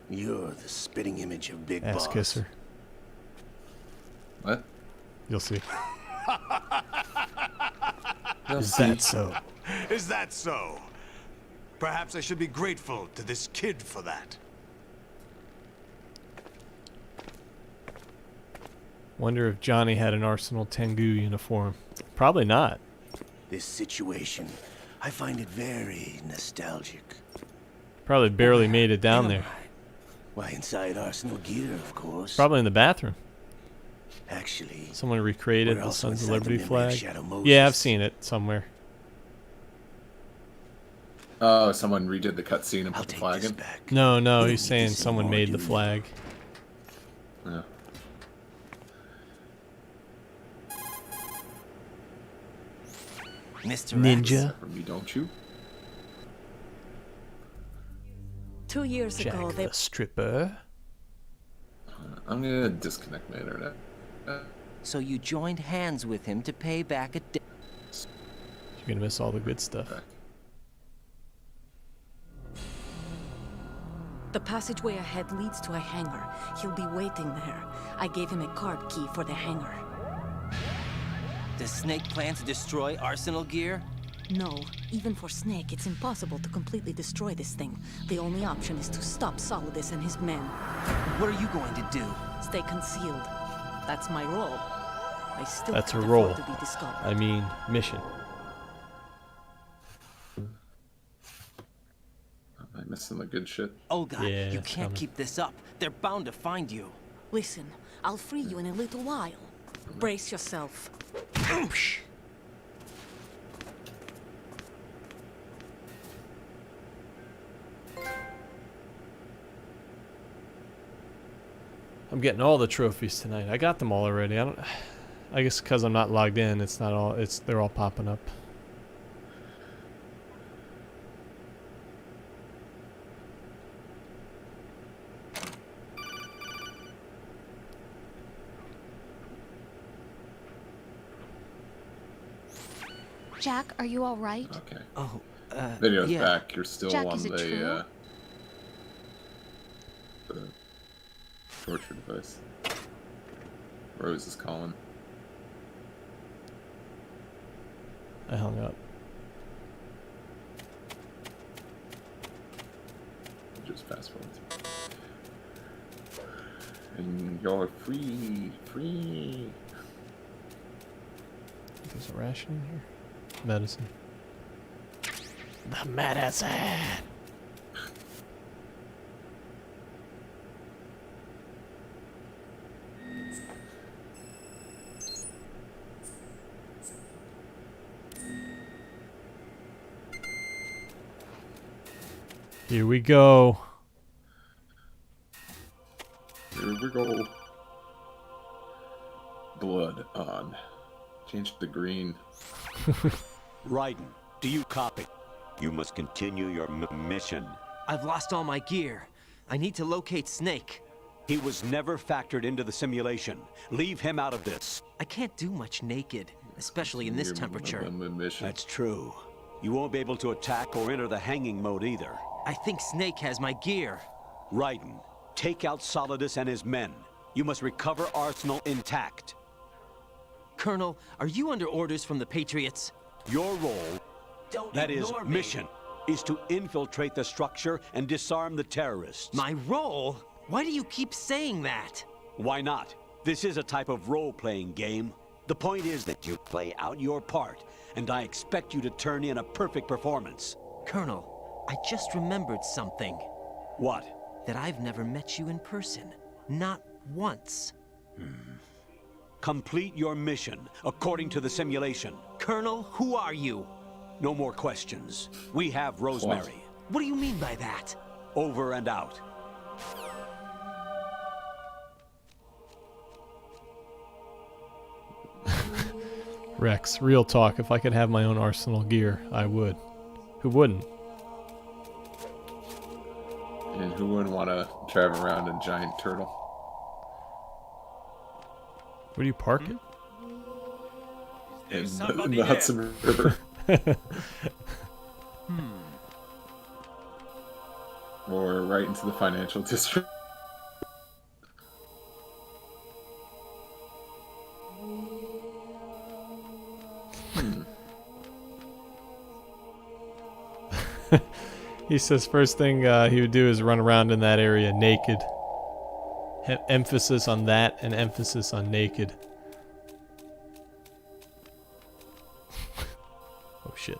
You're the spitting image of Big Boss. Ass kisser. What? You'll see. Is that so? Is that so? Perhaps I should be grateful to this kid for that. Wonder if Johnny had an Arsenal Tengu uniform. Probably not. This situation, I find it very nostalgic. Probably barely made it down there. Why, inside Arsenal gear, of course. Probably in the bathroom. Actually, someone recreated the Sons of Liberty flag. Moses? Yeah, I've seen it somewhere. Oh, someone redid the cutscene and put the flag in? No, he's saying someone made the flag. Yeah. Mr. Ninja. For me, don't you? 2 years Jack ago, they... the stripper. I'm gonna disconnect my internet. So you joined hands with him to pay back a debt. You're gonna miss all the good stuff. The passageway ahead leads to a hangar. He'll be waiting there. I gave him a card key for the hangar. Does Snake plan to destroy Arsenal gear? No, even for Snake, it's impossible to completely destroy this thing. The only option is to stop Solidus and his men. What are you going to do? Stay concealed. That's my role. I still That's a can't role. afford to be discovered. I mean, mission. Am I missing the good shit? Olga, Yeah, you it's can't coming. keep this up. They're bound to find you. Listen, I'll free you in a little while. Brace yourself. I'm getting all the trophies tonight. I got them all already. I guess because I'm not logged in, it's not all. They're all popping up. Jack, are you all right? Okay. Oh, Video's yeah. back. You're still Jack, on is it true? The torture device. Rose is calling. I hung up. Just fast forward through. And you're free. There's a ration in here. Medicine. The medicine. Here we go. Here we go. Blood on. Change to green. Raiden, do you copy? You must continue your mission. I've lost all my gear. I need to locate Snake. He was never factored into the simulation. Leave him out of this. I can't do much naked, especially in this temperature. That's true. You won't be able to attack or enter the hanging mode either. I think Snake has my gear. Raiden, take out Solidus and his men. You must recover Arsenal intact. Colonel, are you under orders from the Patriots? Your role, that is mission, is to infiltrate the structure and disarm the terrorists. My role? Why do you keep saying that? Why not? This is a type of role-playing game. The point is that you play out your part, and I expect you to turn in a perfect performance. Colonel, I just remembered something. What? That I've never met you in person. Not once. Complete your mission, according to the simulation. Colonel, who are you? No more questions. We have Rosemary. What do you mean by that? Over and out. Rex, real talk. If I could have my own Arsenal gear, I would. Who wouldn't? And who wouldn't want to travel around a giant turtle? Where do you park it? In the Hudson River. Or right into the financial district. He says first thing he would do is run around in that area naked. Emphasis on that and emphasis on naked. Oh shit.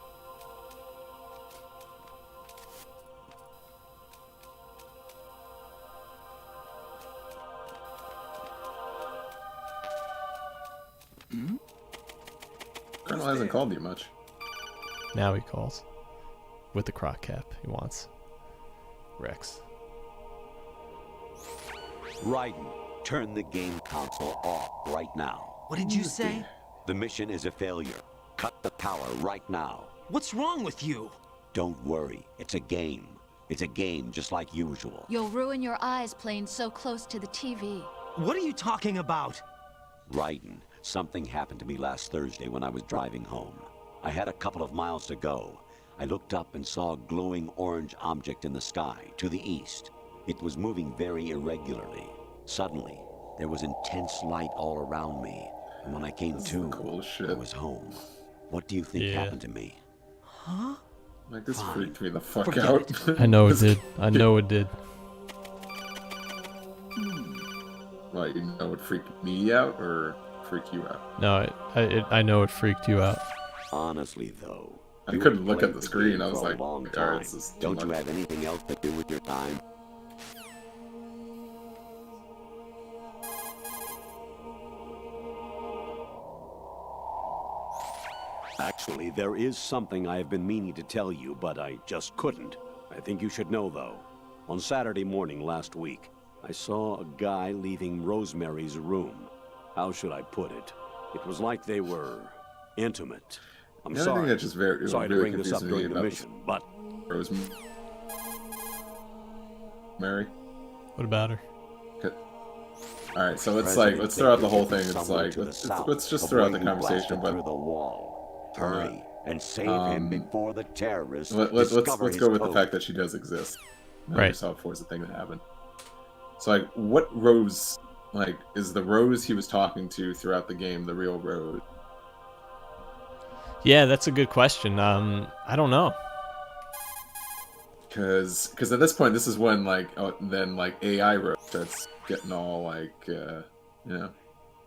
Colonel hasn't called you much. Now he calls. With the croc cap he wants. Rex. Raiden, turn the game console off right now. What did you say? The mission is a failure. Cut the power right now. What's wrong with you? Don't worry. It's a game. It's a game just like usual. You'll ruin your eyes playing so close to the TV. What are you talking about? Raiden, something happened to me last Thursday when I was driving home. I had a couple of miles to go. I looked up and saw a glowing orange object in the sky to the east. It was moving very irregularly. Suddenly, there was intense light all around me. And when I came to, I was home. What do you think happened to me? Huh? Like, this freaked me the fuck Forget out. I know it did. I know it did. Well, you know it freaked me out or freak you out? No, I know it freaked you out. Honestly, though, I couldn't look at the screen. I was like, long all right, time. this is too Don't you much. have anything else to do with your time? Actually, there is something I have been meaning to tell you, but I just couldn't. I think you should know, though. On Saturday morning last week, I saw a guy leaving Rosemary's room. How should I put it? It was like they were intimate. I'm The only thing sorry. that's just very, Sorry to really bring this up confusing me during the about mission, but Rosemary. What about her? All right, so let's throw out the whole thing. It's like let's just throw out the conversation, but through the wall. Hurry and save him before the terrorists let's discover his go with the code. fact that she does exist. Right. We saw before is the thing that happened. So like, what Rose like is the Rose he was talking to throughout the game the real Rose? Yeah, that's a good question. I don't know. Because at this point, this is when then AI Rose starts getting all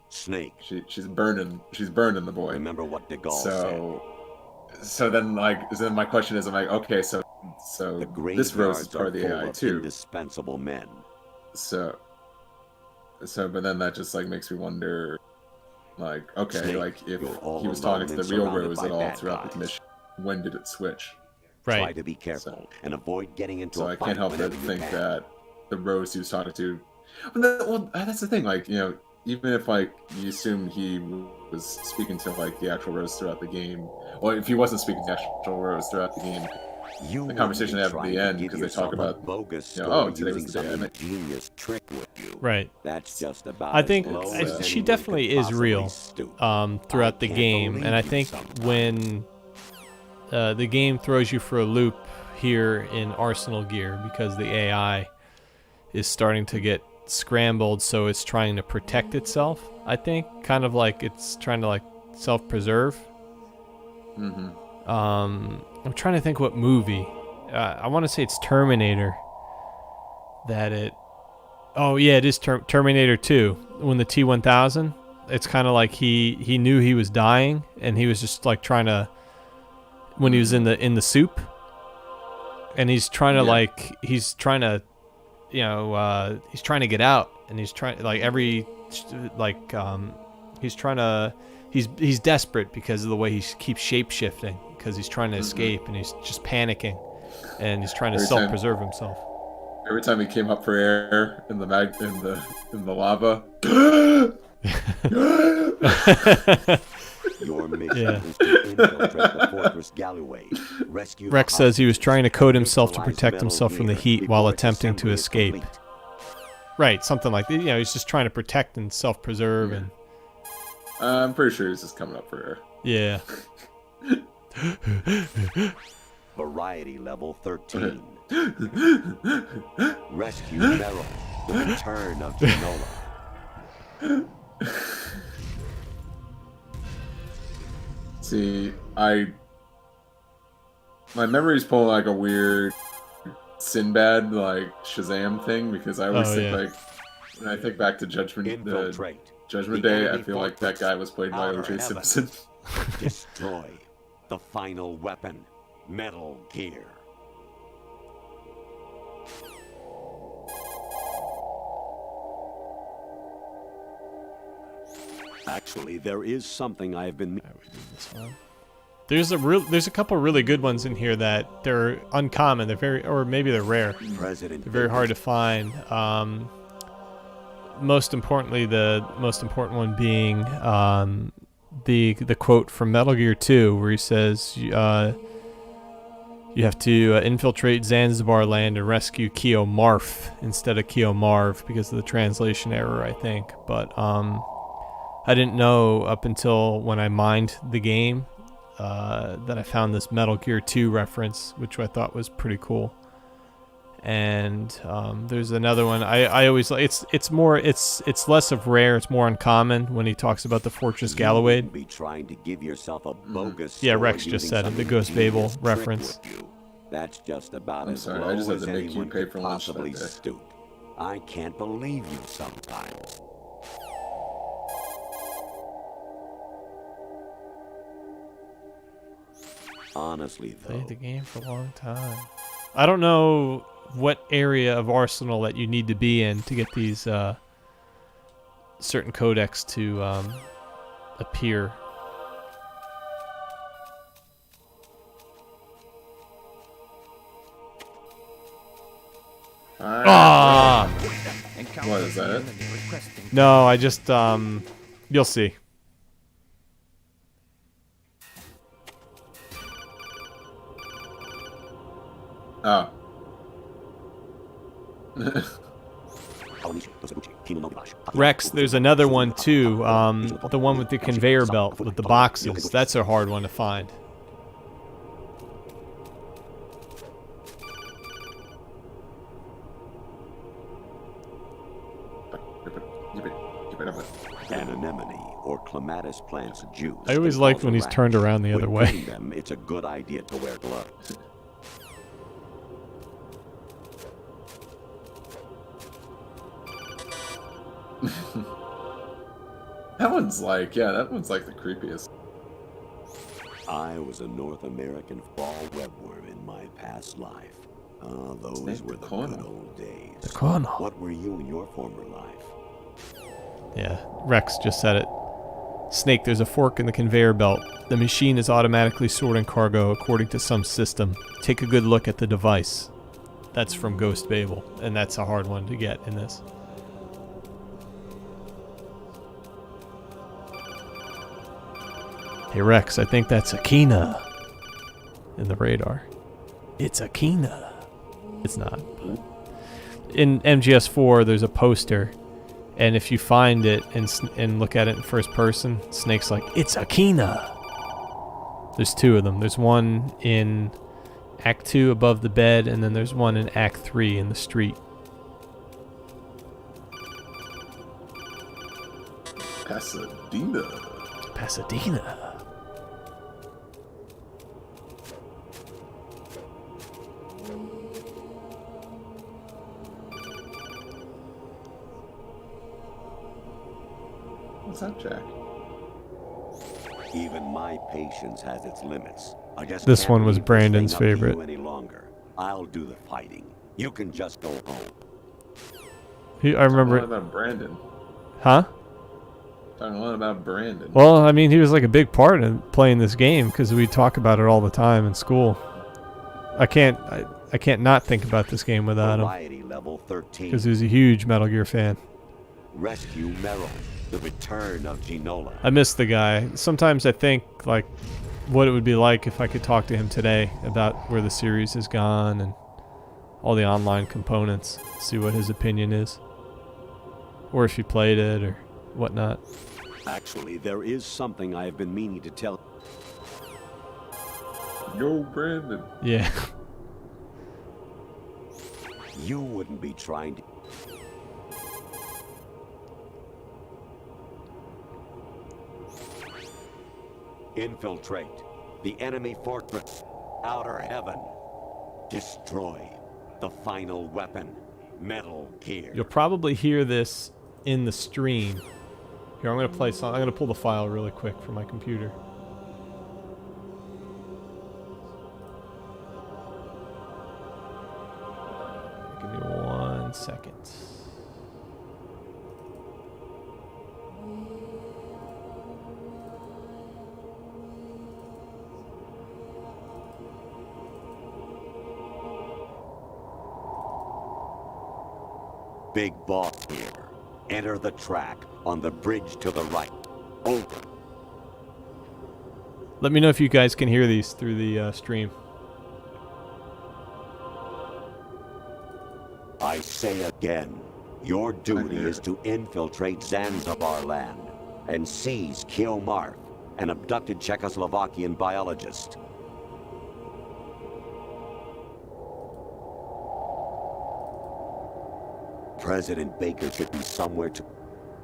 Snake. She's burning the boy. Remember what De Gaulle So then my question is, I'm like, okay, so this Rose is part of the full AI of too. indispensable men. So but then that just makes me wonder, okay, Snake, if you're all he was alone talking to and the real surrounded Rose by at all bad throughout guys. the mission, when did it switch? Right. Try to be careful and avoid getting into So a I fight can't help but whenever you think can. that the Rose he was talking to. Well, that's the thing. Even if you assume he was speaking to the actual Rose throughout the game, or if he wasn't speaking to the actual Rose throughout the game, the conversation they have at the end because they talk about bogus today was using the day I some met. ingenious trick with you. Right. That's just about I as think low as she anyone definitely could is real possibly stoop. throughout the can't game, believe and I you think sometimes. when the game throws you for a loop here in Arsenal Gear because the AI is starting to get scrambled, so it's trying to protect itself. I think kind of like it's trying to self-preserve. Mm-hmm. I'm trying to think what movie. I want to say it's Terminator. Oh yeah, it is Terminator 2. When the T-1000, it's kind of like he knew he was dying, and he was just trying to. When he was in the soup, and he's trying to he's trying to get out, and he's trying he's desperate because of the way he keeps shape-shifting, because he's trying to escape, and he's just panicking, and he's trying to self-preserve himself. Every time he came up for air in the lava. Your mission is to infiltrate the Fortress Galloway. Rescue Rex the says he was trying to code himself to neutralize protect Metal himself from the Gear heat while before its attempting to assembly is escape. complete. Right, something like that. He's just trying to protect and self-preserve, and I'm pretty sure he's just coming up for air. yeah. Variety level 13. Rescue Meryl. The return of Genola. See, my memory's pulling a weird Sinbad Shazam thing, because I always think when I think back to Judgment Day, I feel like that guy was played by O.J. Simpson. Destroy the final weapon, Metal Gear. Actually, there is something I have been. There's a couple really good ones in here that they're uncommon. They're maybe they're rare. They're very hard to find. Most importantly, the most important one being the quote from Metal Gear 2, where he says, "You have to infiltrate Zanzibar land and rescue Keo Marf instead of Keo Marv because of the translation error, I think." But I didn't know up until when I mined the game that I found this Metal Gear 2 reference, which I thought was pretty cool. And there's another one. I always it's less of rare. It's more uncommon when he talks about the Fortress Gallowade. Be trying to give yourself a bogus. Yeah, Rex just said it. The Ghost Babel reference. That's just about as sorry, low I just have as to make you anyone pay could for lunch possibly that day. stoop. I can't believe you sometimes. Honestly, though. Played the game for a long time. I don't know what area of Arsenal that you need to be in to get these certain codecs to appear. Ah! What is that? No, I just you'll see. Oh. Rex, there's another one too. The one with the conveyor belt with the boxes. That's a hard one to find. An anemone or clematis plant's juice. I always liked when he's turned around the other way. Them, it's a good idea to wear gloves. That one's like the creepiest. I was a North American fall webworm in my past life. Those were the good old days. The corner. What were you in your former life? Yeah, Rex just said it. Snake, there's a fork in the conveyor belt. The machine is automatically sorting cargo according to some system. Take a good look at the device. That's from Ghost Babel, and that's a hard one to get in this. Hey Rex, I think that's Akina in the radar. It's Akina. It's not. In MGS4, there's a poster, and if you find it and look at it in first person, Snake's like, it's Akina. There's two of them. There's one in Act 2 above the bed, and then there's one in Act 3 in the street. Pasadena. Pasadena. What's up, Jack? Even my patience has its limits. I just This can't one was leave this Brandon's thing up to favorite. you any longer. I'll do the fighting. You can just go home. I remember. Talking a lot about Brandon. Huh? Talking a lot about Brandon. Well, I mean, he was like a big part in playing this game because we talk about it all the time in school. I can't not think about this game without Variety him level 13. because he was a huge Metal Gear fan. Rescue Merrill. The return of Ginola. I miss the guy. Sometimes I think like what it would be like if I could talk to him today about where the series has gone and all the online components, see what his opinion is, or if he played it or whatnot. Actually, there is something I have been meaning to tell. Yo, Brandon. Yeah. You wouldn't be trying to. Infiltrate the enemy fortress, Outer Heaven. Destroy the final weapon, Metal Gear. You'll probably hear this in the stream. Here, I'm gonna play some. I'm gonna pull the file really quick from my computer. Give me 1 second. Big boss here. Enter the track on the bridge to the right. Over. Let me know if you guys can hear these through the stream. I say again, your duty is to infiltrate Zanzibar land and seize Kio Marth, an abducted Czechoslovakian biologist. President Baker should be somewhere to...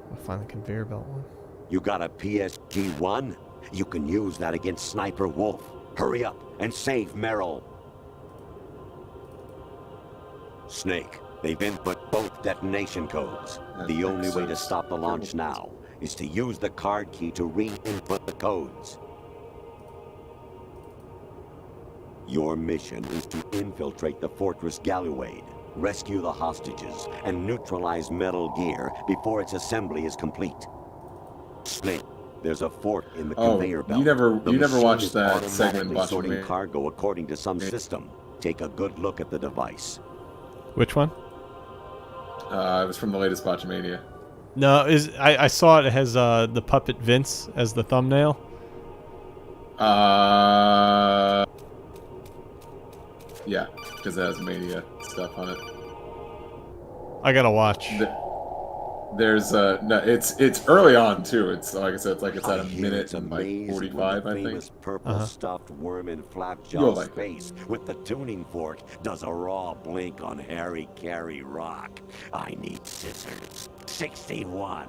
We'll find the conveyor belt one. You got a PSG-1? You can use that against Sniper Wolf. Hurry up and save Merrill. Snake, they've input both detonation codes. The only way to stop the launch now is to use the card key to re-input the codes. Your mission is to infiltrate the Fortress Galluade, rescue the hostages, and neutralize Metal Gear before its assembly is complete. Snake, there's a fork in the conveyor belt. You never machine watched is that segment automatically watching sorting me. cargo according to some system. Take a good look at the device. Which one? It was from the latest Botchamania. No, I saw it has the puppet Vince as the thumbnail. Yeah, because it has Mania stuff on it. I gotta watch. There's no, it's early on too. It's like I said, it's at a minute and like 45, I think. Purple stuffed worm in You'll Flapjaw's like face with the tuning fork does a raw blink on Harry Carey rock. I need scissors. 61.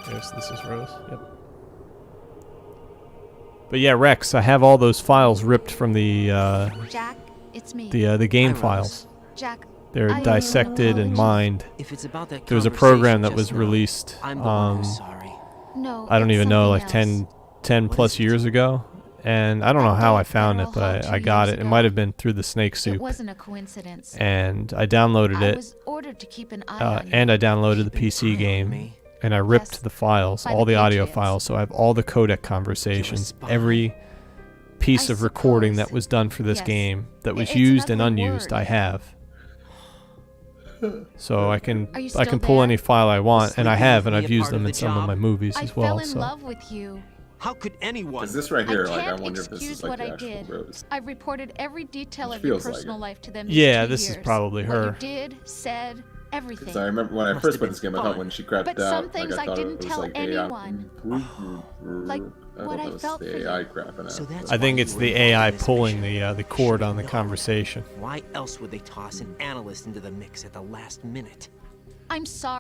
Yes, this is Rose. Yep. But yeah, Rex, I have all those files ripped from the Jack, it's me. the game files. Jack, They're I dissected and mined. If it's about that There was a program that conversation was just now, released. I'm the one who's sorry. No, I don't it's even know, something like else. 10 plus years ago, and I don't know how I found it, but I got it. It might have been through the Snake Soup. It wasn't a coincidence. And I downloaded I it. was ordered to keep an eye on you. And I downloaded the PC game, and I ripped the files, all the audio files, so I have all the codec conversations, every piece of recording that was done for this game that was used and unused, I have. So I can pull any file I want, and I have, and I've used them in some of my movies as well. I fell in love with you. How could anyone? Is this right here? I Like, I can't wonder if this excuse is like what the I actual did. Rose. I've reported every detail Which of your feels like personal it. life to them. Yeah, these 2 this is years. probably her. What you did, said, everything. Because I remember when I first played this game, I thought when she crapped But out, some things like, I thought didn't it was tell like anyone. Like I what thought I that was felt for the you. AI crapping out. So that's I think why it's you the were involved AI in this pulling mission. the cord on the conversation. Why else would they toss an analyst into the mix at the last minute? I'm sorry.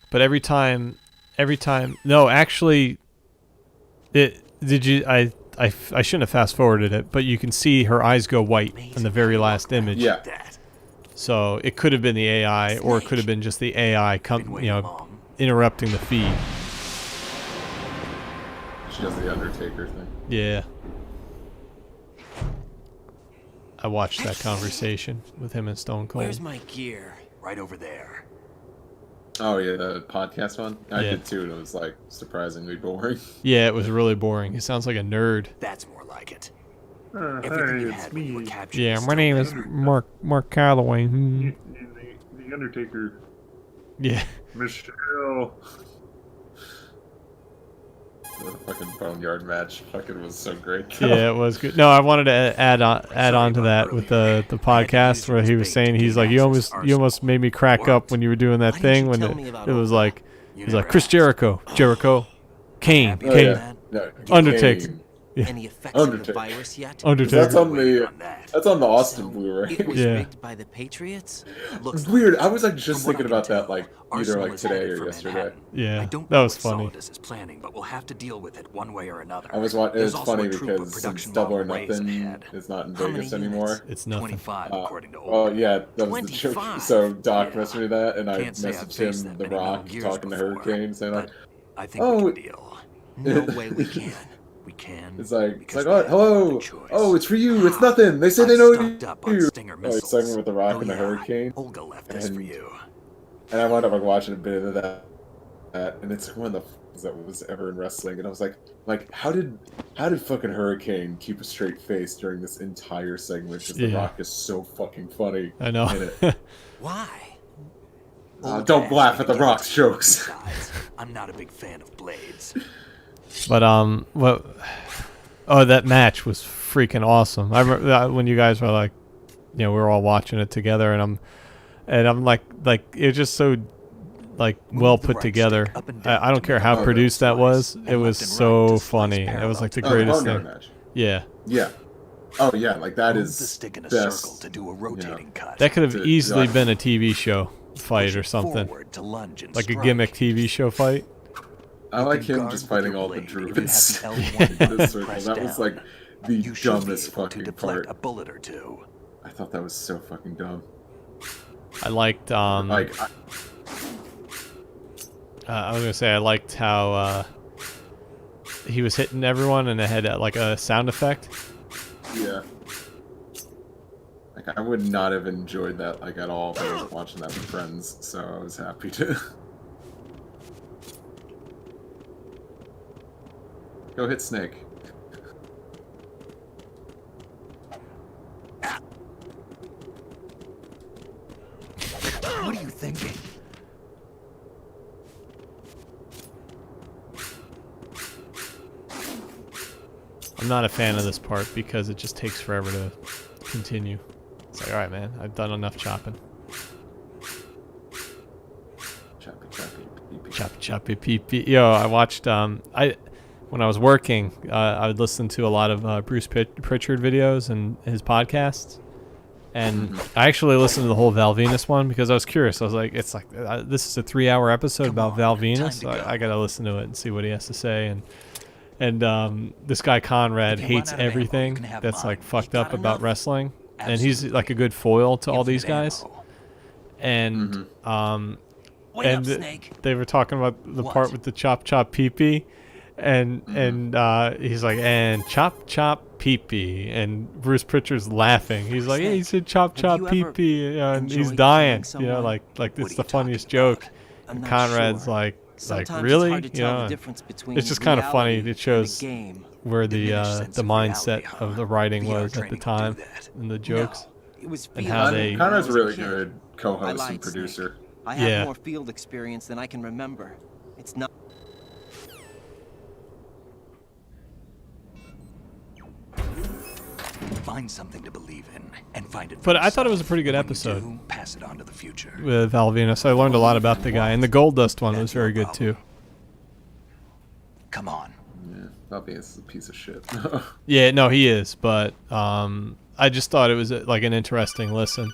But every time, no, actually, I shouldn't have fast forwarded it, but you can see her eyes go white in the very last image. Yeah. So it could have been the AI, or it could have been just the AI, interrupting the feed. She does the Undertaker thing. Yeah. I watched that conversation with him and Stone Cold. Where's my gear? Right over there. Oh yeah, the podcast one. I Yeah. did too, and it was like surprisingly boring. Yeah, it was really boring. He sounds like a nerd. That's more like it. Hey, it's me. Yeah, my name is Mark Calloway. The Undertaker. Yeah. Michelle. The fucking boneyard match fucking was so great. Yeah, it was good. No, I wanted to add on to that with the podcast where he was saying you almost made me crack up when you were doing that thing when it was like Chris Jericho, Kane, Oh, yeah. No, Undertaker. Kane. Yeah. Any effects of the virus yet? Undertaker. That's on the Austin Blu-ray. It was Yeah. rigged by the Patriots? Looks Weird. I was like just thinking about that like either like today or yesterday. Yeah, I don't that know was what funny. Solidus is planning, but we'll have to deal with it one way or another. It was There's also funny a troop of because since production Double or model ways Nothing ahead. is not in How many Vegas units? anymore. It's nothing. 25 according to Oh old. yeah, that was the joke. 25. So Doc Yeah. messaged me that, and I Can't say I've messaged faced him that The many Rock Metal Gears talking to before, Hurricane, saying like, I think "Oh, we can deal. No way we can. We can. it's like because oh, we have hello, no choice. oh, it's for you, it's nothing. They say they know stocked up on you." Stinger Like missiles. segment with The Rock Oh, and the yeah. Hurricane, Olga left this for and you. I wound up like watching a bit of that, and it's like one of the things that was ever in wrestling, and I was like, how did fucking Hurricane keep a straight face during this entire segment? Because The Yeah. Rock is so fucking funny. I know. In it. Why? Don't laugh at The Rock's jokes. Besides, I'm not a big fan of blades. But that match was freaking awesome. I remember when you guys were like, we were all watching it together, and I'm like it was just so like well put together. I don't care how produced that was. It was so funny. It was like the greatest thing. Yeah. Yeah. Oh yeah, like that Move is the stick in a best, circle to do a rotating cut. That could have To- easily like- been a TV show. fight or something. Forward to lunge and Like a strike. gimmick TV show fight. I like him guard just with fighting your all the blade. druids If you have the L1 in this circle. pressed That was down, like the you should be dumbest able to fucking deflect part. a bullet or two. I thought that was so fucking dumb. I liked I was gonna say I liked how he was hitting everyone and it had like a sound effect. Yeah. Like I would not have enjoyed that like at all if I was watching that with friends, so I was happy to. Go hit Snake. What are you thinking? I'm not a fan of this part because it just takes forever to continue. It's like, alright man, I've done enough chopping. Choppy pee pee. Yo, I watched when I was working, I would listen to a lot of Bruce Pritchard videos and his podcasts. And I actually listened to the whole Val Venus one because I was curious. I was like, it's like this is a 3-hour episode about Val Venus. So I gotta listen to it and see what he has to say. And this guy Conrad hates everything that's like fucked up about wrestling, and he's like a good foil to all these guys. And they were talking about the part with the chop pee pee, and he's like, and chop pee pee, and Bruce Pritchard's laughing. He's like, yeah, he said chop pee pee, and he's dying. You know, like it's the funniest joke. And Conrad's like really, you know, it's just kind of funny. It shows where the mindset of the writing was at the time and the jokes and how they. Conrad's a really good co-host and producer. I have more field experience than I can remember. It's not. Find something to believe in and find it. But I thought it was a pretty good episode. Do, pass it on to the future. With Val Venus, I learned a lot about the guy, and the Gold Dust one was very good too. Come on. Yeah, Val Venus is a piece of shit. Yeah, no, he is. But I just thought it was like an interesting listen.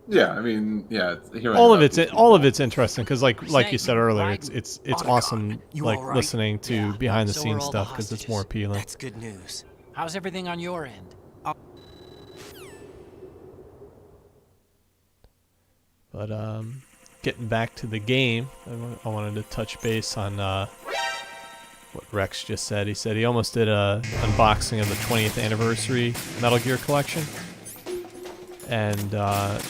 Yeah, I mean, yeah. All of it's interesting because, like you said earlier, it's awesome, like listening to behind the scenes stuff because it's more appealing. That's good news. How's everything on your end? But getting back to the game, I wanted to touch base on what Rex just said. He said he almost did a unboxing of the 20th anniversary Metal Gear collection. And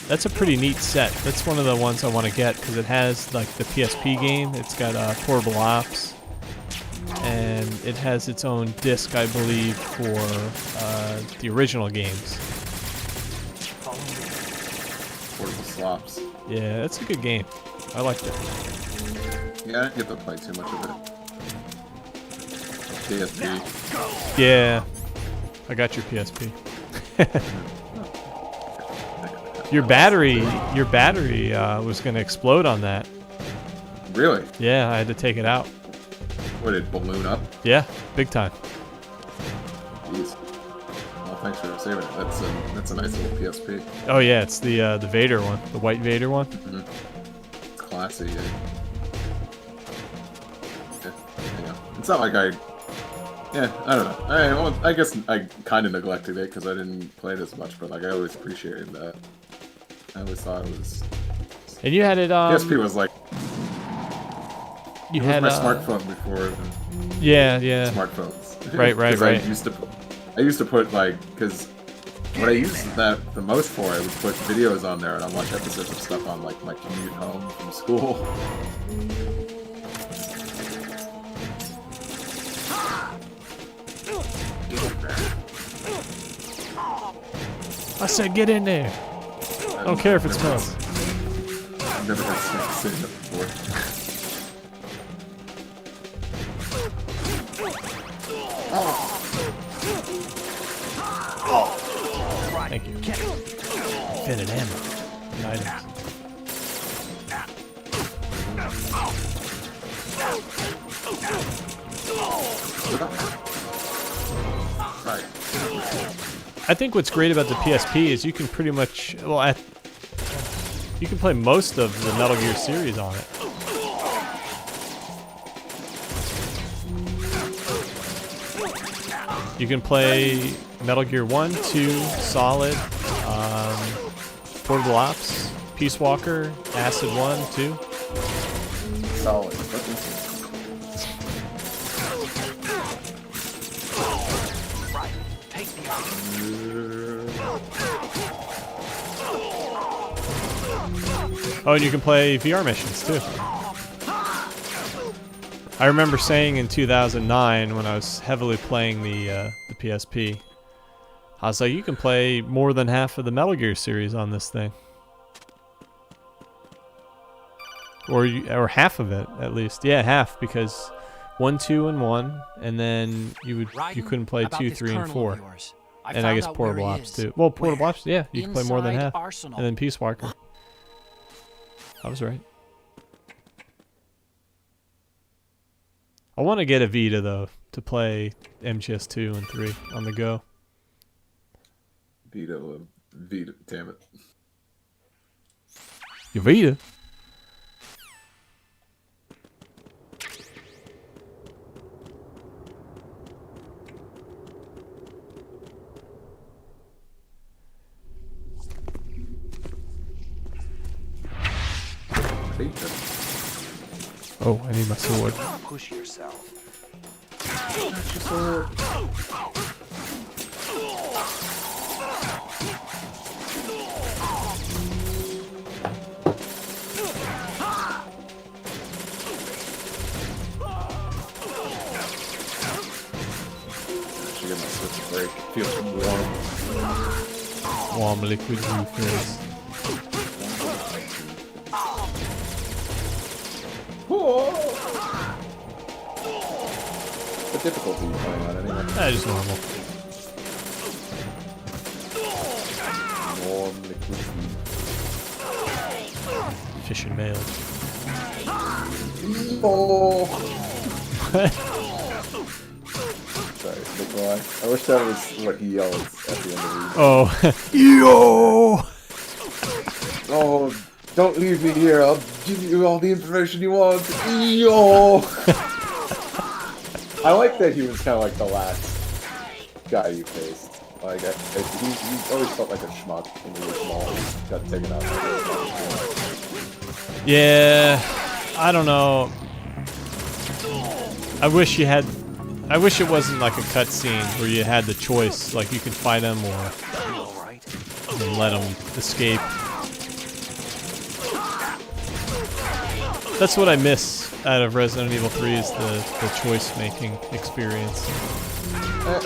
that's a pretty neat set. That's one of the ones I want to get because it has like the PSP game. It's got Portable Ops, and it has its own disc, I believe, for the original games. Portable Slops. Yeah, that's a good game. I liked it. Yeah, I didn't get to play too much of it. PSP. Yeah, I got your PSP. Your battery was gonna explode on that. Really? Yeah, I had to take it out. What, did it balloon up? Yeah, big time. Jeez. Well, thanks for saving it. That's a nice little PSP. Oh yeah, it's the Vader one, the white Vader one. Mm-hmm. It's classy. Yeah. It's not like I don't know. I guess I kind of neglected it because I didn't play it as much, but like I always appreciated that. I always thought it was. And you had it. PSP was like. You it had was my smartphone before. Yeah. Smartphones. Right. I used to put like because what I used that the most for, I would put videos on there and I'd watch episodes of stuff on like my commute home from school. I said get in there. I don't care if it smells. I've never heard Snake say that before. Thank you. Infinite ammo. Items. I think what's great about the PSP is you can pretty much, well, You can play most of the Metal Gear series on it. You can play Metal Gear 1, 2, Solid, Portable Ops, Peace Walker, Acid 1, 2. Solid. Oh, and you can play VR missions too. I remember saying in 2009 when I was heavily playing the PSP, I was like, you can play more than half of the Metal Gear series on this thing, or half of it at least. Yeah, half, because 1, 2, and 1, and then you couldn't play 2, 3, and 4, and I guess Portable Ops too. Well, Portable Ops, yeah, you can play more than half, and then Peace Walker. I was right. I want to get a Vita though to play MGS 2 and 3 on the go. Vita, damn it. Your Vita. Oh, I need my sword. Push yourself. Actually, get my switch a break. Feels warm. Warm liquid refills. The difficulty you're playing on anyway? Just normal. Warm liquid. Fish and mail. Oh. Sorry, Nikolai. I wish that was what he yells at the end of the Oh. Yo! Oh, don't leave me here. I'll give you all the information you want. Yo! I like that he was kind of like the last guy you faced. Like, he always felt like a schmuck when he was small. He got taken out. Yeah, I don't know. I wish you had. I wish it wasn't like a cutscene where you had the choice, like you could fight him or let him escape. That's what I miss out of Resident Evil 3 is the choice-making experience.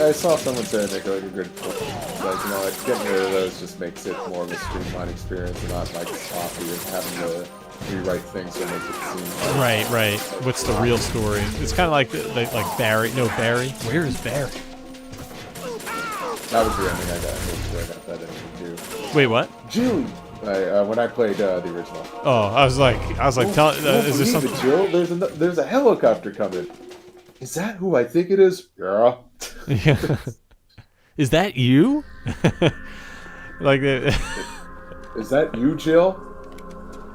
I saw someone say make like a good point. Like, you know, like, getting rid of those just makes it more of a streamlined experience and not like sloppy and having to rewrite things to make it seem like... Right. What's the real story? It's kind of like like Barry. No, Barry. Where is Barry? That was the ending I got that ending too. Wait, what? Julie! When I played the original. Oh, I was like, is there something? Jill, there's a helicopter coming. Is that who I think it is? Yeah. Yeah. Is that you? Like, is that you, Jill?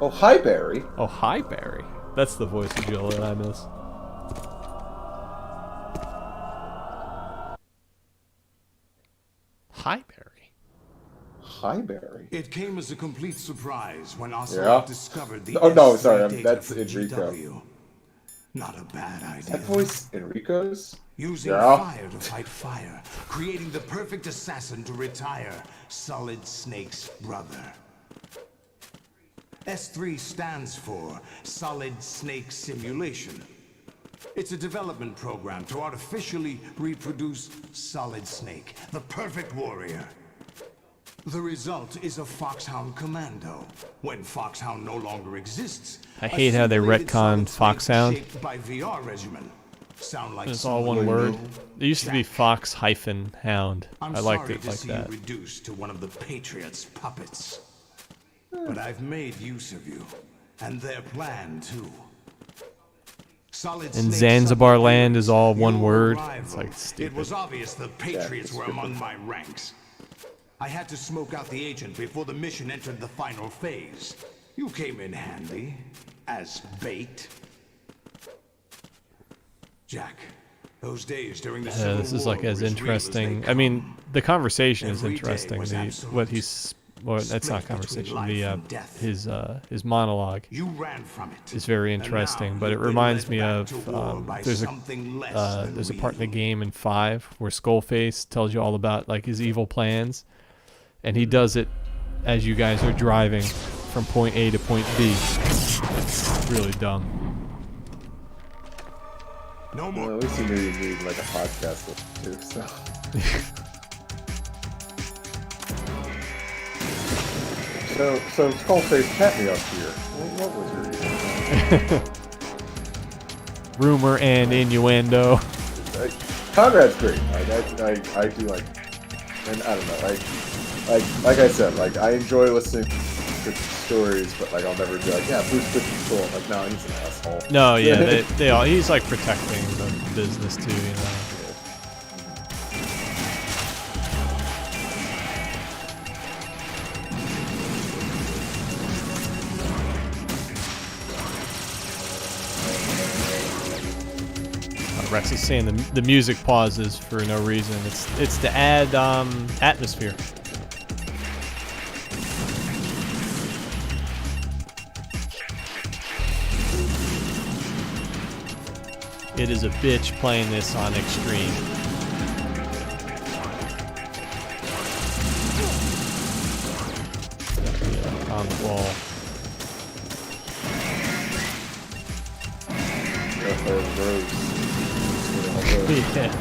Oh, hi, Barry. Oh, hi, Barry. That's the voice of Jill that I miss. Hi, Barry. Hi, Barry. It came as a complete surprise when Ocelot discovered the no, sorry, that's Enrico. GW. Not a bad idea. Is that voice Enrico's? Using fire to fight fire, creating the perfect assassin to retire Solid Snake's brother. S3 stands for Solid Snake Simulation. It's a development program to artificially reproduce Solid Snake, the perfect warrior. The result is a Foxhound Commando. When Foxhound no longer exists, I hate how they retconned Foxhound. By VR regimen. Sound like it's all one word. It used to be Fox-Hound. I liked it like that. I'm reduced to one of the Patriots' puppets. But I've made use of you, and their plan too. And Zanzibar land is all one word. It's like stupid. It was obvious the Patriots were among my ranks. I had to smoke out the agent before the mission entered the final phase. You came in handy, as bait. Jack, those days during the Civil This is like War as were as real as they interesting. I mean, the conversation is Every day interesting. was The absolute. what he's well, that's not Split between conversation. life The and death. his monologue You ran from it. is very And interesting. now But it you've been reminds led me back of to war by something less than there's a part in the real. game in 5 where Skullface tells you all about like his evil plans, and he does it as you guys are driving from point A to point B. It's really dumb. No more. Well, at least you knew you need like a podcast too, so. So Skullface pat me up here. What was your reason? Rumor and innuendo. Conrad's great. I do like, and I don't know. Like I said, like I enjoy listening to stories, but like I'll never be like, yeah, Bruce Dixon's cool. I'm like, no, he's an asshole. No, yeah, they all. He's like protecting the business too, you know. Rex is saying the music pauses for no reason. It's to add atmosphere. It is a bitch playing this on extreme. Yeah, on the wall. Yeah.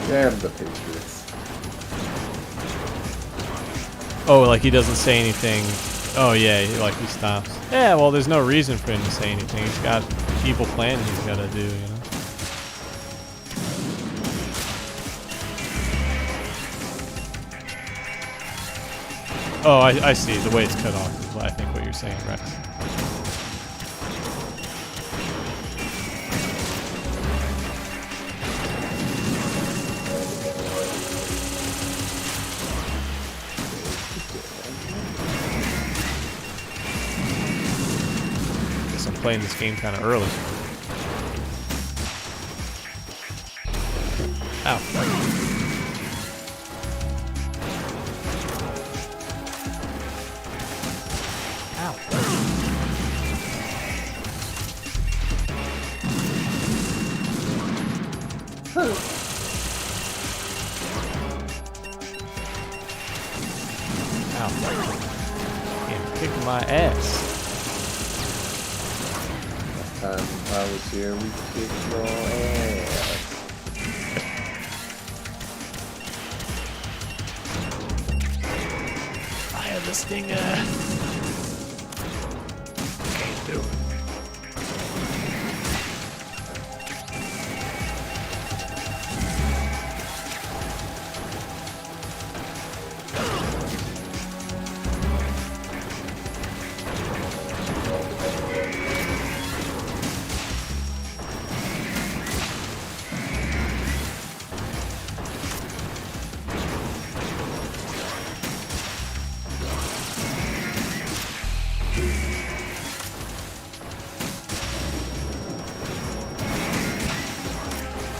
Damn the Patriots. Oh, like he doesn't say anything. Oh yeah, like he stops. Yeah, well, there's no reason for him to say anything. He's got evil plans he's got to do, you know. Oh, I see. The way it's cut off is what I think what you're saying, Rex. Guess I'm playing this game kind of early. Ow. Kicking my ass. Last time I was here, we kicked your ass. I have this thing, can't do it.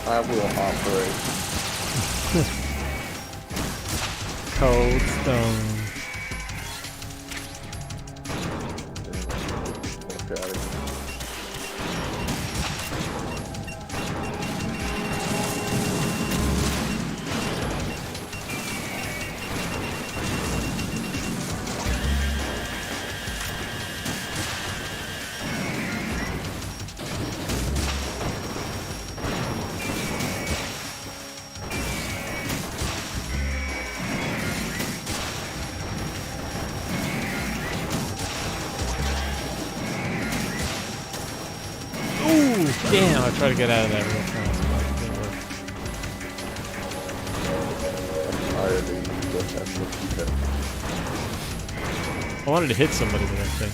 I will operate. Cold stone. Damn, I tried to get out of that real fast, but it didn't work. I wanted to hit somebody with that thing.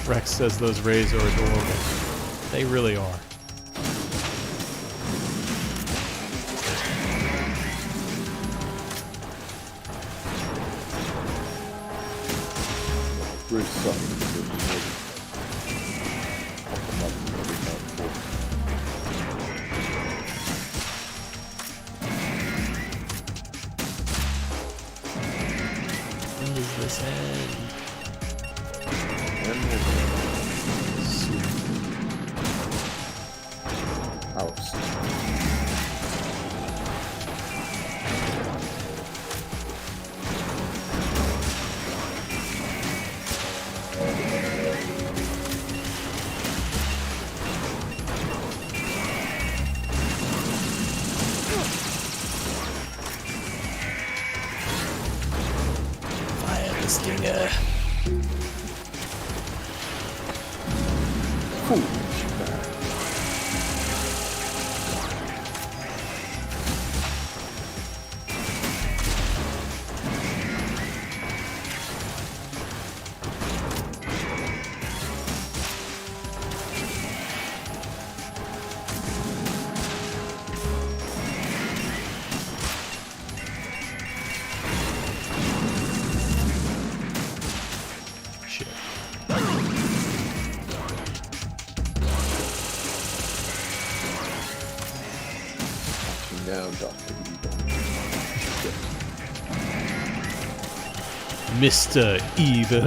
Rex says those rays are adorable. They really are. Really sucks. When does this end? House. Fire the stinger. Now, Dr. Mr. Evil.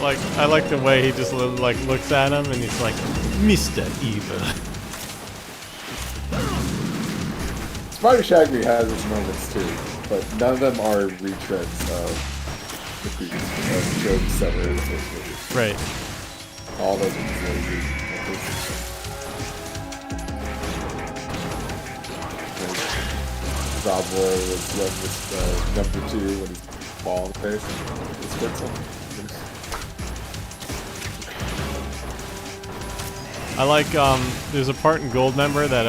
Like, I like the way he just like looks at him and he's like, Mr. Evil. Spider Shaggy has its moments too, but none of them are retreads of the previous jokes that were in the first movie. Right. All those are just really good. Zabwa was young with number 2 when he's ball in the face. He squirts him. I like, there's a part in Goldmember that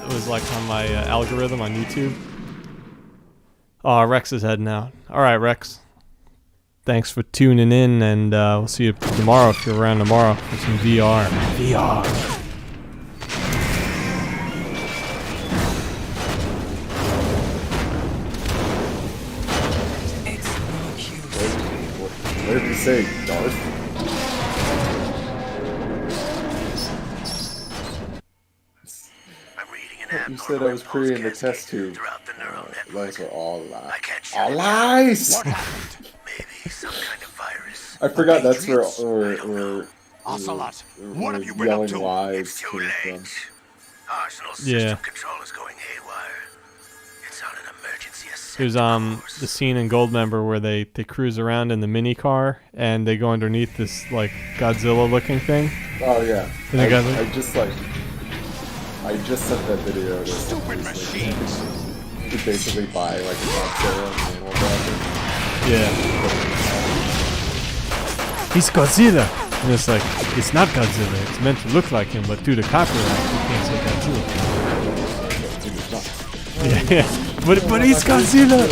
was like on my algorithm on YouTube. Oh, Rex is heading out. Alright, Rex. Thanks for tuning in, and we'll see you tomorrow if you're around tomorrow for some VR. VR. What did you say, Darth? You said I was pretty in the test tube. Lies are all lies. All lies! I forgot that's where Ocelot, what have you been up yelling to? lies came from. Yeah. There's the scene in Goldmember where they cruise around in the mini car and they go underneath this like Godzilla looking thing. Oh yeah. And I just sent that video to stupid machines. To basically buy like a Godzilla manual browser. Yeah. He's Godzilla! And it's like, it's not Godzilla, it's meant to look like him, but due to copyright, you can't say Godzilla. Yeah, but it's Godzilla!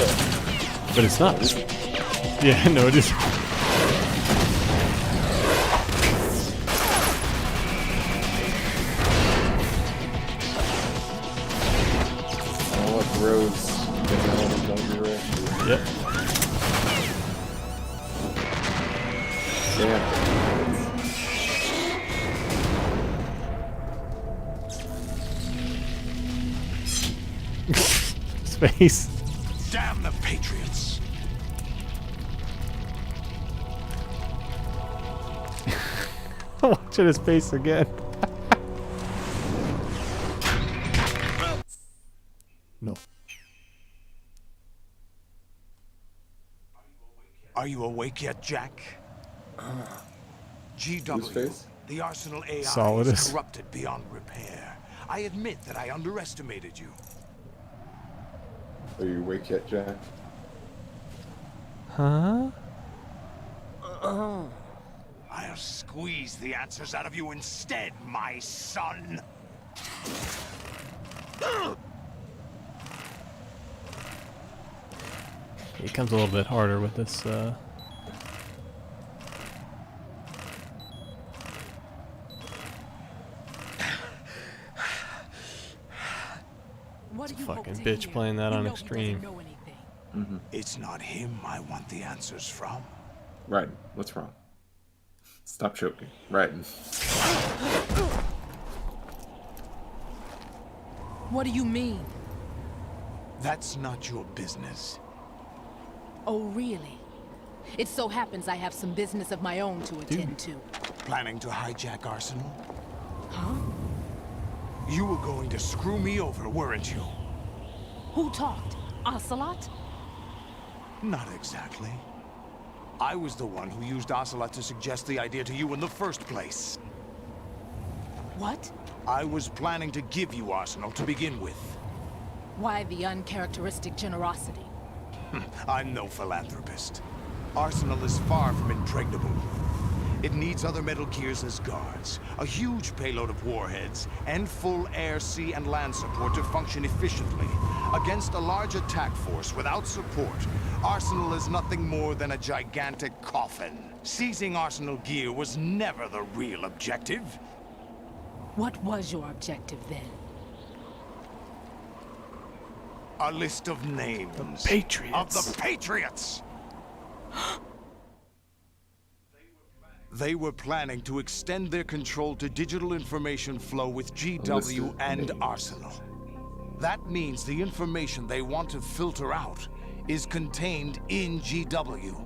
But it's not. Yeah, no, it is. Rose. Yep. Damn. Space. Damn the Patriots. I'm watching his face again. No. Are you awake yet, Jack? GW, the Arsenal AI Solidus. is corrupted beyond repair. I admit that I underestimated you. Are you awake yet, Jack? Huh? I'll squeeze the answers out of you instead, my son. It comes a little bit harder with this. It's a fucking bitch playing that on extreme. It's not him I want the answers from. Right. What's wrong? Stop choking. Right. What do you mean? That's not your business. Oh, really? It so happens I have some business of my own to attend to. Planning to hijack Arsenal? Huh? You were going to screw me over, weren't you? Who talked? Ocelot? Not exactly. I was the one who used Ocelot to suggest the idea to you in the first place. What? I was planning to give you Arsenal to begin with. Why the uncharacteristic generosity? I'm no philanthropist. Arsenal is far from impregnable. It needs other Metal Gears as guards, a huge payload of warheads, and full air, sea, and land support to function efficiently. Against a large attack force without support, Arsenal is nothing more than a gigantic coffin. Seizing Arsenal gear was never the real objective. What was your objective then? A list of names. The Patriots. Of the Patriots! They were planning to extend their control to digital information flow with GW and Arsenal. That means the information they want to filter out is contained in GW,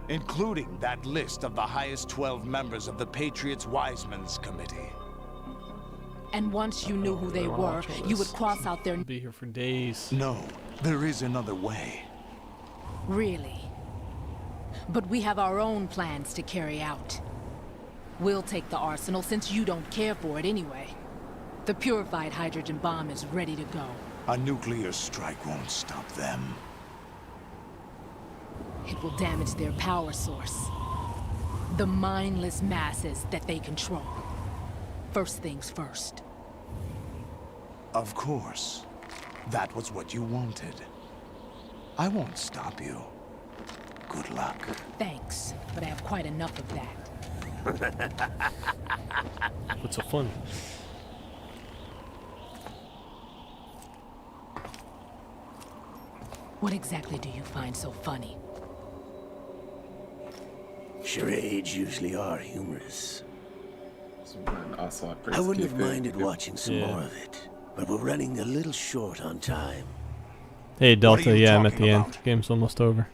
including that list of the highest 12 members of the Patriots Wiseman's Committee. And once you knew who they were, you would cross out their... Be here for days. No, there is another way. Really? But we have our own plans to carry out. We'll take the Arsenal since you don't care for it anyway. The purified hydrogen bomb is ready to go. A nuclear strike won't stop them. It will damage their power source. The mindless masses that they control. First things first. Of course. That was what you wanted. I won't stop you. Good luck. Thanks, but I have quite enough of that. What's so funny? What exactly do you find so funny? Charades usually are humorous. Ocelot I wouldn't have minded watching some more of it, but we're running a little short on time. Hey Delta, yeah, I'm at the end. Game's almost over.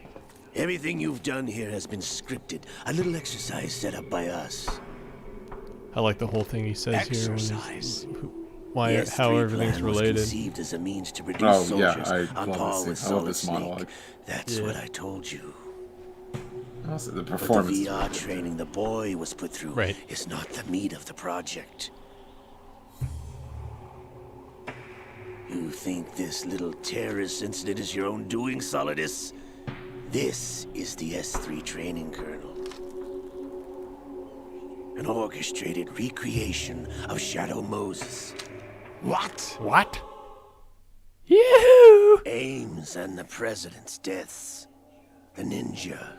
Everything you've done here has been scripted. A little exercise set up by us. I like the whole thing he says exercise. Here. Why, how everything's related. Conceived as a means to reduce soldiers on par with I love this Snake. monologue. That's what I told you. Also, the performance. But the VR training the boy was put through is not the meat of the project. You think this little terrorist incident is your own doing, Solidus? This is the S3 training kernel. An orchestrated recreation of Shadow Moses. What? What? Yahoo! Ames and the president's deaths. The ninja.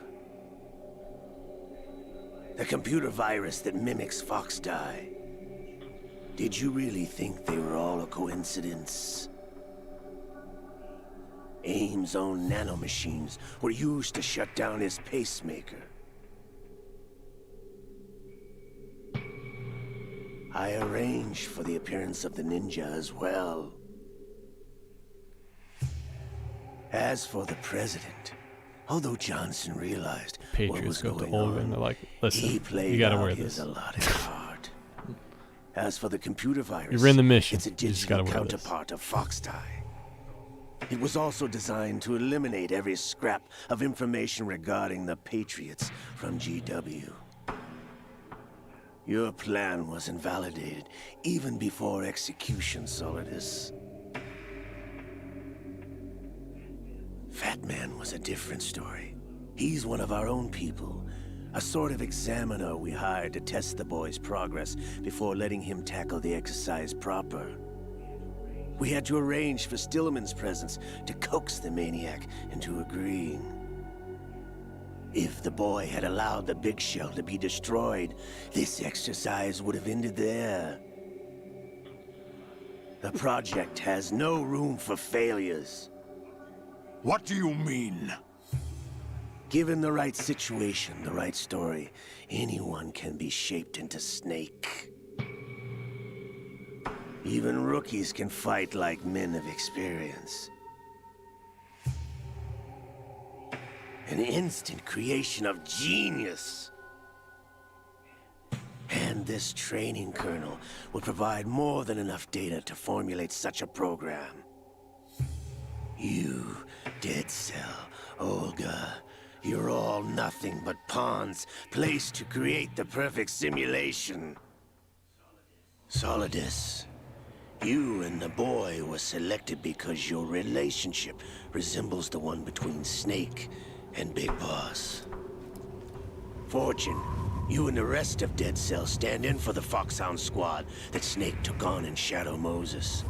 The computer virus that mimics Foxdie. Did you really think they were all a coincidence? Ames' own nanomachines were used to shut down his pacemaker. I arranged for the appearance of the ninja as well. As for the president, although Johnson realized what was Patriots go to going Olga and on, they're like, listen, he played you gotta out wear his this. allotted card. As for the computer virus, You're in the mission. it's a You just digital gotta wear this. counterpart of Foxdie. It was also designed to eliminate every scrap of information regarding the Patriots from GW. Your plan was invalidated even before execution, Solidus. Fat Man was a different story. He's one of our own people. A sort of examiner we hired to test the boy's progress before letting him tackle the exercise proper. We had to arrange for Stillman's presence to coax the maniac into agreeing. If the boy had allowed the big shell to be destroyed, this exercise would have ended there. The project has no room for failures. What do you mean? Given the right situation, the right story, anyone can be shaped into Snake. Even rookies can fight like men of experience. An instant creation of genius. And this training kernel would provide more than enough data to formulate such a program. You, Dead Cell, Olga, you're all nothing but pawns placed to create the perfect simulation. Solidus, you and the boy were selected because your relationship resembles the one between Snake and Big Boss. Fortune, you and the rest of Dead Cell stand in for the Foxhound squad that Snake took on in Shadow Moses.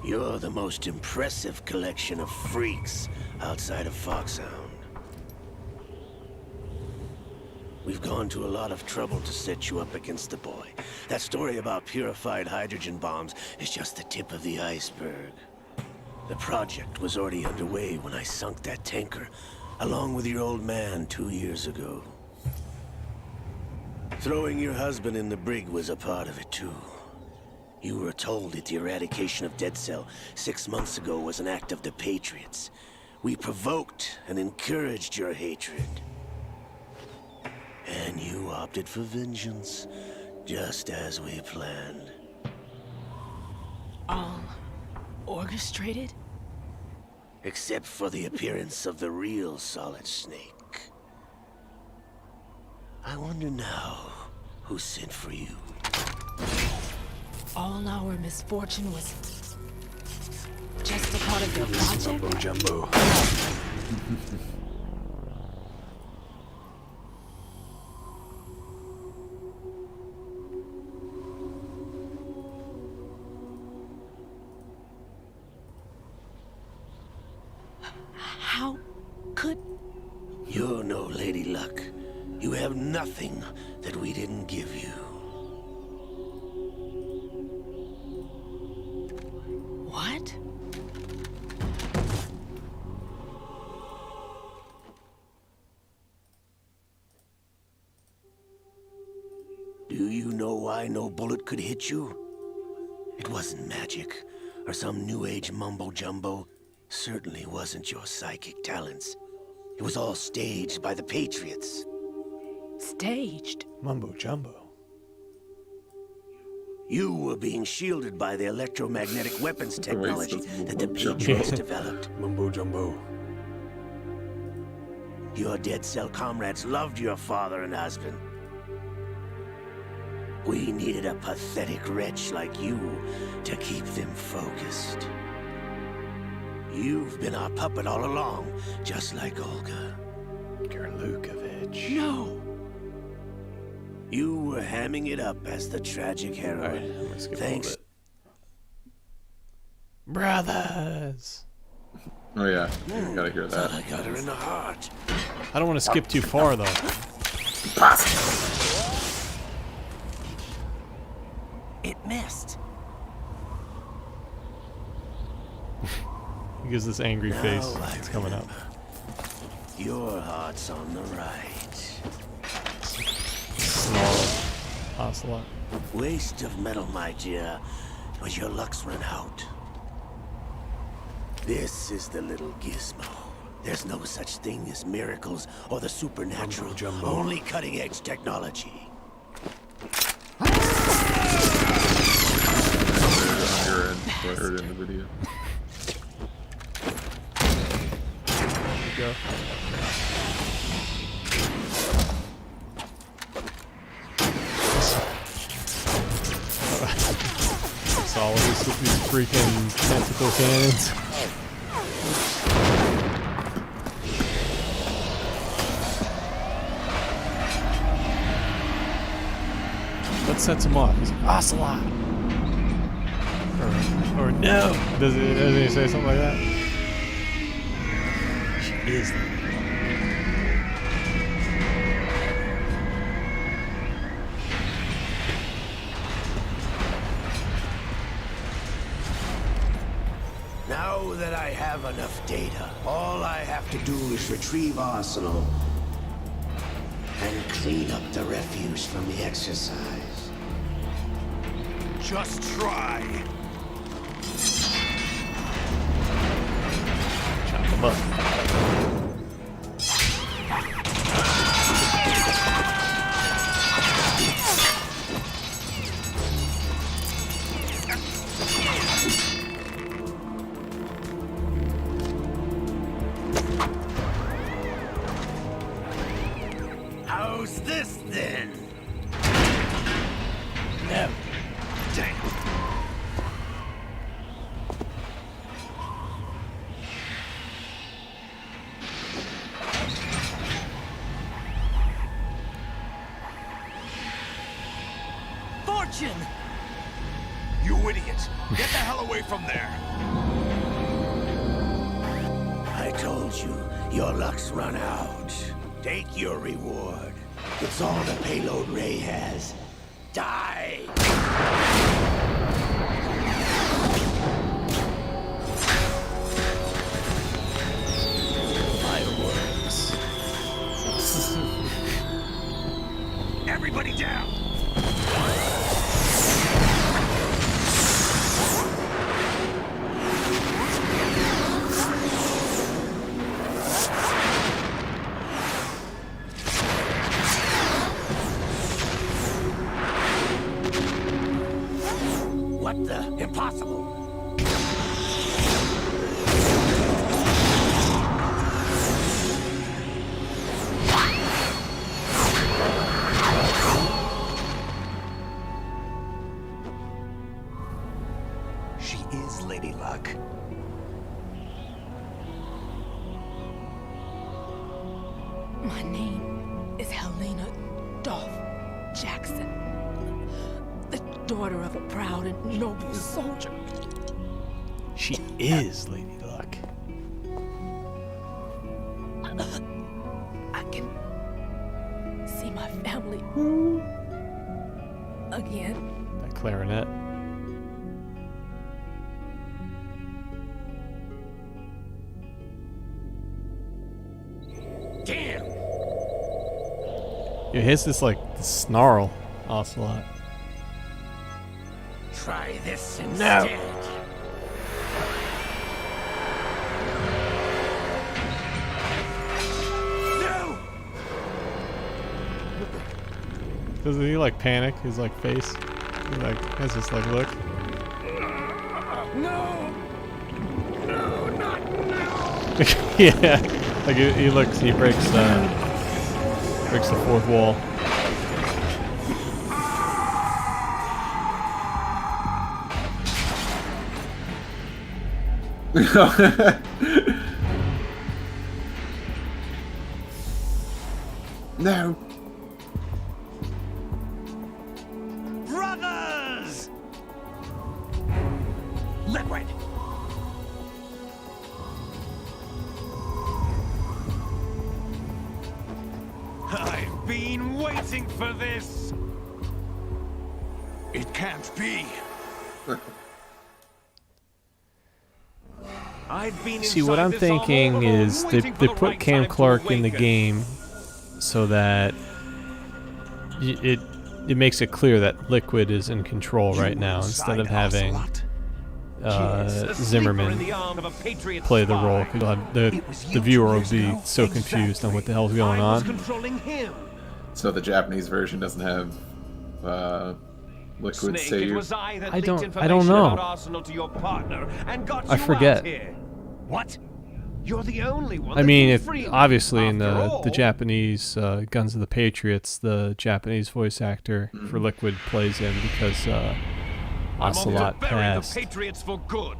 You're the most impressive collection of freaks outside of Foxhound. We've gone to a lot of trouble to set you up against the boy. That story about purified hydrogen bombs is just the tip of the iceberg. The project was already underway when I sunk that tanker, along with your old man 2 years ago. Throwing your husband in the brig was a part of it too. You were told that the eradication of Dead Cell 6 months ago was an act of the Patriots. We provoked and encouraged your hatred. And you opted for vengeance, just as we planned. All orchestrated? Except for the appearance of the real Solid Snake. I wonder now who sent for you. All our misfortune was just a part of your project? Mumbo jumbo. How could... You're no Lady Luck. You have nothing that we didn't give you. What? Do you know why no bullet could hit you? It wasn't magic, or some new age mumbo-jumbo. Certainly wasn't your psychic talents. It was all staged by the Patriots. Staged? Mumbo jumbo. You were being shielded by the electromagnetic weapons technology that the Patriots developed. Mumbo jumbo. Your Dead Cell comrades loved your father and husband. We needed a pathetic wretch like you to keep them focused. You've been our puppet all along, just like Olga. Gerlukovich. No! You were hamming it up as the tragic heroine. I'm gonna skip Thanks. a little bit. Brothers. Oh yeah, you gotta hear that. I got her in the heart. I don't want to skip too far though. It missed. He gives this angry face. Now I It's coming up. Your heart's on the right. Snarl. Ocelot. Waste of metal, my dear, but your luck's run out. This is the little gizmo. There's no such thing as miracles or the supernatural. Only cutting-edge technology. Your end, what I heard in the video. There we go. Solidus with these freaking tentacle cannons. What sets him off? He's like, Ocelot! Or no. Doesn't he say something like that? She is. Now that I have enough data, all I have to do is retrieve Arsenal and clean up the refuse from the exercise. Just try. Chop him up. How's this then? No. Damn. Fortune! You idiot! Get the hell away from there! I told you, your luck's run out. Take your reward. It's all the payload Ray has. Die! Fireworks. Everybody down! What the? Impossible! She is Lady Luck. My name is Helena Dolph Jackson, the daughter of a proud and noble soldier. She is Lady Luck. I can see my family again. That clarinet. Damn! It hits this like snarl ocelot. Try this instead. No. Doesn't he like panic? His like face, he like has this like look. No! No, not now! Yeah, like he looks, he breaks the fourth wall. No. Brothers! Liquid! I've been waiting for this! It can't be! I've been See, what I'm thinking is they put Cam Clark in the game so that it makes it clear that Liquid is in control right now instead of having Zimmerman play the role. 'Cause the viewer will be so confused on what the hell's going on. So the Japanese version doesn't have Liquid save. I don't know. I forget. What? You're the only one. I mean, obviously in the Japanese Guns of the Patriots, the Japanese voice actor for Liquid plays him because Ocelot passed. The Patriots for good.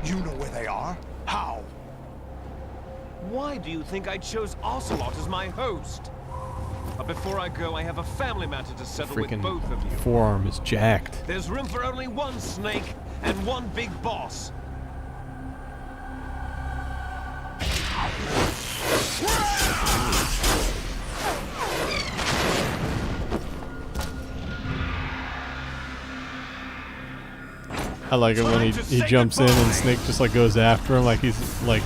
You know where they are? How? Why do you think I chose Ocelot as my host? But before I go, I have a family matter to settle with Freaking both of you. forearm is jacked. There's room for only one snake, and one big boss. I like it when he jumps in and Snake just like goes after him like he's like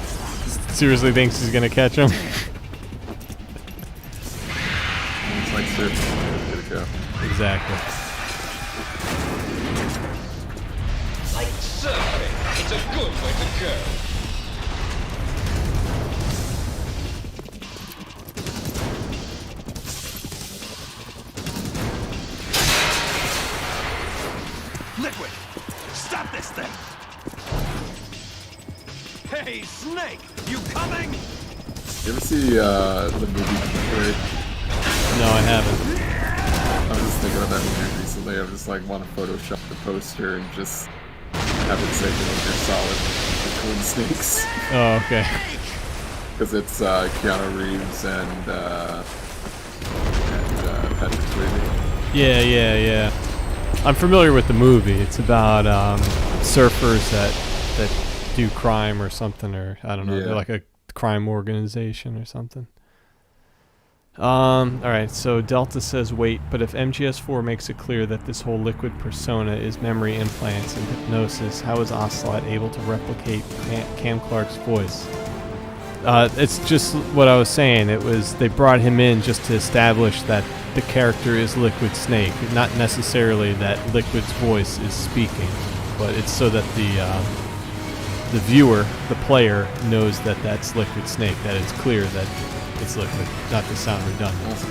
seriously thinks he's gonna catch him. It's like surfing. Good to go. Exactly. Like surfing, it's a good way to go. Liquid! Stop this thing! Hey, Snake! You coming? You ever see the movie Parade? No, I haven't. I was just thinking about that movie recently. I just like want to Photoshop the poster and just have it say Metal Gear Solid between snakes. Oh, okay. Because it's Keanu Reeves and Patrick Swayze. Yeah. I'm familiar with the movie. It's about surfers that do crime or something, or I don't know. Yeah. They're like a crime organization or something. Alright, so Delta says wait, but if MGS4 makes it clear that this whole liquid persona is memory implants and hypnosis, how is Ocelot able to replicate Cam Clark's voice? It's just what I was saying. It was they brought him in just to establish that the character is Liquid Snake, not necessarily that Liquid's voice is speaking, but it's so that the viewer, the player, knows that that's Liquid Snake, that it's clear that it's Liquid, not to sound redundant.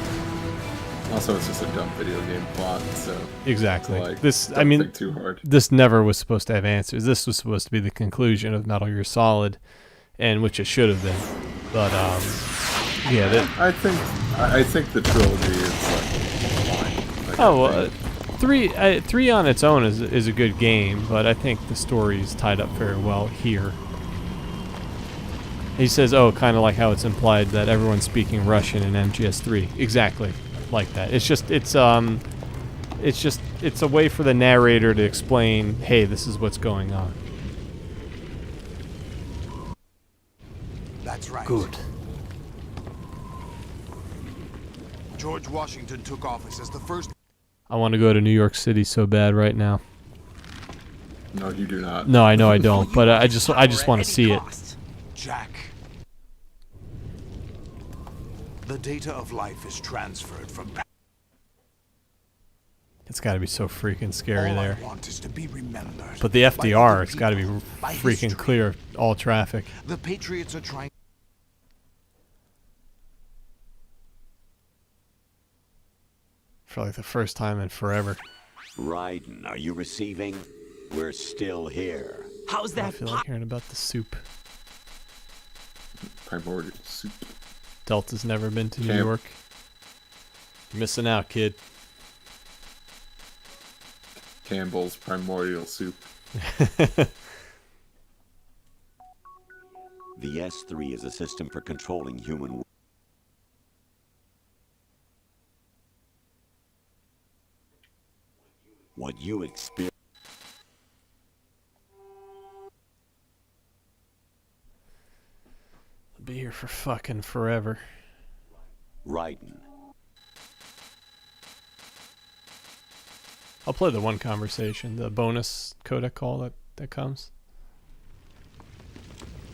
Also, it's just a dumb video game plot, so exactly. Like, Don't think too hard. This never was supposed to have answers. This was supposed to be the conclusion of Metal Gear Solid, and which it should have been. But yeah, I think the trilogy is like fine. Like, three on its own is a good game, but I think the story is tied up very well here. He says, "Oh, kind of like how it's implied that everyone's speaking Russian in MGS3." Exactly like that. It's a way for the narrator to explain, "Hey, this is what's going on." That's right. Good. George Washington took office as the first... I want to go to New York City so bad right now. No, you do not. No, I know I don't, but I just want to see it. Jack. The data of life is transferred from... It's got to be so freaking scary All there. I want is to be remembered But the by FDR, other it's got to be people, by freaking history. clear of all traffic. The Patriots are trying... For like the first time in forever. Raiden, are you receiving? We're still here. How's that I feel like hearing about the soup. Primordial soup. Delta's never been to New Camp. York. You're missing out, kid. Campbell's Primordial Soup. The S3 is a system for controlling human... What you experience... I'll be here for fucking forever. Raiden. I'll play the one conversation, the bonus codec call that comes.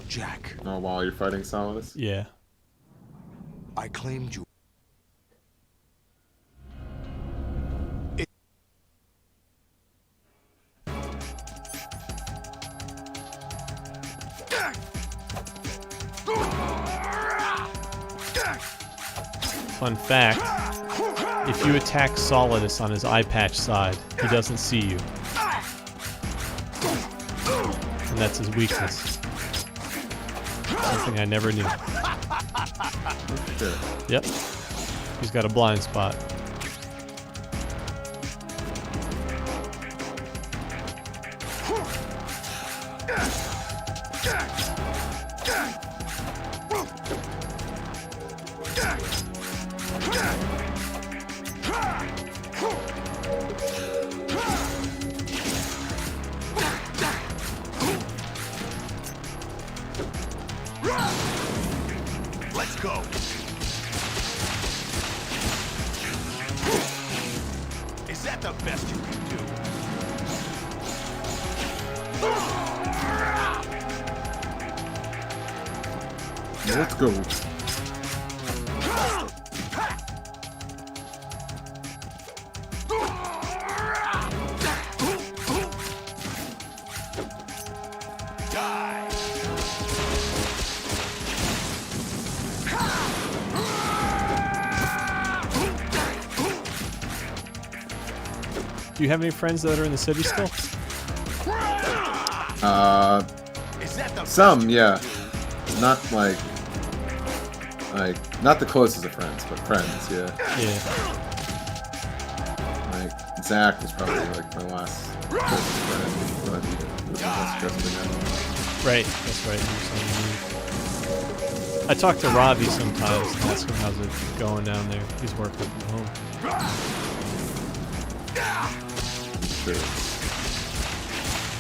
Jack. Oh, while you're fighting Solidus? Yeah. I claimed you. Fun fact, if you attack Solidus on his eye patch side, he doesn't see you. And that's his weakness. Something I never knew. Yep. He's got a blind spot. that the best you can do? Let's go. Do you have any friends that are in the city still? Some, yeah. Not like not the closest of friends, but friends, yeah. Yeah. Like Zach was probably like my last closest friend, but he was just Right, that's right. I talk to Ravi sometimes and ask him how's it going down there. He's working from home. Sure.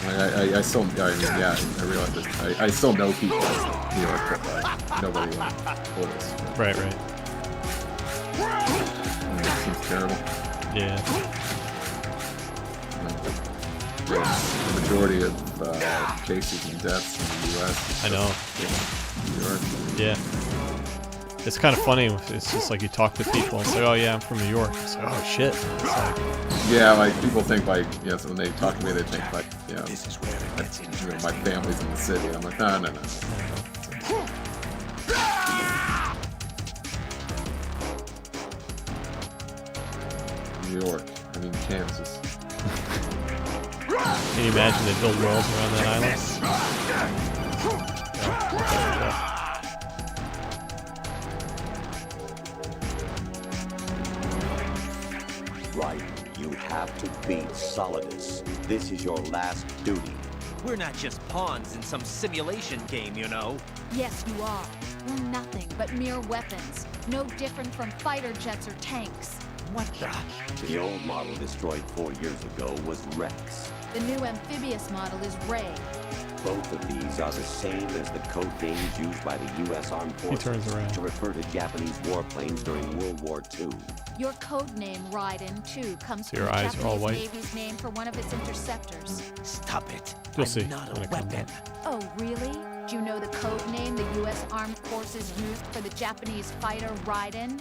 Like I still, I mean, yeah, I realize this. I still know people in New York, but nobody close. Right. It seems terrible. Yeah. The majority of cases and deaths in the U.S. I know. New York. Yeah. It's kind of funny. It's just like you talk to people and say, "Oh yeah, I'm from New York." It's like, "Oh shit." It's like, yeah, like people think like, you know, so when they talk to me, they think like, you know, my family's in the city. I'm like, no. New York. I mean, Kansas. Can you imagine they build walls around that island? Right. You have to beat Solidus. This is your last duty. We're not just pawns in some simulation game, you know. Yes, you are. We're nothing but mere weapons. No different from fighter jets or tanks. What the? The old model destroyed 4 years ago was Rex. The new amphibious model is Ray. Both of these are the same as the code names used by the U.S. Armed Forces to refer to Japanese warplanes during World War II. Your code name, Raiden, too, comes from Your the eyes are all Japanese white. Navy's name for one of its interceptors. Stop it. You'll see not when a it comes weapon. Oh, really? Do you know the code name the U.S. Armed Forces used for the Japanese fighter Raiden?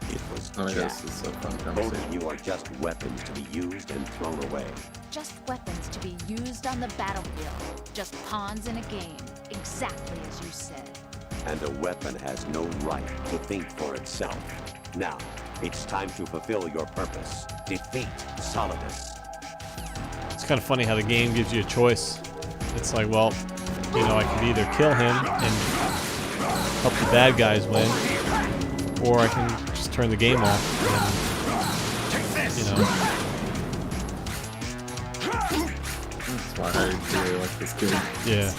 It was Oh, Jack. yes, it's a fun Both conversation. of you are just weapons to be used and thrown away. Just weapons to be used on the battlefield. Just pawns in a game. Exactly as you said. And a weapon has no right to think for itself. Now, it's time to fulfill your purpose. Defeat Solidus. It's kind of funny how the game gives you a choice. It's like, well, you know, I could either kill him and help the bad guys win, or I can just turn the game off and, you know. That's why I really like this game. Yeah.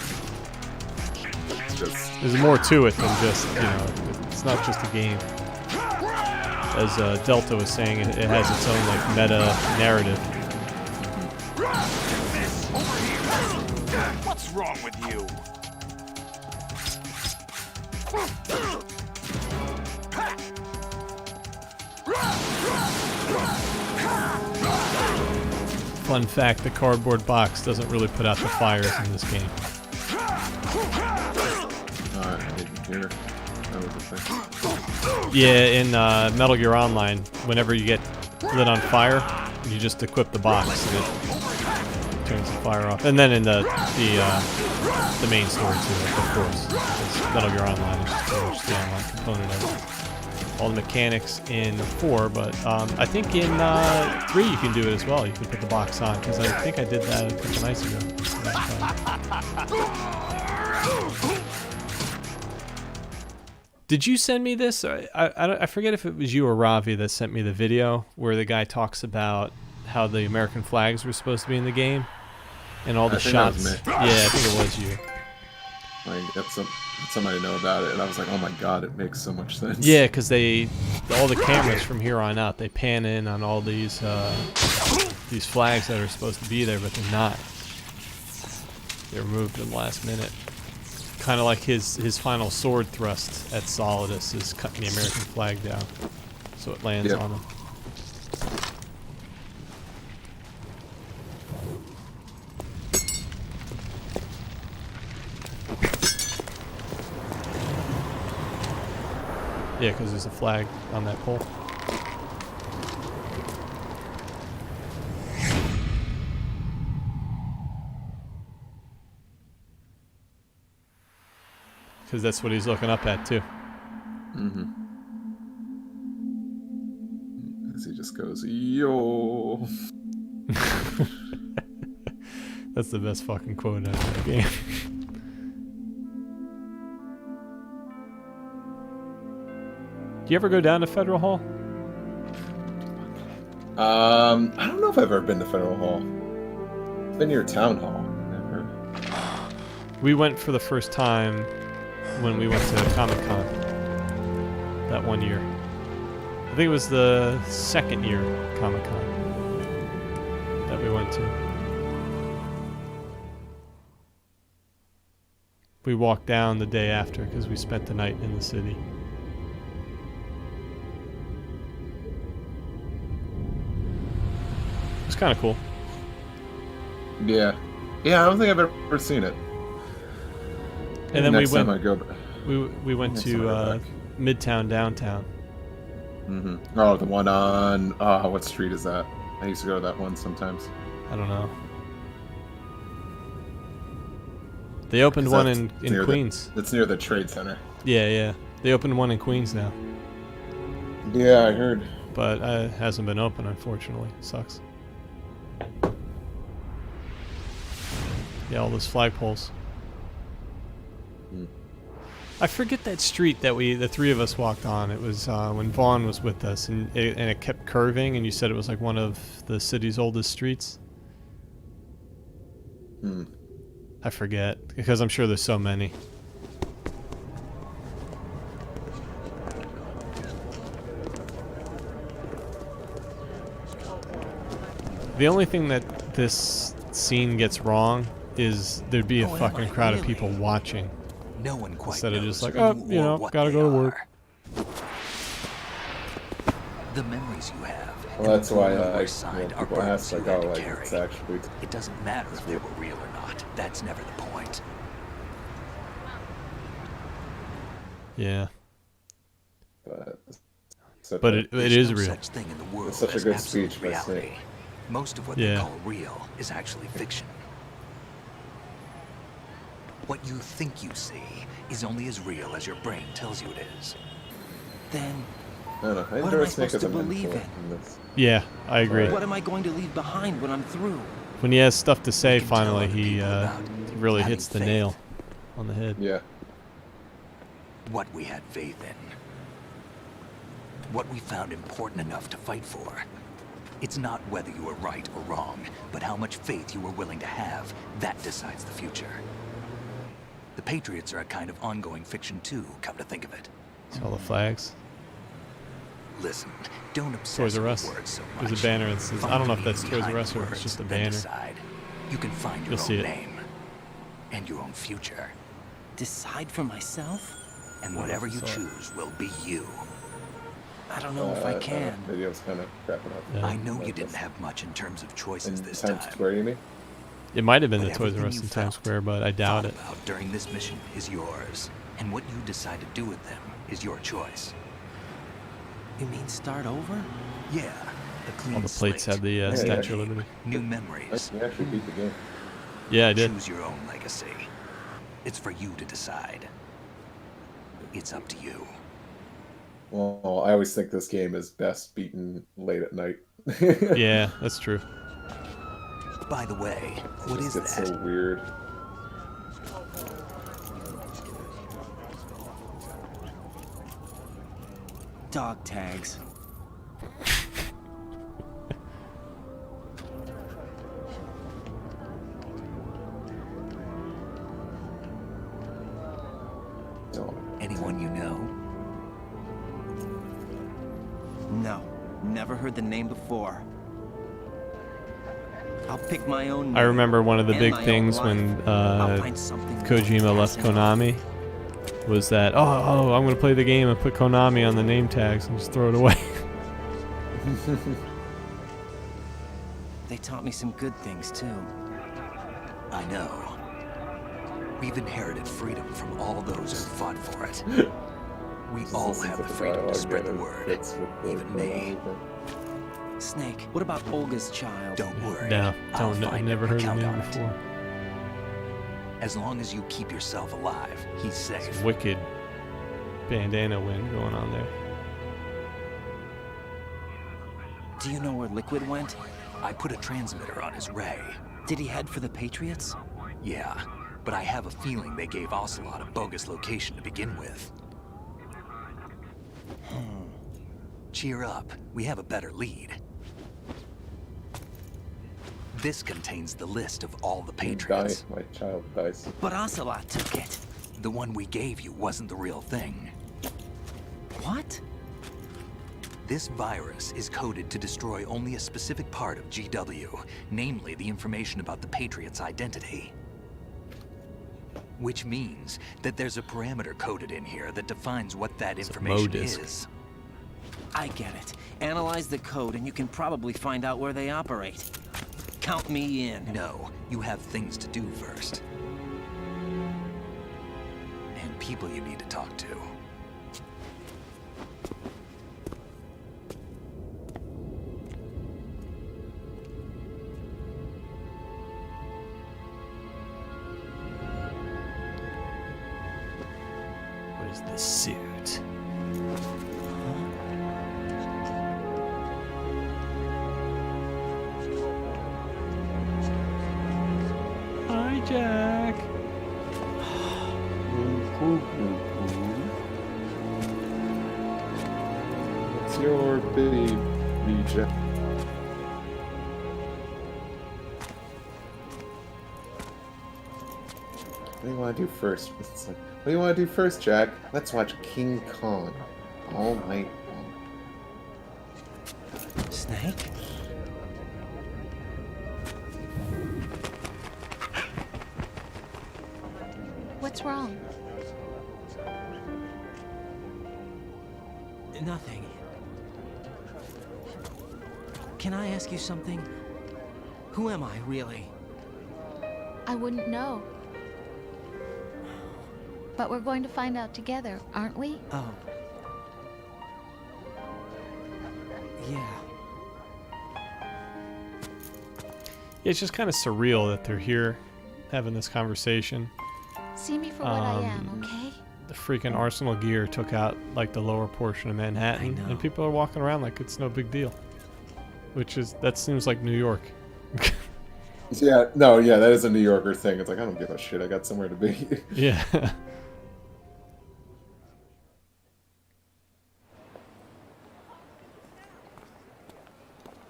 It's just, There's more to it than just, you know, it's not just a game. As Delta was saying, it has its own, like, meta narrative. What's wrong with you? Fun fact, the cardboard box doesn't really put out the fires in this game. I didn't hear. That was a thing. Yeah, in Metal Gear Online, whenever you get lit on fire, you just equip the box and it turns the fire off. And then in the main story too, of course, because Metal Gear Online is just pretty much the online component of it. All the mechanics in 4, but I think in 3 you can do it as well. You can put the box on, because I think I did that a couple nights ago. Did you send me this? I forget if it was you or Ravi that sent me the video where the guy talks about how the American flags were supposed to be in the game and all the I think that was shots. me. Yeah, I think it was you. Like, that's somebody to know about it, and I was like, oh my god, it makes so much sense. Yeah, because all the cameras from here on out, they pan in on all these flags that are supposed to be there, but they're not. They were moved in the last minute. Kind of like his final sword thrust at Solidus is cutting the American flag down, so it lands on him. Yeah, because there's a flag on that pole. Because that's what he's looking up at, too. Mm-hmm. As he just goes, yo. That's the best fucking quote out of the game. Do you ever go down to Federal Hall? I don't know if I've ever been to Federal Hall. I've been near Town Hall. Never. We went for the first time when we went to Comic-Con that one year. I think it was the second year Comic-Con that we went to. We walked down the day after because we spent the night in the city. It was kind of cool. Yeah. Yeah, I don't think I've ever seen it. And then next we went. time I go, We went to Midtown downtown. Mm-hmm. Oh, the one on what street is that? I used to go to that one sometimes. I don't know. They opened one in Queens. It's near the Trade Center. Yeah, yeah. They opened one in Queens now. Yeah, I heard. But it hasn't been open, unfortunately. It sucks. Yeah, all those flagpoles. I forget that street that the three of us walked on. It was when Vaughn was with us, and it kept curving, and you said it was like one of the city's oldest streets. I forget, because I'm sure there's so many. The only thing that this scene gets wrong is there'd be a fucking crowd of people watching. No one quite Instead of knows just like, who oh, or you know, what gotta they go to work. are. The memories you have. Well, that's why are people ask, like, burdens you had oh, to like, carry. it's actually... It doesn't matter if they were real or not. That's never the point. Yeah. But it There's is no real. such thing in the world It's such a as good absolute speech by reality. Snake. Most of what Yeah. they call real is actually fiction. What you think you see is only as real as your brain tells you it is. Then, I don't know. I what am I enjoy Snake supposed as a to believe mentor in? in this. Yeah, I agree. What am I going to leave behind when I'm through? When he has stuff to say, finally, he really hits the nail on the head. Yeah. What we had faith in. What we found important enough to fight for. It's not whether you were right or wrong, but how much faith you were willing to have. That decides the future. The Patriots are a kind of ongoing fiction too, come to think of it. See all the flags. Listen, don't obsess Toys R over Us. words so much. There's a banner that says, I don't know if that's Toys R Us or if it's just a banner. Decide. You can find your You'll see own it. name and your own future. Decide for myself? And whatever you saw it. choose will be you. I don't know if I can. Video's kind of crapping up. Yeah. I know you didn't have much in terms of choices In this Times time. Square, you mean? It might have been the But Toys R everything Us you in Times felt, Square, but I doubt thought it. about during this mission is yours, and what you decide to do with them is your choice. You mean start over? Yeah, a clean All the plates slate. have the Statue of Liberty. New memories. You actually beat the game. Yeah, I did. Choose your own legacy. It's for you to decide. It's up to you. Well, I always think this game is best beaten late at night. Yeah, that's true. By the way, what is It's that? so weird. Dog tags. Anyone you know? No, never heard the name before. I'll pick my own. I remember one of the and big my own things when life. I'll find something Kojima left Konami was that, oh, I'm going to play the game and put Konami on the name tags and just throw it away. They taught me some good things too. I know. We've inherited freedom from all those who fought for it. We Just all listen have to the the freedom to dialogue spread the and it word, fits with the even me. Snake, what about Olga's child? Don't worry. No, I'll don't. I find never him. heard the Count name on it. before. As long as you keep yourself alive, he's safe. Some wicked bandana wind going on there. Do you know where Liquid went? I put a transmitter on his ray. Did he head for the Patriots? Yeah, but I have a feeling they gave Ocelot a bogus location to begin with. Cheer up. We have a better lead. This contains the list of all the Patriots. My child dies. But Ocelot took it. The one we gave you wasn't the real thing. What? This virus is coded to destroy only a specific part of GW, namely the information about the Patriots' identity. Which means that there's a parameter coded in here that defines what that information is. I get it. Analyze the code and you can probably find out where they operate. Count me in. No, you have things to do first. And people you need to talk to. What is this suit? Hi, Jack. What's your baby, Jack? What do you want to do first? It's like, what do you want to do first, Jack? Let's watch King Kong all night long. Snake? What's wrong? Nothing. Can I ask you something? Who am I, really? I wouldn't know. But we're going to find out together, aren't we? Oh. Yeah. Yeah, it's just kind of surreal that they're here having this conversation. See me for what I am, okay? The freaking Arsenal gear took out like the lower portion of Manhattan, and people are walking around like it's no big deal. That seems like New York. Yeah, no, yeah, that is a New Yorker thing. It's like, I don't give a shit. I got somewhere to be. Yeah.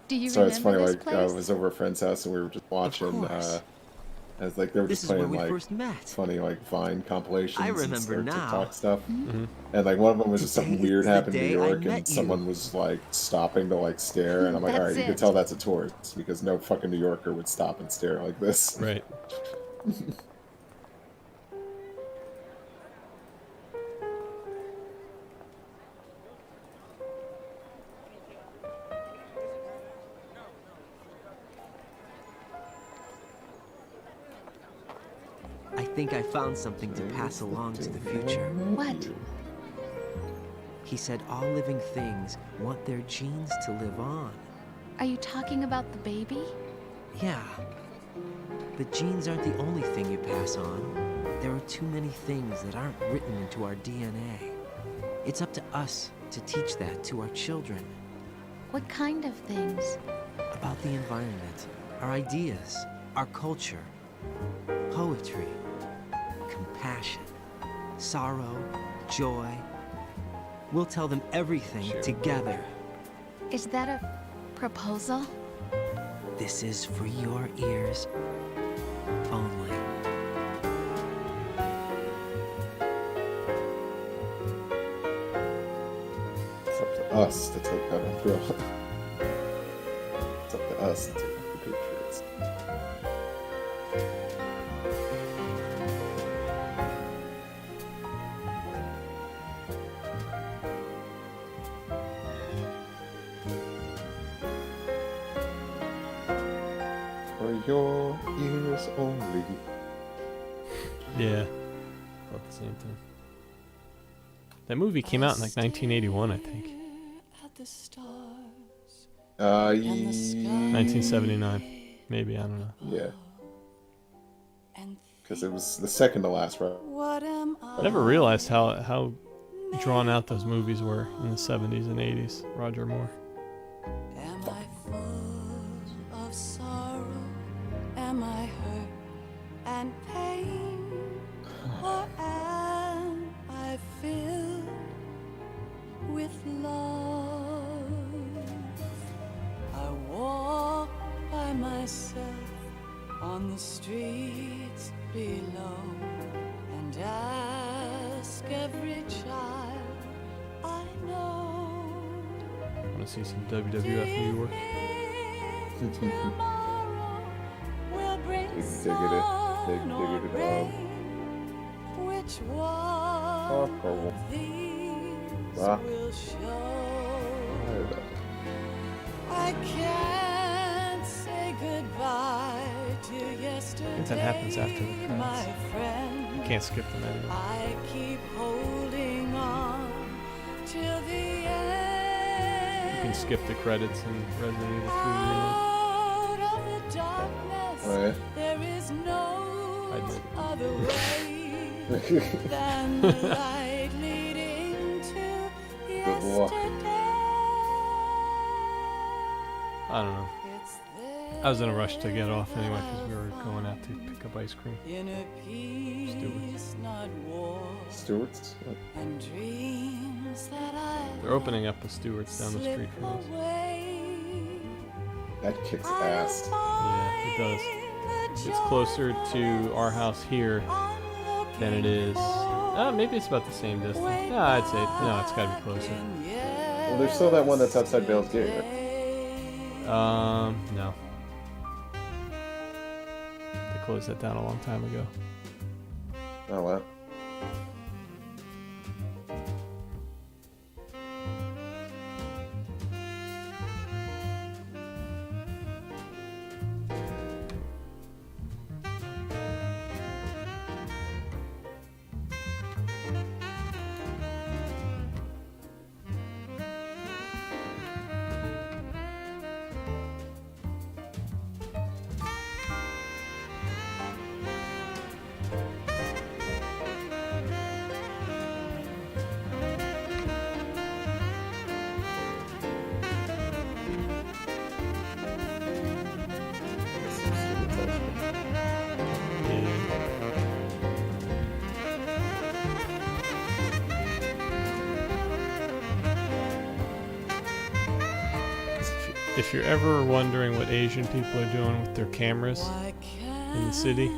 Do you So it's funny, remember like, this I place? was over at a friend's house and we were just watching, as like, they were This just is where playing, we like, first met. funny, like, Vine compilations I remember and now. TikTok stuff. Mm-hmm. And, like, one of them was just something Today weird is the happened in day New I York met and you. someone was, like, stopping to, like, stare. And I'm like, That's alright, you can it. tell that's a tourist because no fucking New Yorker would stop and stare like this. Right. I think I found something to pass along to the future. What? He said all living things want their genes to live on. Are you talking about the baby? Yeah. The genes aren't the only thing you pass on. There are too many things that aren't written into our DNA. It's up to us to teach that to our children. What kind of things? About the environment, our ideas, our culture, poetry, compassion, sorrow, joy. We'll tell them everything together. Is that a proposal? This is for your ears only. It's up to us to take out a thrill. It's up to us to take out the Patriots. For your ears only. Yeah. About the same thing. That movie came out in like 1981, I think. 1979, maybe, I don't know. Yeah. Because it was the second to last, right? I never realized how drawn out those movies were in the 70s and 80s. Roger Moore. Am I full of sorrow? Am I hurt and pain? Or am I filled with love? I walk by myself on the streets below and ask every child I know. Want to see some WWF New York? Will bring Dig it which one of these will show? I can't say goodbye to yesterday. I think that happens after the my credits. friend. You can't skip them anymore. I keep holding on till the end. You can skip the credits in Resident Evil 3 remake. Out of the darkness, Oh, yeah? there is no other way Good than the light leading to luck. yesterday. I don't know. I was in a rush to get off anyway because we were going out to pick up ice cream. Inner peace, not war, Stewart's? and dreams that I They're opening up a Stewart's down the street from us. That kicks ass. Yeah, it does. It's closer to our house here than it is. Maybe it's about the same distance. No, I'd say no. It's got to be closer. Well, there's still that one that's outside Bale's Gate. Right? No. They closed that down a long time ago. Oh well. If you're ever wondering what Asian people are doing with their cameras in the city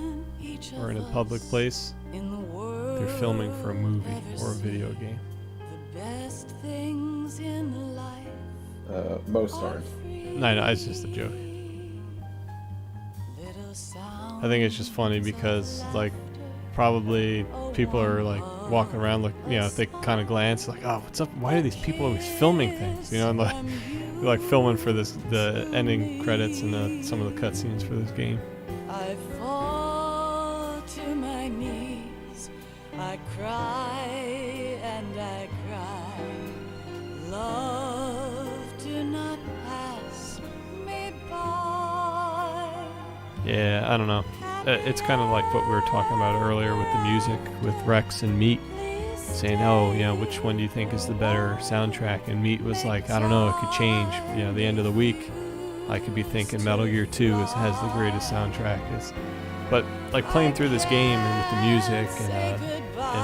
or in a public place, they're filming for a movie or a video game. Most aren't. No, it's just a joke. I think it's just funny because, like, probably people are like walking around, like, you know, if they kind of glance, like, oh, what's up? Why are these people always filming things? You know, and like filming for the ending credits and some of the cutscenes for this game. I fall to my knees, I cry and I cry. Love, do not pass me by. Yeah, I don't know. It's kind of like what we were talking about earlier with the music, with Rex and Meat saying, oh, you know, which one do you think is the better soundtrack? And Meat was like, I don't know, it could change. You know, the end of the week, I could be thinking Metal Gear 2 has the greatest soundtrack. But like playing through this game and with the music and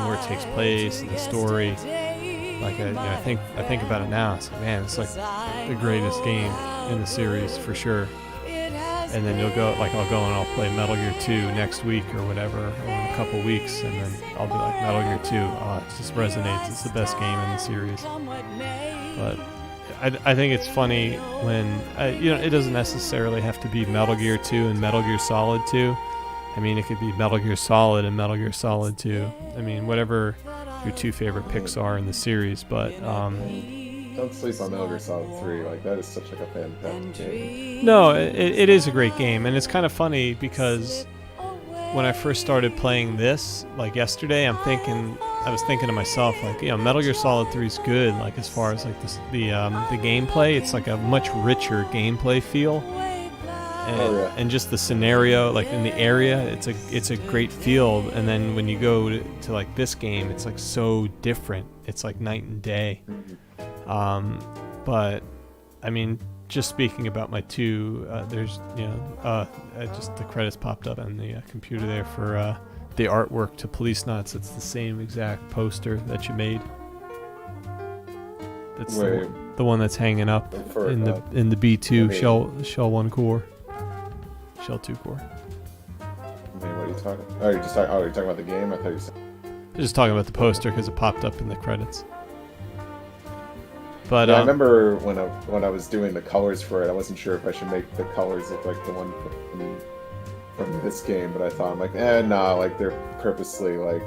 where it takes place and the story, like I think about it now. It's like, man, it's like the greatest game in the series for sure. And then I'll go and I'll play Metal Gear 2 next week or whatever, or in a couple weeks, and then I'll be like, Metal Gear 2, it just resonates. It's the best game in the series. But I think it's funny when, you know, it doesn't necessarily have to be Metal Gear 2 and Metal Gear Solid 2. I mean, it could be Metal Gear Solid and Metal Gear Solid 2. I mean, whatever your two favorite picks are in the series, but don't sleep on Metal Gear Solid 3. Like, that is such like a fantastic game. No, it is a great game, and it's kind of funny because when I first started playing this, like yesterday, I'm thinking, I was thinking to myself, like, you know, Metal Gear Solid 3 is good, like, as far as like the gameplay. It's like a much richer gameplay feel, and just the scenario, like in the area, it's a great feel. And then when you go to like this game, it's like so different. It's like night and day. But I mean, just speaking about my two, there's, you know, just the credits popped up on the computer there for the artwork to Police Nuts. It's the same exact poster that you made. That's the one that's hanging up in the B2 shell 1 core, shell 2 core. I mean, what are you talking? Oh, you're talking about the game. I thought you said. I'm just talking about the poster because it popped up in the credits. But yeah, I remember when I was doing the colors for it, I wasn't sure if I should make the colors look like the one from this game, but I thought, I'm like, nah, like they're purposely like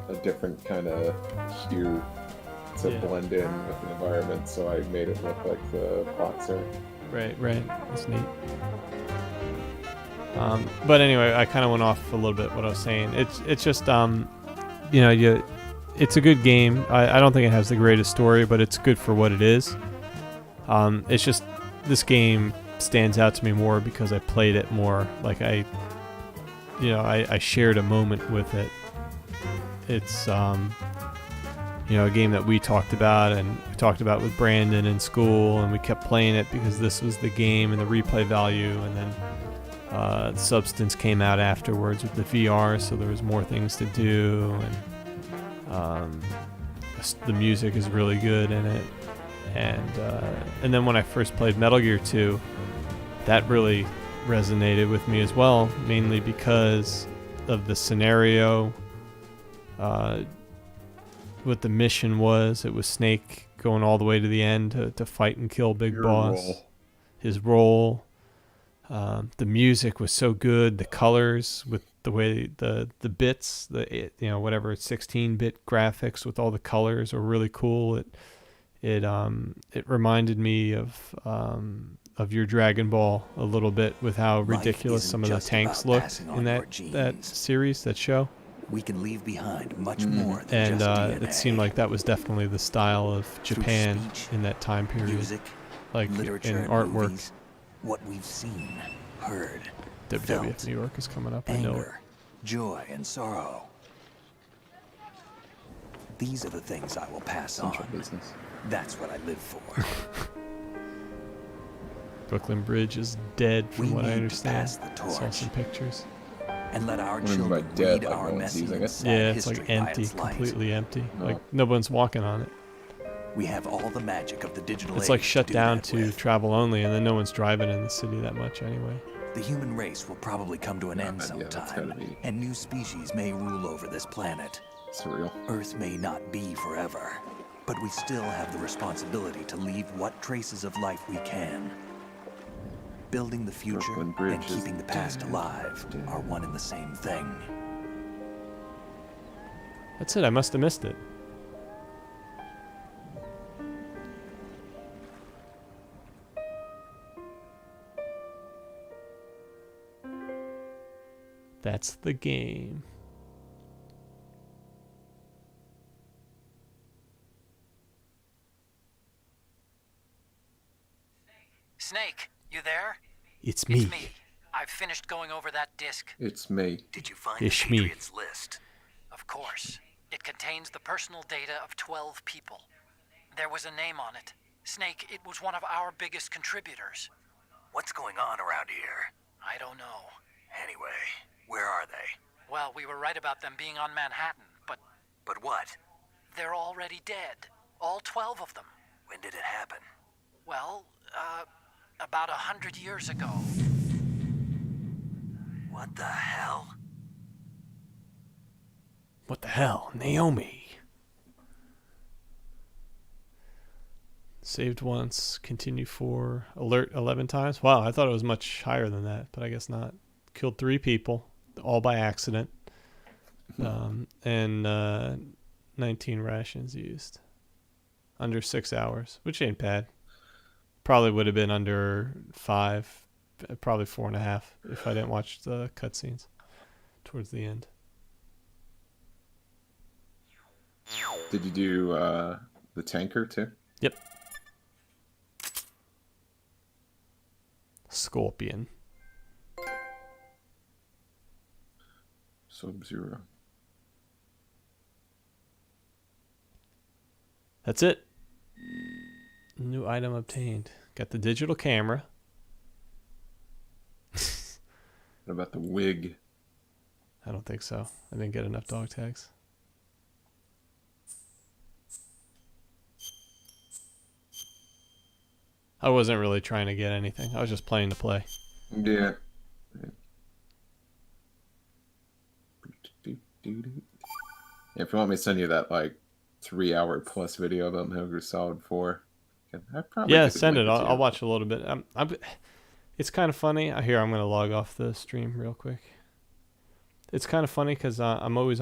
a different kind of hue to blend in with the environment, so I made it look like the boxer. Right, that's neat. But anyway, I kind of went off a little bit what I was saying. It's just you know, it's a good game. I don't think it has the greatest story, but it's good for what it is. It's just this game stands out to me more because I played it more. Like I shared a moment with it. It's you know, a game that we talked about, and we talked about with Brandon in school, and we kept playing it because this was the game and the replay value. And then Substance came out afterwards with the VR, so there was more things to do, and the music is really good in it. And then when I first played Metal Gear 2, that really resonated with me as well, mainly because of the scenario. What the mission was, it was Snake going all the way to the end to fight and kill Big Boss. His role. The music was so good. The colors with the way the bits, you know, whatever 16-bit graphics with all the colors are really cool. It reminded me of your Dragon Ball a little bit with how ridiculous some of the tanks looked in that series, that show. We can leave behind much more than just DNA. It seemed like that was definitely the style of Japan in that time period, music, like literature, in artwork. movies, what we've seen, heard, WWF felt, New York is coming up. anger, I know it. joy, and sorrow. These are the things I will pass on. That's what I live for. Brooklyn Bridge is dead, from what I understand. Pass the I saw torch some pictures. and let our What do you mean by children dead? read Like our no one's messy using and it? sad Yeah, it's history like by empty, its light. completely empty. Oh. Like no one's walking on it. We have all the magic of the digital It's age like shut do down that to with. travel only, and then no one's driving in the city that much anyway. The human race will probably come to an end that's sometime, gotta be and new species may rule over this planet. surreal. Earth may not be forever, but we still have the responsibility to leave what traces of life we can. Building the future Brooklyn Bridge and is keeping the past dead. alive are one and the same thing. That's it. I must have missed it. That's the game. Snake, you there? It's me. I've finished going over that disc. It's me. Did you find It's the me. Patriots list? Of course. It contains the personal data of 12 people. There was a name on it. Snake, it was one of our biggest contributors. What's going on around here? I don't know. Anyway, where are they? Well, we were right about them being on Manhattan, but But what? they're already dead. All 12 of them. When did it happen? Well, about 100 years ago. What the hell? What the hell? Naomi. Saved once, continue for, alert 11 times. Wow, I thought it was much higher than that, but I guess not. Killed 3 people, all by accident. And 19 rations used. Under 6 hours, which ain't bad. Probably would have been under 5, probably 4.5 if I didn't watch the cutscenes towards the end. Did you do the tanker too? Yep. Scorpion. Sub-Zero. That's it. New item obtained. Got the digital camera. What about the wig? I don't think so. I didn't get enough dog tags. I wasn't really trying to get anything. I was just playing to play. Yeah. If you want me to send you that like 3-hour plus video about Metal Gear Solid 4, I probably Yeah, could send link it. to I'll you. watch a little bit. It's kind of funny. Here, I'm going to log off the stream real quick. It's kind of funny because I'm always on